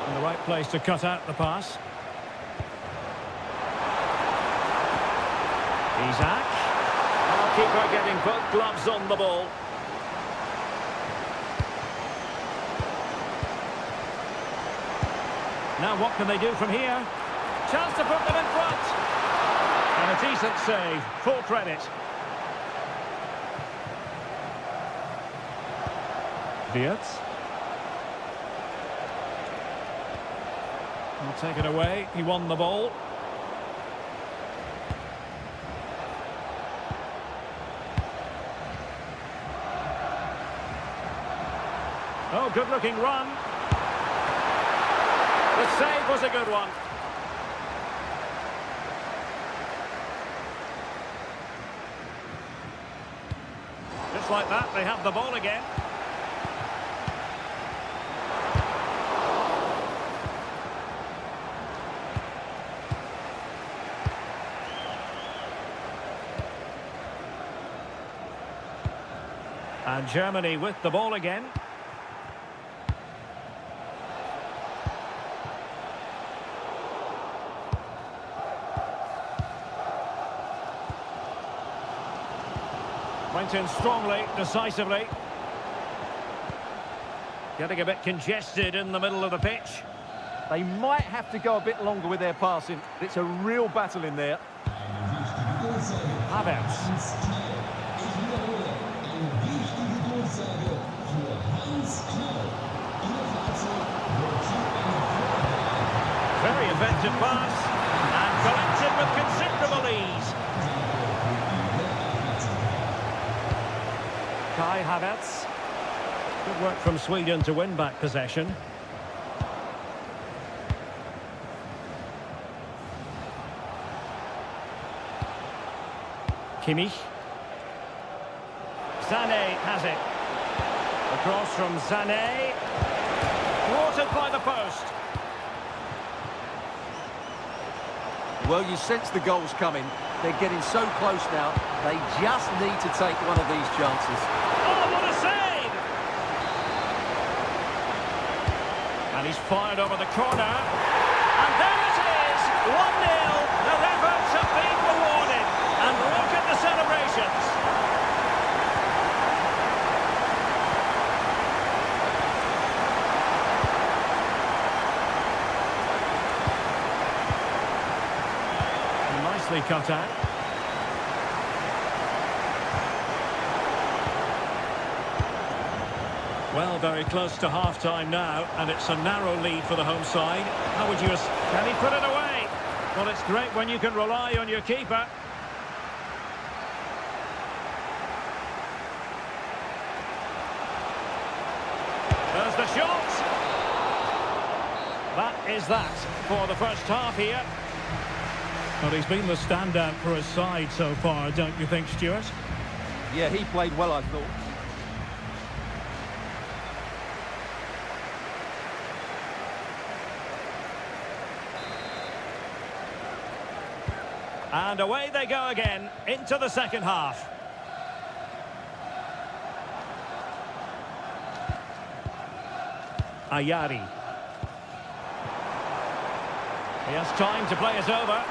In the right place to cut out the pass. Isaac. Keeper getting both gloves on the ball. Now what can they do from here? Chance to put them in front. And a decent save. Full credit. Dietz. Will take it away. He won the ball. Oh, good-looking run. The save was a good one. Just like that, they have the ball again. And Germany with the ball again. Went in strongly, decisively. Getting a bit congested in the middle of the pitch. They might have to go a bit longer with their passing. It's a real battle in there. Havertz. Very effective pass. And collected with considerable ease. Kai Havertz. Good work from Sweden to win back possession. Kimmich. Sané has it. Across from Sané. Thwarted by the post. Well, you sense the goals coming. They're getting so close now. They just need to take one of these chances. Oh, what a save! And he's fired over the corner. And there it is! 1-0. Their efforts have been rewarded. And look at the celebrations. Nicely cut out. Well, very close to half-time now, and it's a narrow lead for the home side. How would you... Can he put it away? Well, it's great when you can rely on your keeper. There's the shot. That is that for the first half here. Well, he's been the standout for his side so far, don't you think, Stuart? Yeah, he played well, I thought. And away they go again into the second half. Ayari. He has time to play it over.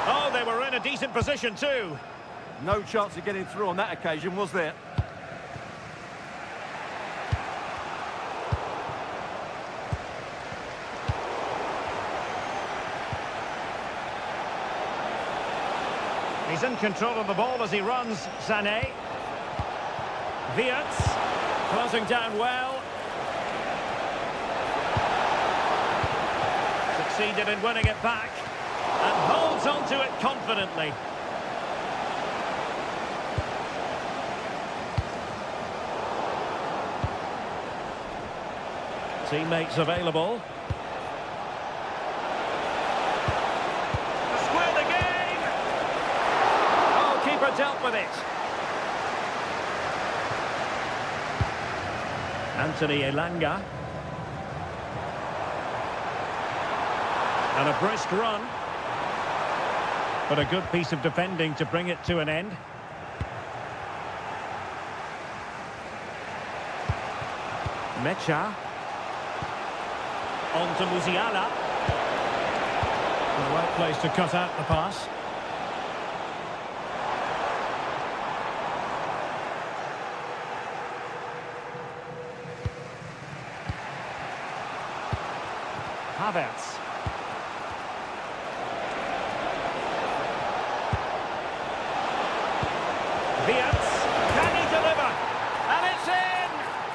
Oh, they were in a decent position too. No chance of getting through on that occasion, was there? He's in control of the ball as he runs, Sané. Wirtz, closing down well. Succeeded in winning it back. And holds on to it confidently. Teammates available. To square the game. Oh, keeper dealt with it. Anthony Elanga. And a brisk run. But a good piece of defending to bring it to an end. Mecha. On to Musiala. The right place to cut out the pass. Havertz. Wirtz, can he deliver? And it's in!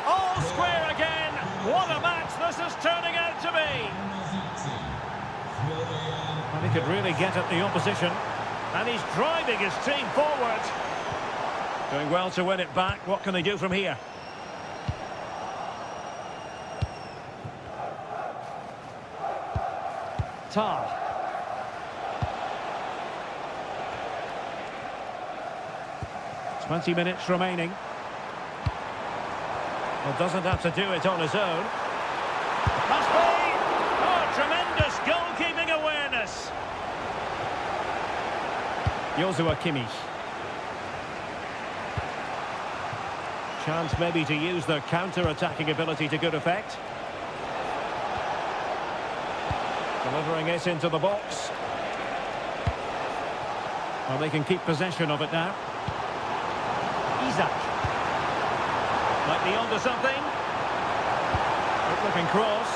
All square again! What a match this is turning out to be! And he could really get at the opposition. And he's driving his team forward. Doing well to win it back. What can they do from here? Tar. 20 minutes remaining. Well, doesn't have to do it on his own. Must be! Oh, tremendous goalkeeping awareness. Joshua Kimmich. Chance maybe to use their counter-attacking ability to good effect. Delivering it into the box. Well, they can keep possession of it now. Isaac. Might be onto something. Good looking cross.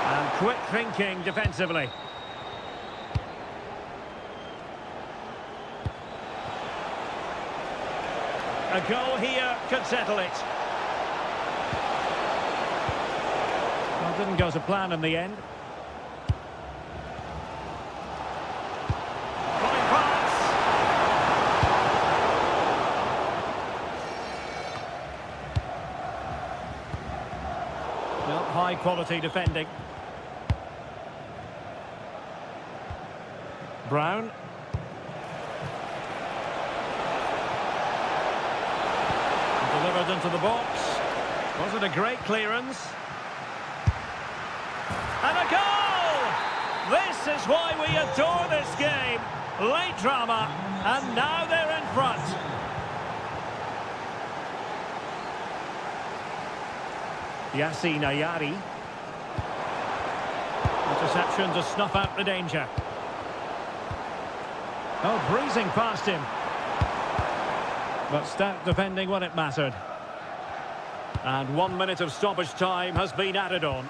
And quick thinking defensively. A goal here could settle it. Well, didn't go to plan in the end. Flying pass. Well, high quality defending. Brown. Delivered into the box. Was it a great clearance? And a goal! This is why we adore this game. Late drama, and now they're in front. Yassine Ayari. Interception to snuff out the danger. Oh, breezing past him. But stout defending when it mattered. And 1 minute of stoppage time has been added on.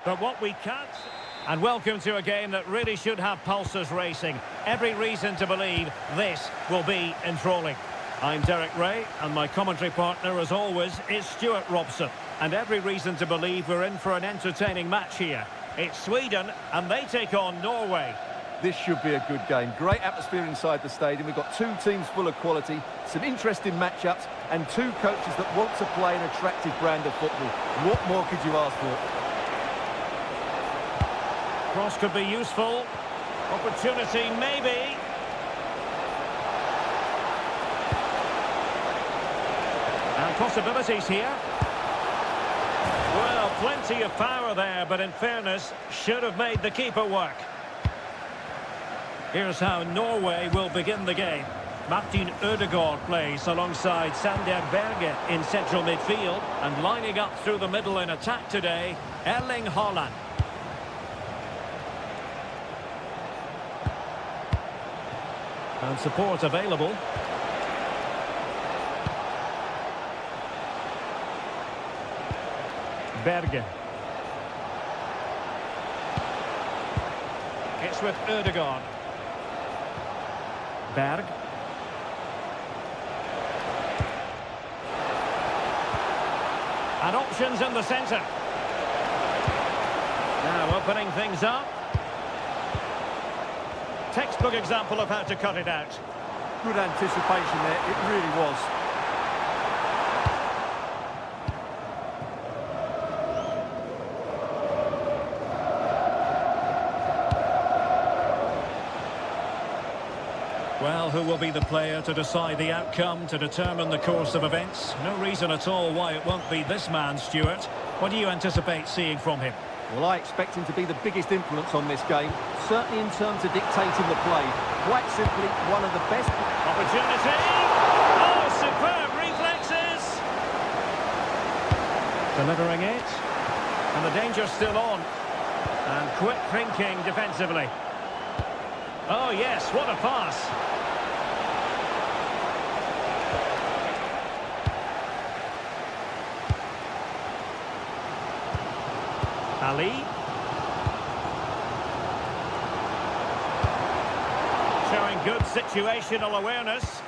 But what we can't... And welcome to a game that really should have pulses racing. Every reason to believe this will be enthralling. I'm Derek Ray, and my commentary partner, as always, is Stuart Robson. And every reason to believe we're in for an entertaining match here. It's Sweden, and they take on Norway. This should be a good game. Great atmosphere inside the stadium. We've got two teams full of quality, some interesting matchups, and two coaches that want to play an attractive brand of football. What more could you ask for? Cross could be useful. Opportunity, maybe. And possibilities here. Well, plenty of power there, but in fairness, should have made the keeper work. Here's how Norway will begin the game. Martin Ødegaard plays alongside Sander Berge in central midfield, and lining up through the middle in attack today, Erling Haaland. And support available. Berge. It's with Ødegaard. Berg. And options in the centre. Now opening things up. Textbook example of how to cut it out. Good anticipation there, it really was. Well, who will be the player to decide the outcome, to determine the course of events? No reason at all why it won't be this man, Stuart. What do you anticipate seeing from him? Well, I expect him to be the biggest influence on this game, certainly in terms of dictating the play. Quite simply, one of the best... Opportunity! Oh, superb reflexes! Delivering it. And the danger's still on. And quick thinking defensively. Oh, yes, what a pass. Ali. Showing good situational awareness.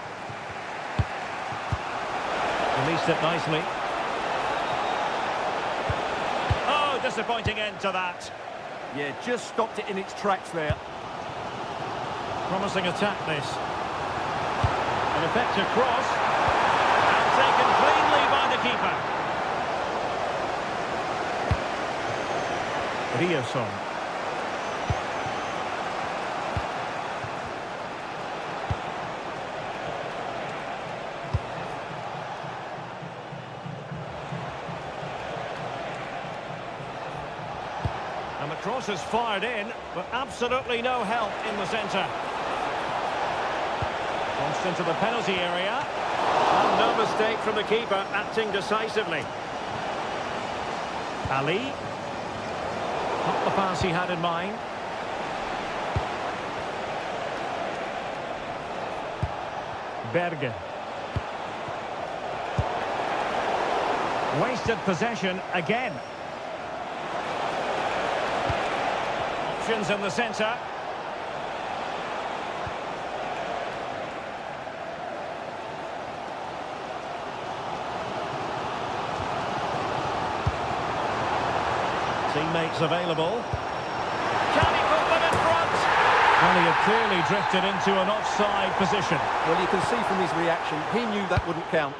Released it nicely. Oh, disappointing end to that. Yeah, just stopped it in its tracks there. Promising attack, this. An effective cross. And taken cleanly by the keeper. Riasson. And the cross is fired in, but absolutely no help in the centre. Launched into the penalty area. And no mistake from the keeper, acting decisively. Ali. Not the pass he had in mind. Berge. Wasted possession again. Options in the centre. Teammates available. Can he put them in front? Well, he had clearly drifted into an offside position. Well, you can see from his reaction, he knew that wouldn't count.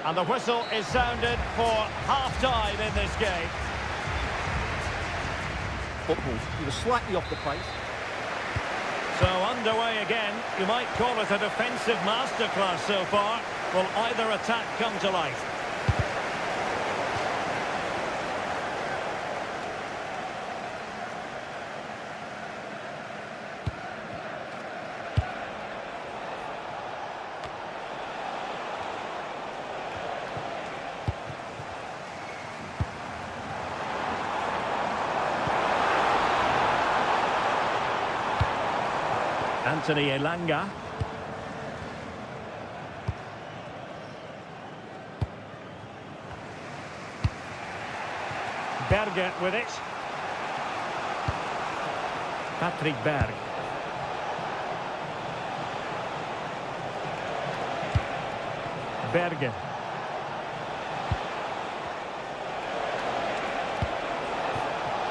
And the whistle is sounded for half-time in this game. Football, he was slightly off the pace. So underway again. You might call it a defensive masterclass so far. Will either attack come to life? Anthony Elanga. Berger with it. Patrick Berg. Berger.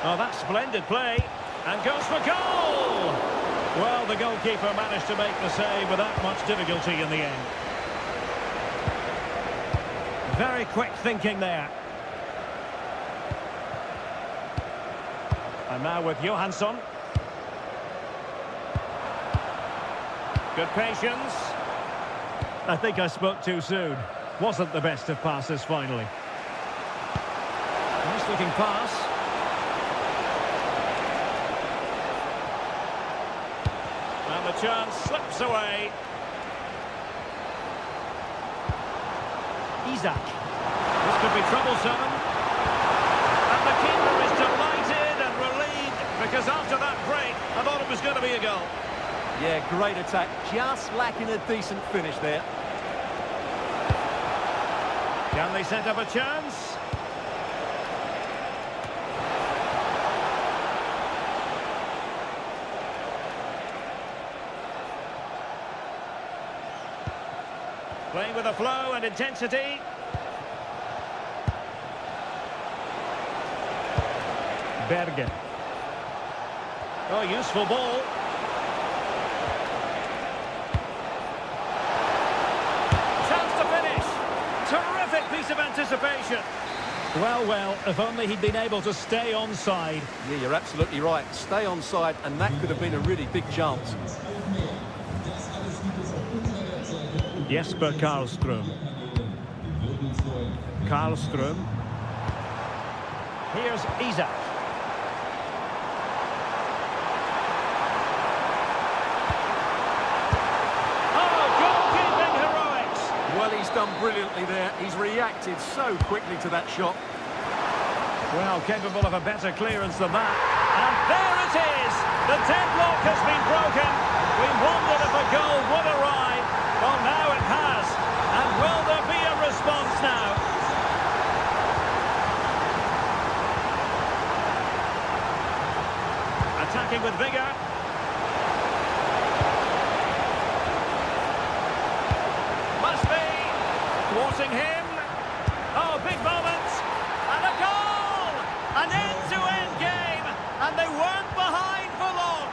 Oh, that's splendid play. And goes for goal! Well, the goalkeeper managed to make the save without much difficulty in the end. Very quick thinking there. And now with Johansson. Good patience. I think I spoke too soon. Wasn't the best of passes finally. Nice looking pass. And the chance slips away. Isaac. This could be troublesome. And the keeper is delighted and relieved because after that break, I thought it was going to be a goal. Yeah, great attack. Just lacking a decent finish there. Can they set up a chance? Playing with a flow and intensity. Berger. Oh, useful ball. Chance to finish. Terrific piece of anticipation. Well, if only he'd been able to stay onside. Yeah, you're absolutely right. Stay onside, and that could have been a really big chance. Jesper Karlström. Karlström. Here's Isaac. Well, he's done brilliantly there. He's reacted so quickly to that shot. Well, capable of a better clearance than that. And there it is! The deadlock has been broken. We wondered if a goal would arrive. Well, now it has. And will there be a response now? Attacking with vigour. Thwarting him. Oh, big moment. And a goal! An end-to-end game. And they weren't behind for long.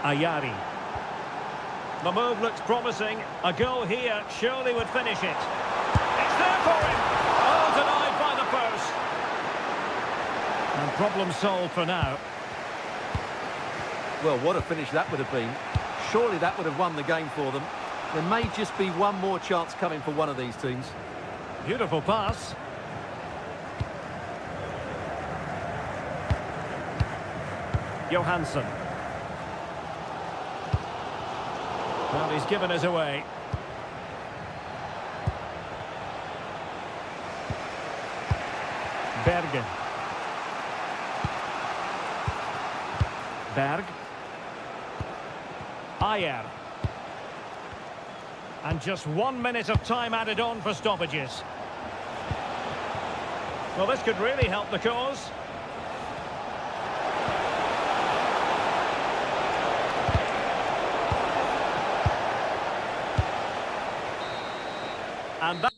Ayari. The move looks promising. A goal here surely would finish it. It's there for him. Oh, denied by the post. And problem solved for now. Well, what a finish that would have been. Surely that would have won the game for them. There may just be one more chance coming for one of these teams. Beautiful pass. Johansson. Well, he's given us away. Bergen. Berg. Ayer. And just 1 minute of time added on for stoppages. Well, this could really help the cause. And that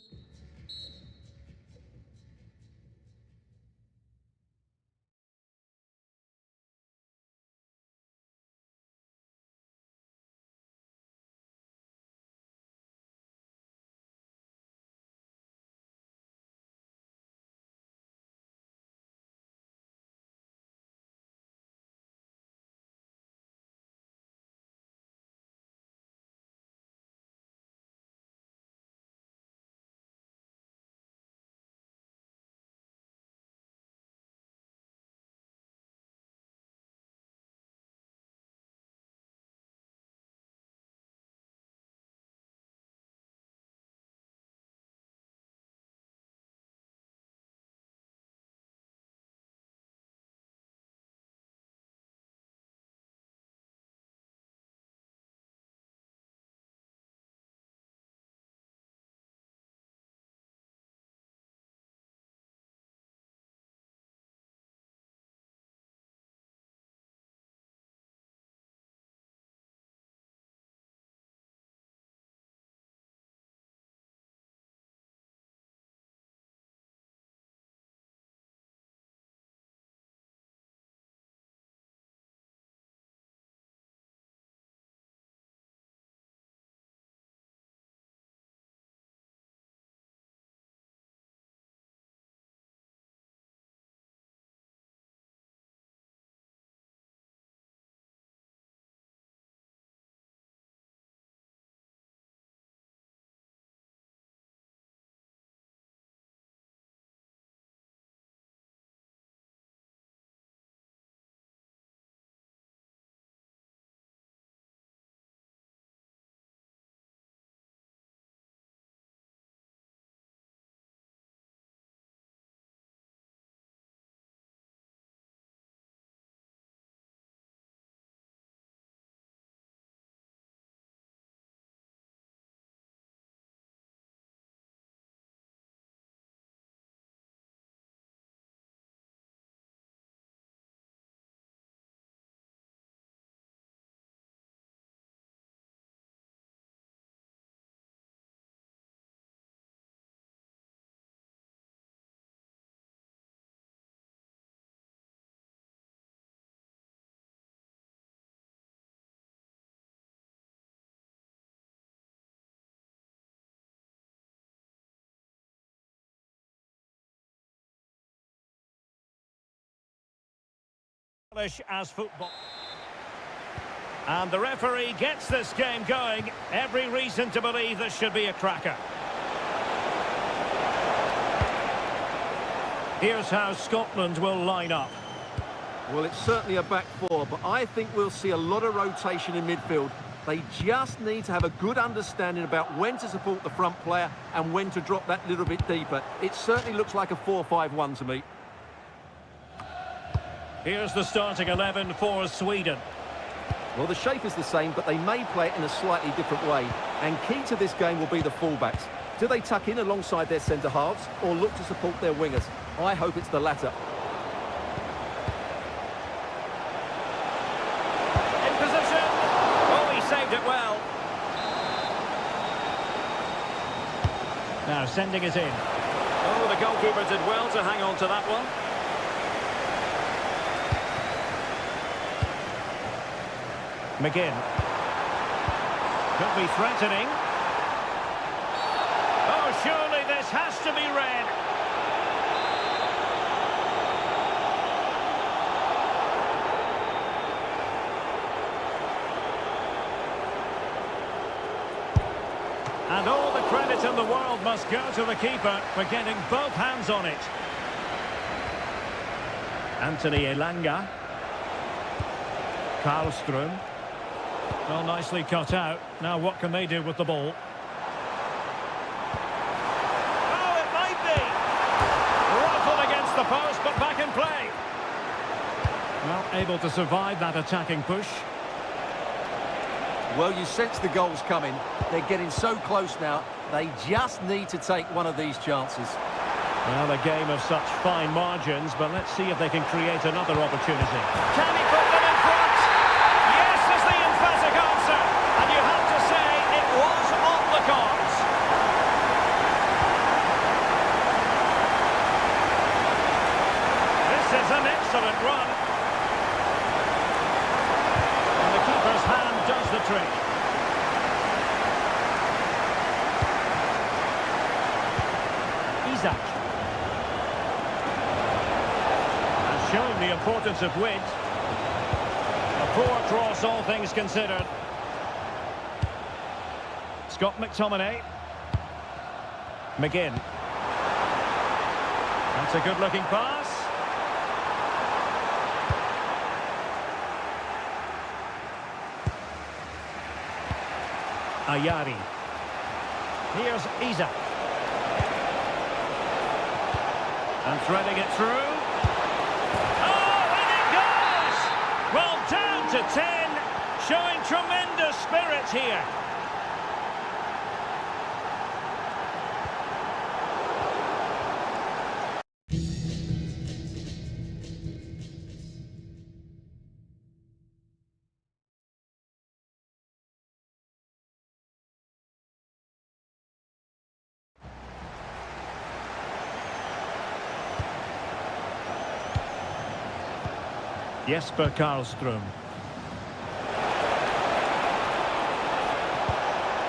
As football. And the referee gets this game going. Every reason to believe this should be a cracker. Here's how Scotland will line up. Well, it's certainly a back four, but I think we'll see a lot of rotation in midfield. They just need to have a good understanding about when to support the front player and when to drop that little bit deeper. It certainly looks like a 4-5-1 to me. Here's the starting 11 for Sweden. Well, the shape is the same, but they may play it in a slightly different way. And key to this game will be the fullbacks. Do they tuck in alongside their centre-halves or look to support their wingers? I hope it's the latter. In position. Oh, he saved it well. Now sending it in. Oh, the goalkeeper did well to hang on to that one. McGinn. Could be threatening. Oh, surely this has to be red. And all the credit in the world must go to the keeper for getting both hands on it. Anthony Elanga. Karlström. Well, nicely cut out. Now what can they do with the ball? Oh, it might be! Ruffled against the post, but back in play. Well, able to survive that attacking push. Well, you sense the goals coming. They're getting so close now. They just need to take one of these chances. Well, a game of such fine margins, but let's see if they can create another opportunity. Can he put them in front? Yes is the emphatic answer. And you have to say it was on the cards. This is an excellent run. And the keeper's hand does the trick. Isaac. Showing the importance of width. A poor cross, all things considered. Scott McTominay. McGinn. That's a good-looking pass. Ayari. Here's Isaac. And threading it through. Well, down to 10, showing tremendous spirit here. Jesper Karlström.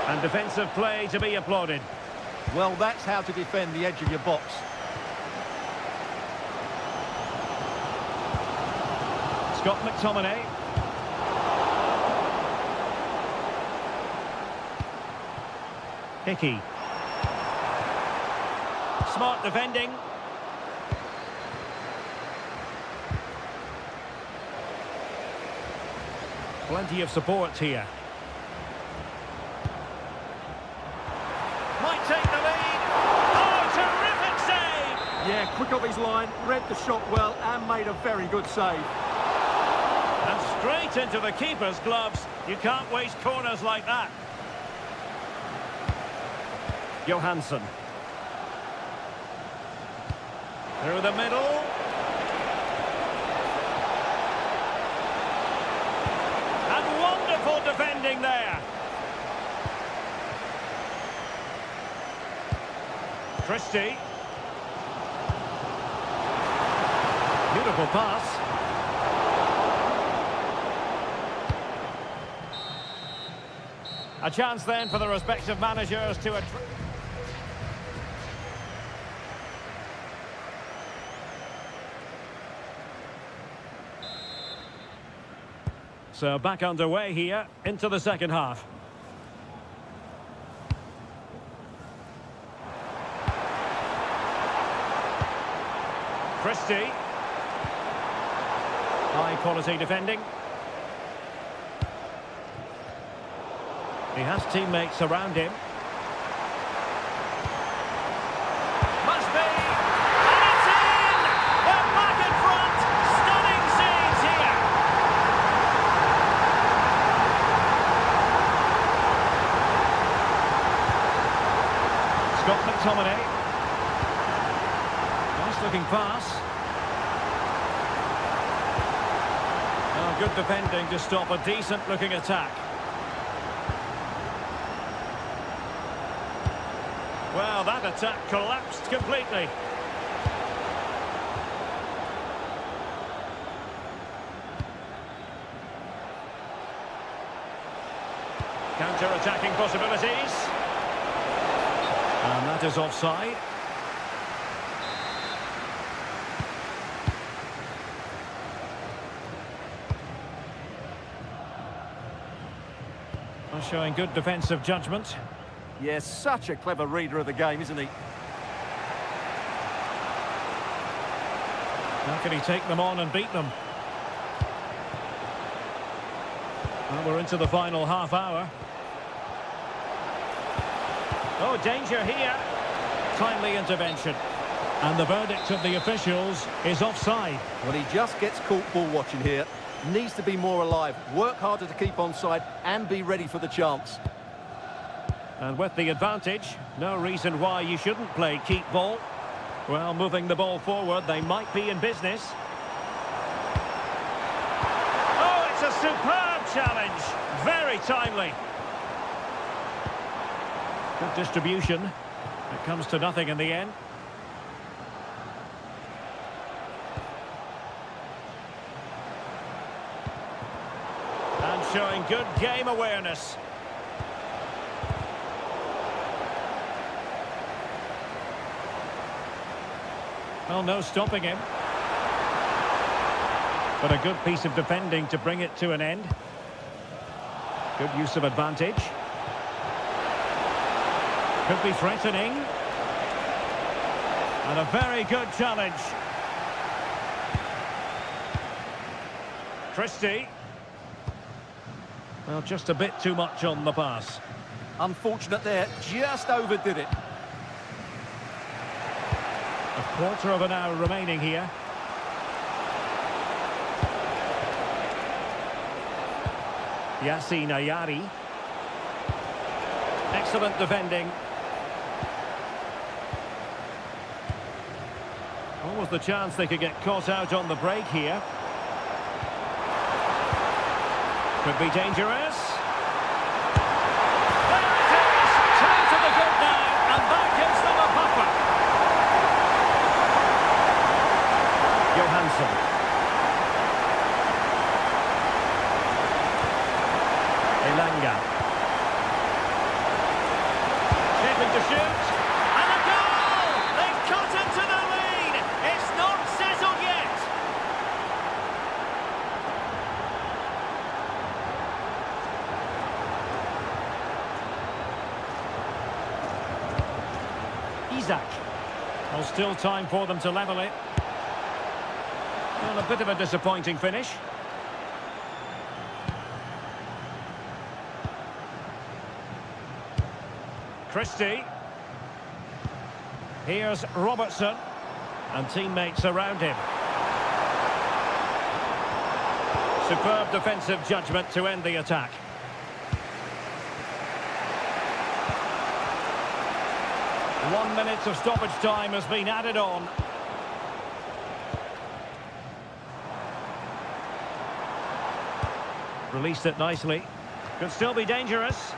And defensive play to be applauded. Well, that's how to defend the edge of your box. Scott McTominay. Hickey. Smart defending. Plenty of support here. Might take the lead. Oh, terrific save! Yeah, quick off his line, read the shot well and made a very good save. And straight into the keeper's gloves. You can't waste corners like that. Johansson. Through the middle. Defending there. Christie. Beautiful pass. A chance then for the respective managers to... So back underway here into the second half. Christie. High quality defending. He has teammates around him. Must be! And it's in! They're back in front! Stunning scenes here! Scott McTominay. Nice looking pass. Oh, good defending to stop a decent looking attack. Well, that attack collapsed completely. Counter-attacking possibilities. And that is offside. Well, showing good defensive judgment. Yes, such a clever reader of the game, isn't he? How can he take them on and beat them? Well, we're into the final half hour. Oh, danger here. Timely intervention. And the verdict of the officials is offside. Well, he just gets caught ball watching here. Needs to be more alive, work harder to keep onside and be ready for the chance. And with the advantage, no reason why you shouldn't play keep ball. Well, moving the ball forward, they might be in business. Oh, it's a superb challenge. Very timely. Good distribution. It comes to nothing in the end. And showing good game awareness. Well, no stopping him. But a good piece of defending to bring it to an end. Good use of advantage. Could be threatening. And a very good challenge. Christie. Well, just a bit too much on the pass. Unfortunate there, just overdid it. A quarter of an hour remaining here. Yassine Ayari. Excellent defending. Almost the chance they could get caught out on the break here. Could be dangerous. There it is! Time to the good now, and that gives them a buffer. Johansson. Elanga. Shaping to shoot. And a goal! They've cut into the lead! It's not settled yet! Isaac. Well, still time for them to level it. Well, a bit of a disappointing finish. Christie. Here's Robertson. And teammates around him. Superb defensive judgment to end the attack. One minute of stoppage time has been added on. Released it nicely. Could still be dangerous.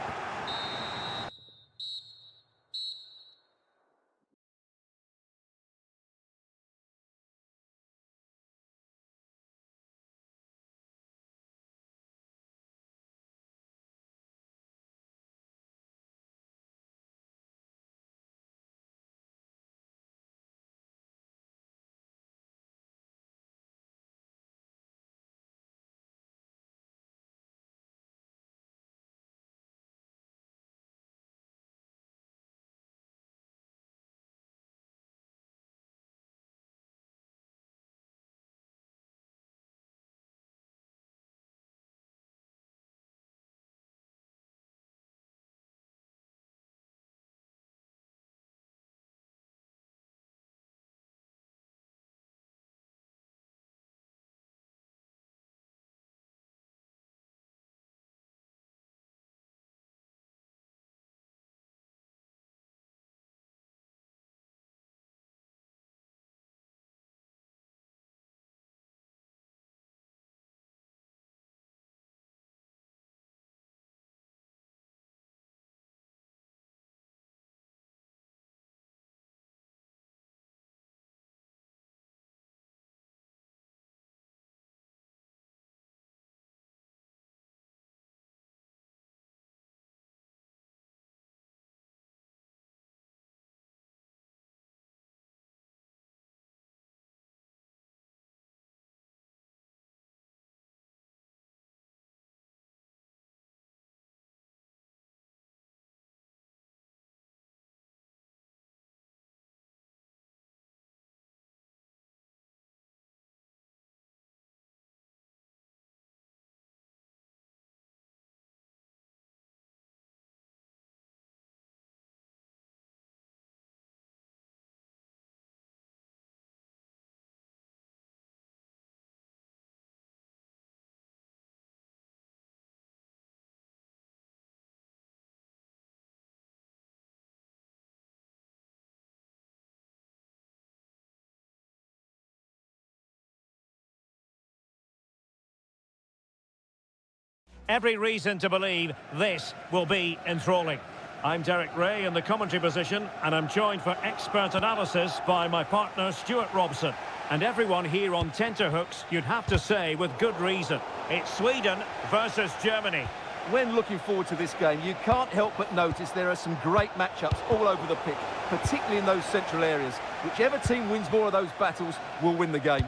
Every reason to believe this will be enthralling. I'm Derek Ray in the commentary position, and I'm joined for expert analysis by my partner Stuart Robson. And everyone here on tenterhooks, you'd have to say with good reason. It's Sweden versus Germany. When looking forward to this game, you can't help but notice there are some great matchups all over the pitch, particularly in those central areas. Whichever team wins more of those battles will win the game.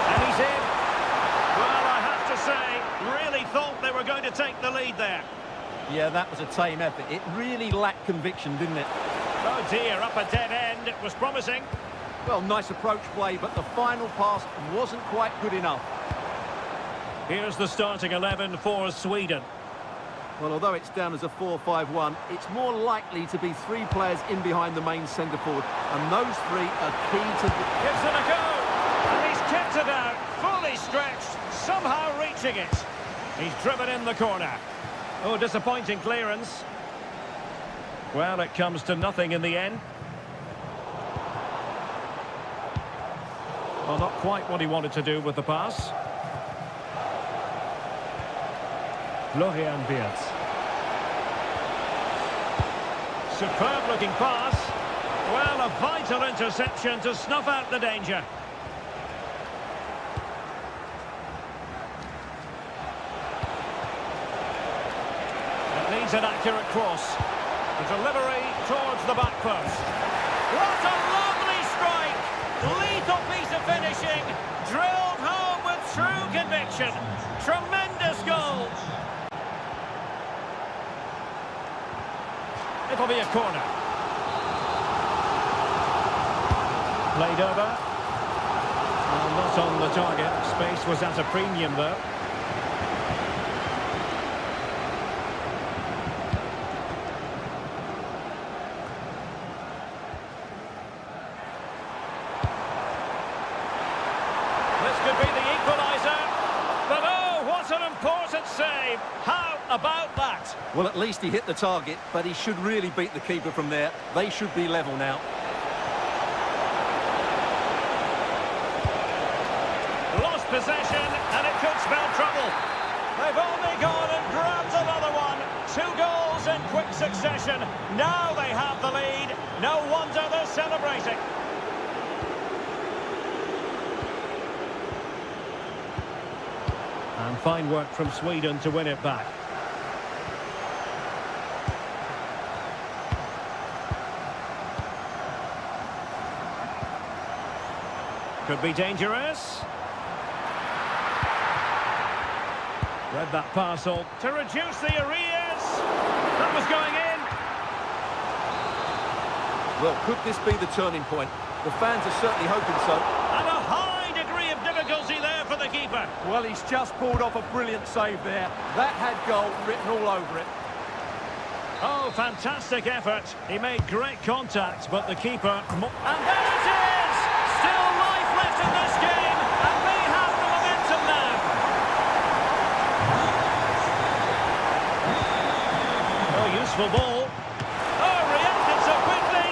And he's in. Well, I have to say, really thought they were going to take the lead there. Yeah, that was a tame effort. It really lacked conviction, didn't it? Oh dear, up a dead end. It was promising. Well, nice approach play, but the final pass wasn't quite good enough. Here's the starting 11 for Sweden. Well, although it's down as a 4-5-1, it's more likely to be three players in behind the main centre forward, and those three are key to the... Gives it a go, and he's kept it out, fully stretched, somehow reaching it. He's driven in the corner. Oh, disappointing clearance. Well, it comes to nothing in the end. Well, not quite what he wanted to do with the pass. Florian Wirtz. Superb looking pass. Well, a vital interception to snuff out the danger. It needs an accurate cross. The delivery towards the back post. What a lovely strike! Lethal piece of finishing. Drilled home with true conviction. Tremendous goal. It'll be a corner. Played over. Well, not on the target. Space was at a premium, though. This could be the equaliser. But oh, what an important save. How about that? Well, at least he hit the target, but he should really beat the keeper from there. They should be level now. Lost possession, and it could spell trouble. They've only gone and grabbed another one. 2 goals in quick succession. Now they have the lead. No wonder they're celebrating. And fine work from Sweden to win it back. Could be dangerous. Read that parcel to reduce the arrears. That was going in. Well, could this be the turning point? The fans are certainly hoping so. And a high degree of difficulty there for the keeper. Well, he's just pulled off a brilliant save there. That had goal written all over it. Oh, fantastic effort. He made great contact, but the keeper... And there it is! Still life left in this game, and they have the momentum now. Oh, useful ball. Oh, reacted so quickly.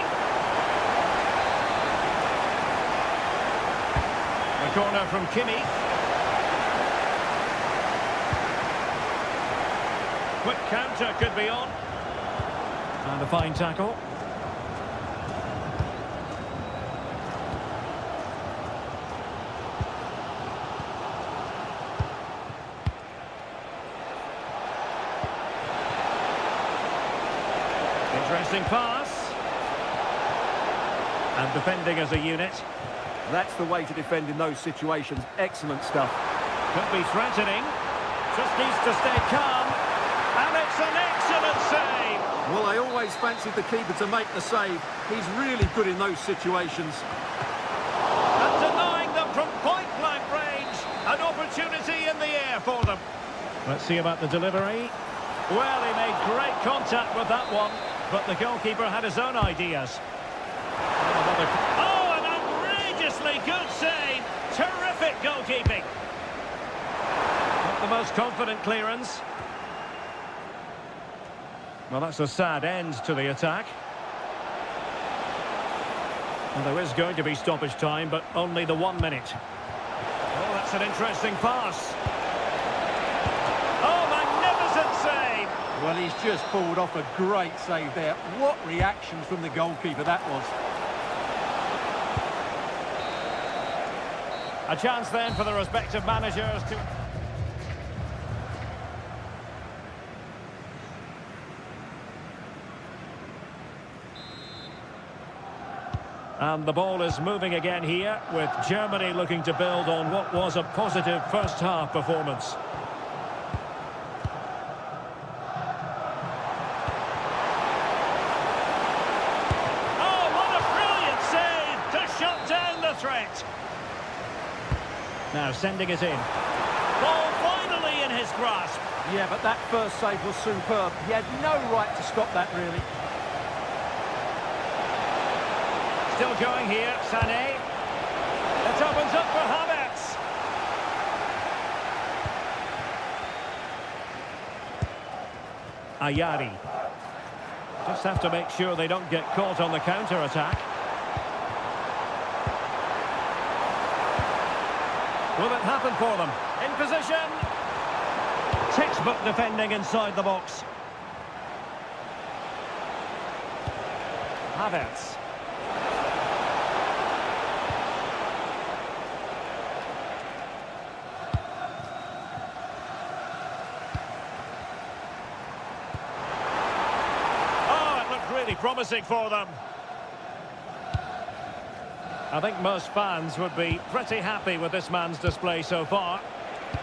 A corner from Kimi. Quick counter could be on. And a fine tackle. Interesting pass. And defending as a unit. That's the way to defend in those situations. Excellent stuff. Could be threatening. Just needs to stay calm. And it's an excellent save. Well, I always fancied the keeper to make the save. He's really good in those situations. And denying them from point-blank range. An opportunity in the air for them. Let's see about the delivery. Well, he made great contact with that one, but the goalkeeper had his own ideas. Oh, an outrageously good save. Terrific goalkeeping. Not the most confident clearance. Well, that's a sad end to the attack. Well, there is going to be stoppage time, but only the 1 minute. Oh, that's an interesting pass. Well, he's just pulled off a great save there. What reaction from the goalkeeper that was. A chance then for the respective managers to... And the ball is moving again here, with Germany looking to build on what was a positive first-half performance. Oh, what a brilliant save to shut down the threat. Now sending it in. Ball finally in his grasp. Yeah, but that first save was superb. He had no right to stop that, really. Still going here, Sané. It opens up for Havertz. Ayari. Just have to make sure they don't get caught on the counter-attack. Will it happen for them? In position. Textbook defending inside the box. Havertz. Really promising for them. I think most fans would be pretty happy with this man's display so far.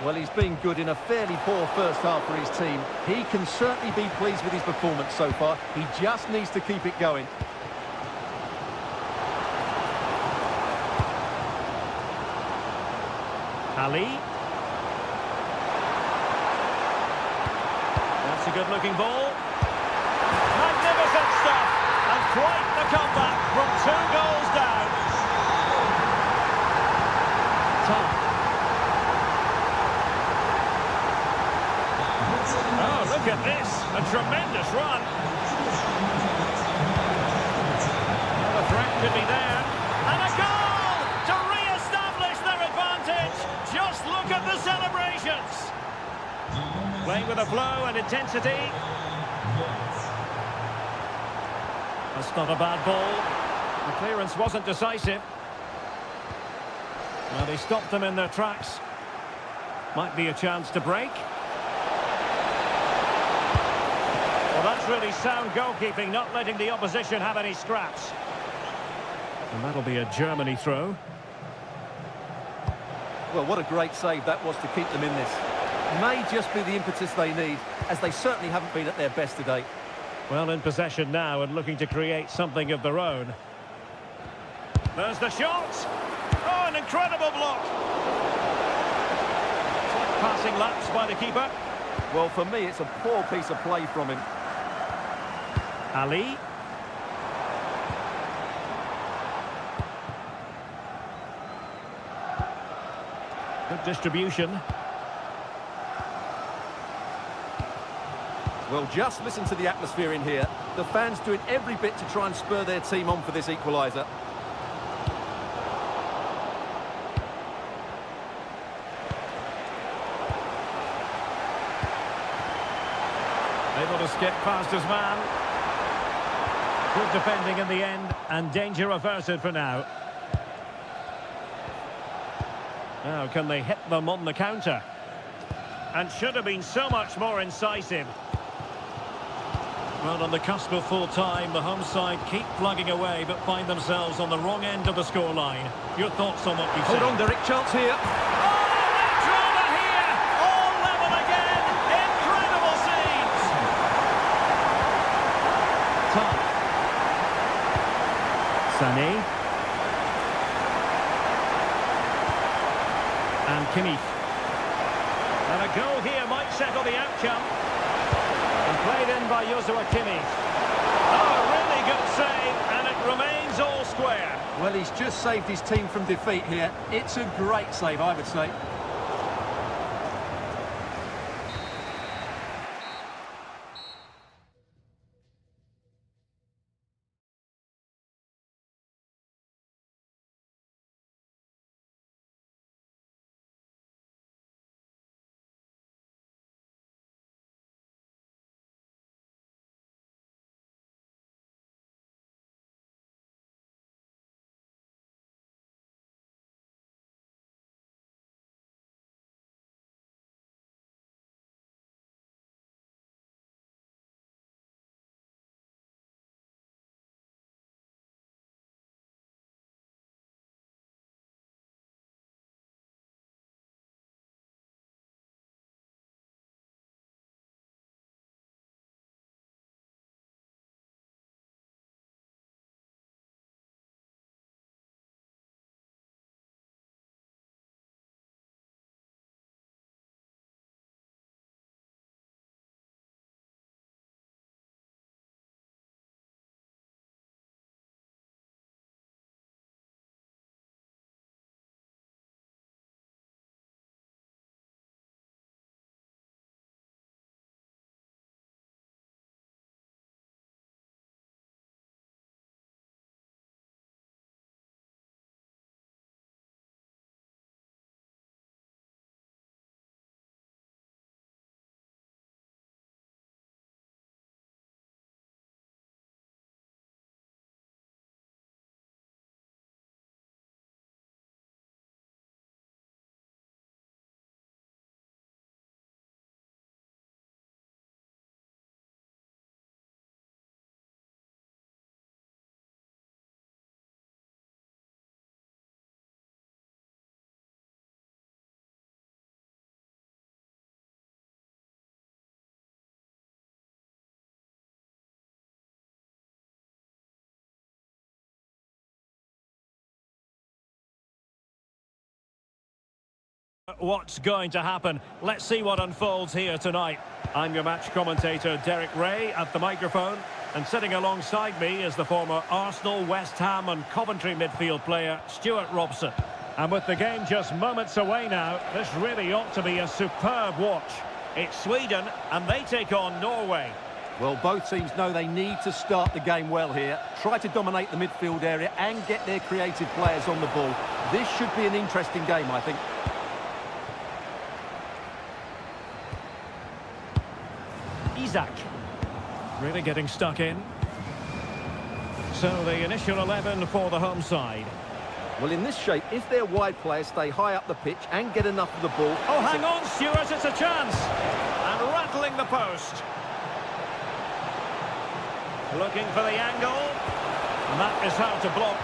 Well, he's been good in a fairly poor first half for his team. He can certainly be pleased with his performance so far. He just needs to keep it going. Ali. That's a good-looking ball. Magnificent stuff, and quite the comeback from 2 goals down. Tom. Oh, look at this, a tremendous run. Well, the threat could be there, and a goal to re-establish their advantage. Just look at the celebrations. Playing with a flow and intensity. That's not a bad ball. The clearance wasn't decisive. Well, they stopped them in their tracks. Might be a chance to break. Well, that's really sound goalkeeping, not letting the opposition have any scraps. And that'll be a Germany throw. Well, what a great save that was to keep them in this. May just be the impetus they need, as they certainly haven't been at their best today. Well, in possession now and looking to create something of their own. There's the shot. Oh, an incredible block. It's like passing laps by the keeper. Well, for me, it's a poor piece of play from him. Ali. Good distribution. Well, just listen to the atmosphere in here. The fans doing every bit to try and spur their team on for this equaliser. Able to skip past his man. Good defending in the end, and danger averted for now. Now, can they hit them on the counter? And should have been so much more incisive. Well, on the cusp of full time, the home side keep plugging away but find themselves on the wrong end of the scoreline. Your thoughts on what you've seen? Hold on, Derek, chance here. Oh, drama here! All level again! Incredible scenes! Tom. Sané. And Kimmich. And a goal here might settle the outcome. And played in by Joshua Kimmich. Oh, a really good save, and it remains all square. Well, he's just saved his team from defeat here. It's a great save, I would say. What's going to happen? Let's see what unfolds here tonight. I'm your match commentator, Derek Ray, at the microphone. And sitting alongside me is the former Arsenal, West Ham and Coventry midfield player, Stuart Robson. And with the game just moments away now, this really ought to be a superb watch. It's Sweden, and they take on Norway. Well, both teams know they need to start the game well here. Try to dominate the midfield area and get their creative players on the ball. This should be an interesting game, I think. Isak. Really getting stuck in. So the initial 11 for the home side. Well, in this shape, if their wide players stay high up the pitch and get enough of the ball... Oh, hang on, Stuart, it's a chance. And rattling the post. Looking for the angle. And that is how to block.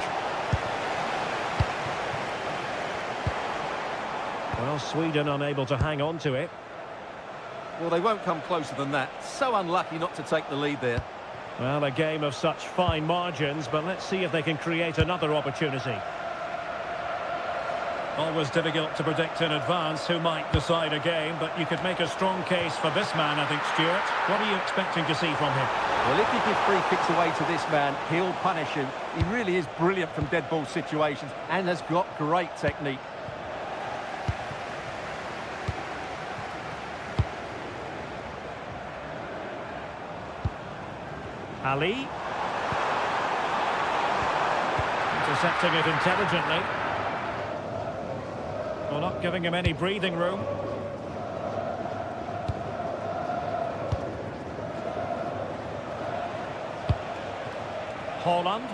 Well, Sweden unable to hang on to it. Well, they won't come closer than that. So unlucky not to take the lead there. Well, a game of such fine margins, but let's see if they can create another opportunity. Always difficult to predict in advance who might decide a game, but you could make a strong case for this man, I think, Stuart. What are you expecting to see from him? Well, if you give free kicks away to this man, he'll punish him. He really is brilliant from dead ball situations and has got great technique. Ali. Intercepting it intelligently. Well, not giving him any breathing room. Holland.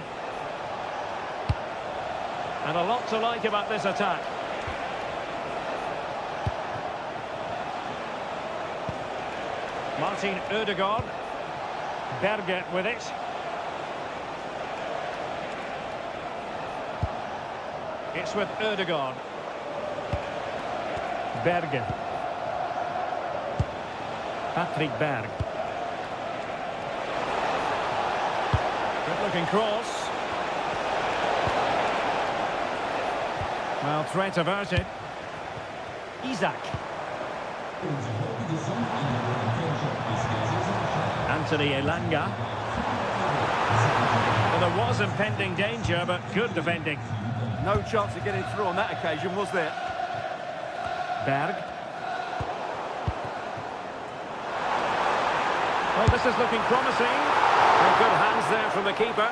And a lot to like about this attack. Martin Ødegaard. Berge with it. It's with Ødegaard. Berge. Patrick Berg. Good looking cross. Well, threat averted. Isak. Anthony Elanga. Well, there was impending danger, but good defending. No chance of getting through on that occasion, was there? Berg. Well, this is looking promising. Well, good hands there from the keeper.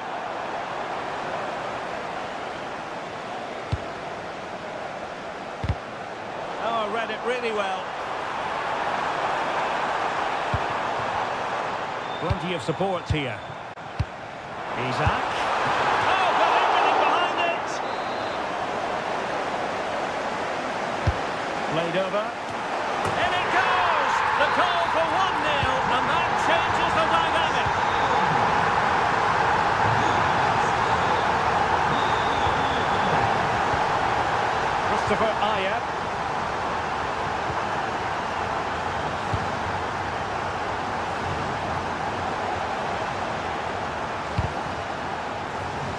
Oh, read it really well. Plenty of support here. Isak. Oh, got everything behind it. Played over. In it goes! The goal for 1-0, and that changes the dynamic. Christopher Ayer.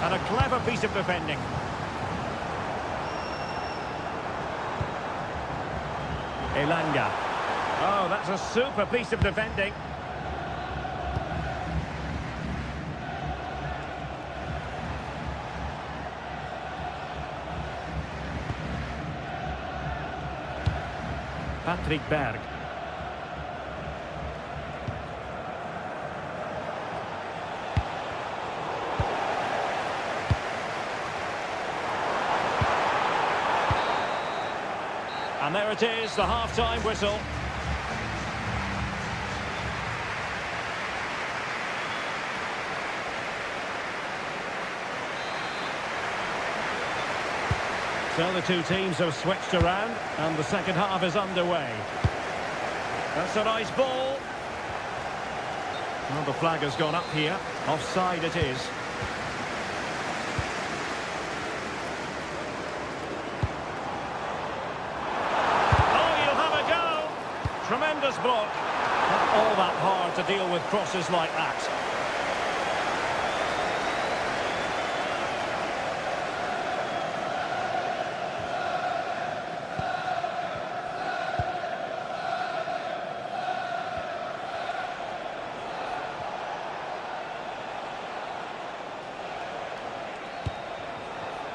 And a clever piece of defending. Elanga. Oh, that's a super piece of defending. Patrick Berg. And there it is, the half-time whistle. So the two teams have switched around, and the second half is underway. That's a nice ball. Well, the flag has gone up here. Offside it is. Tremendous block. Not all that hard to deal with crosses like that.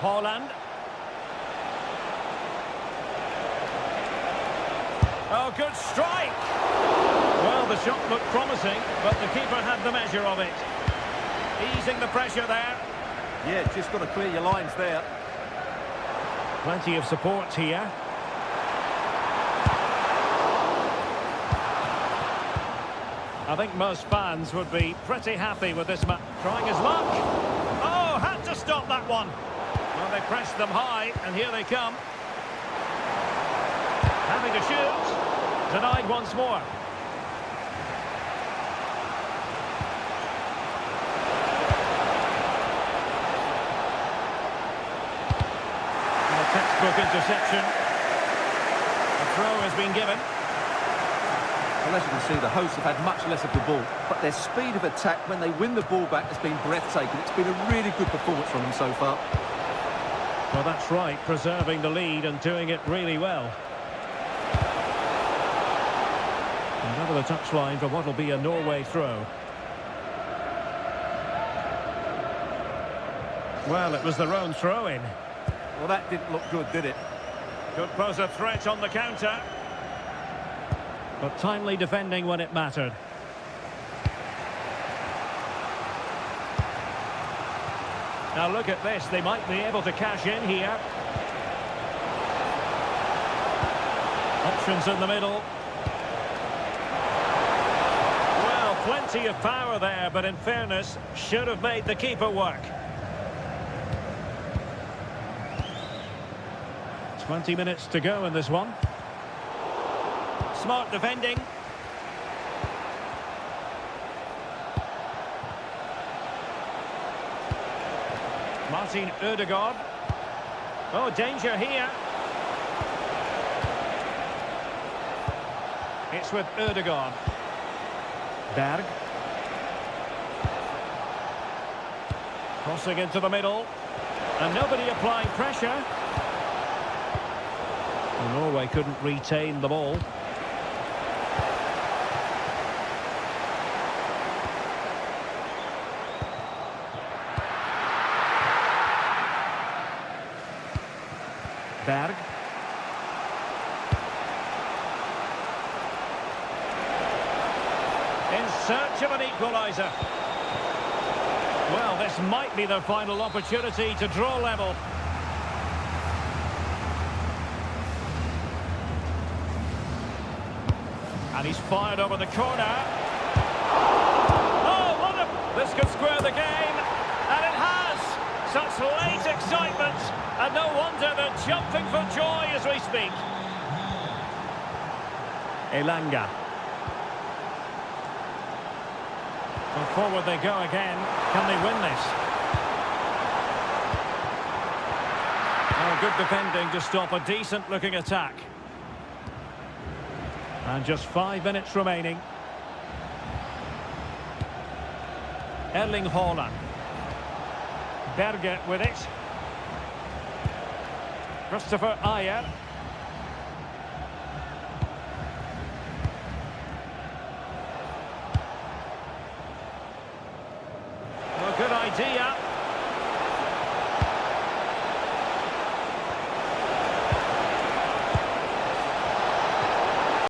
Haaland. Oh, good strike! Well, the shot looked promising, but the keeper had the measure of it. Easing the pressure there. Yeah, just got to clear your lines there. Plenty of support here. I think most fans would be pretty happy with this match. Trying his luck. Oh, had to stop that one. Well, they pressed them high, and here they come. Having to shoot. Denied once more. And a textbook interception. A throw has been given. Well, as you can see, the hosts have had much less of the ball, but their speed of attack when they win the ball back has been breathtaking. It's been a really good performance from them so far. Well, that's right, preserving the lead and doing it really well. And over the touchline for what will be a Norway throw. Well, it was their own throw-in. Well, that didn't look good, did it? Could pose a threat on the counter. But timely defending when it mattered. Now look at this, they might be able to cash in here. Options in the middle. Well, plenty of power there, but in fairness, should have made the keeper work. 20 minutes to go in this one. Smart defending. Martin Ødegaard. Oh, danger here. It's with Ødegaard. Berg. Crossing into the middle. And nobody applying pressure. Well, Norway couldn't retain the ball. Berg. In search of an equaliser. Well, this might be their final opportunity to draw level. And he's fired over the corner. Oh, what a... This could square the game. And it has. Such late excitement. And no wonder they're jumping for joy as we speak. Elanga. Well, forward they go again. Can they win this? Oh, good defending to stop a decent-looking attack. And just 5 minutes remaining. Erling Haaland. Berge with it. Christopher Ayer. Well, good idea.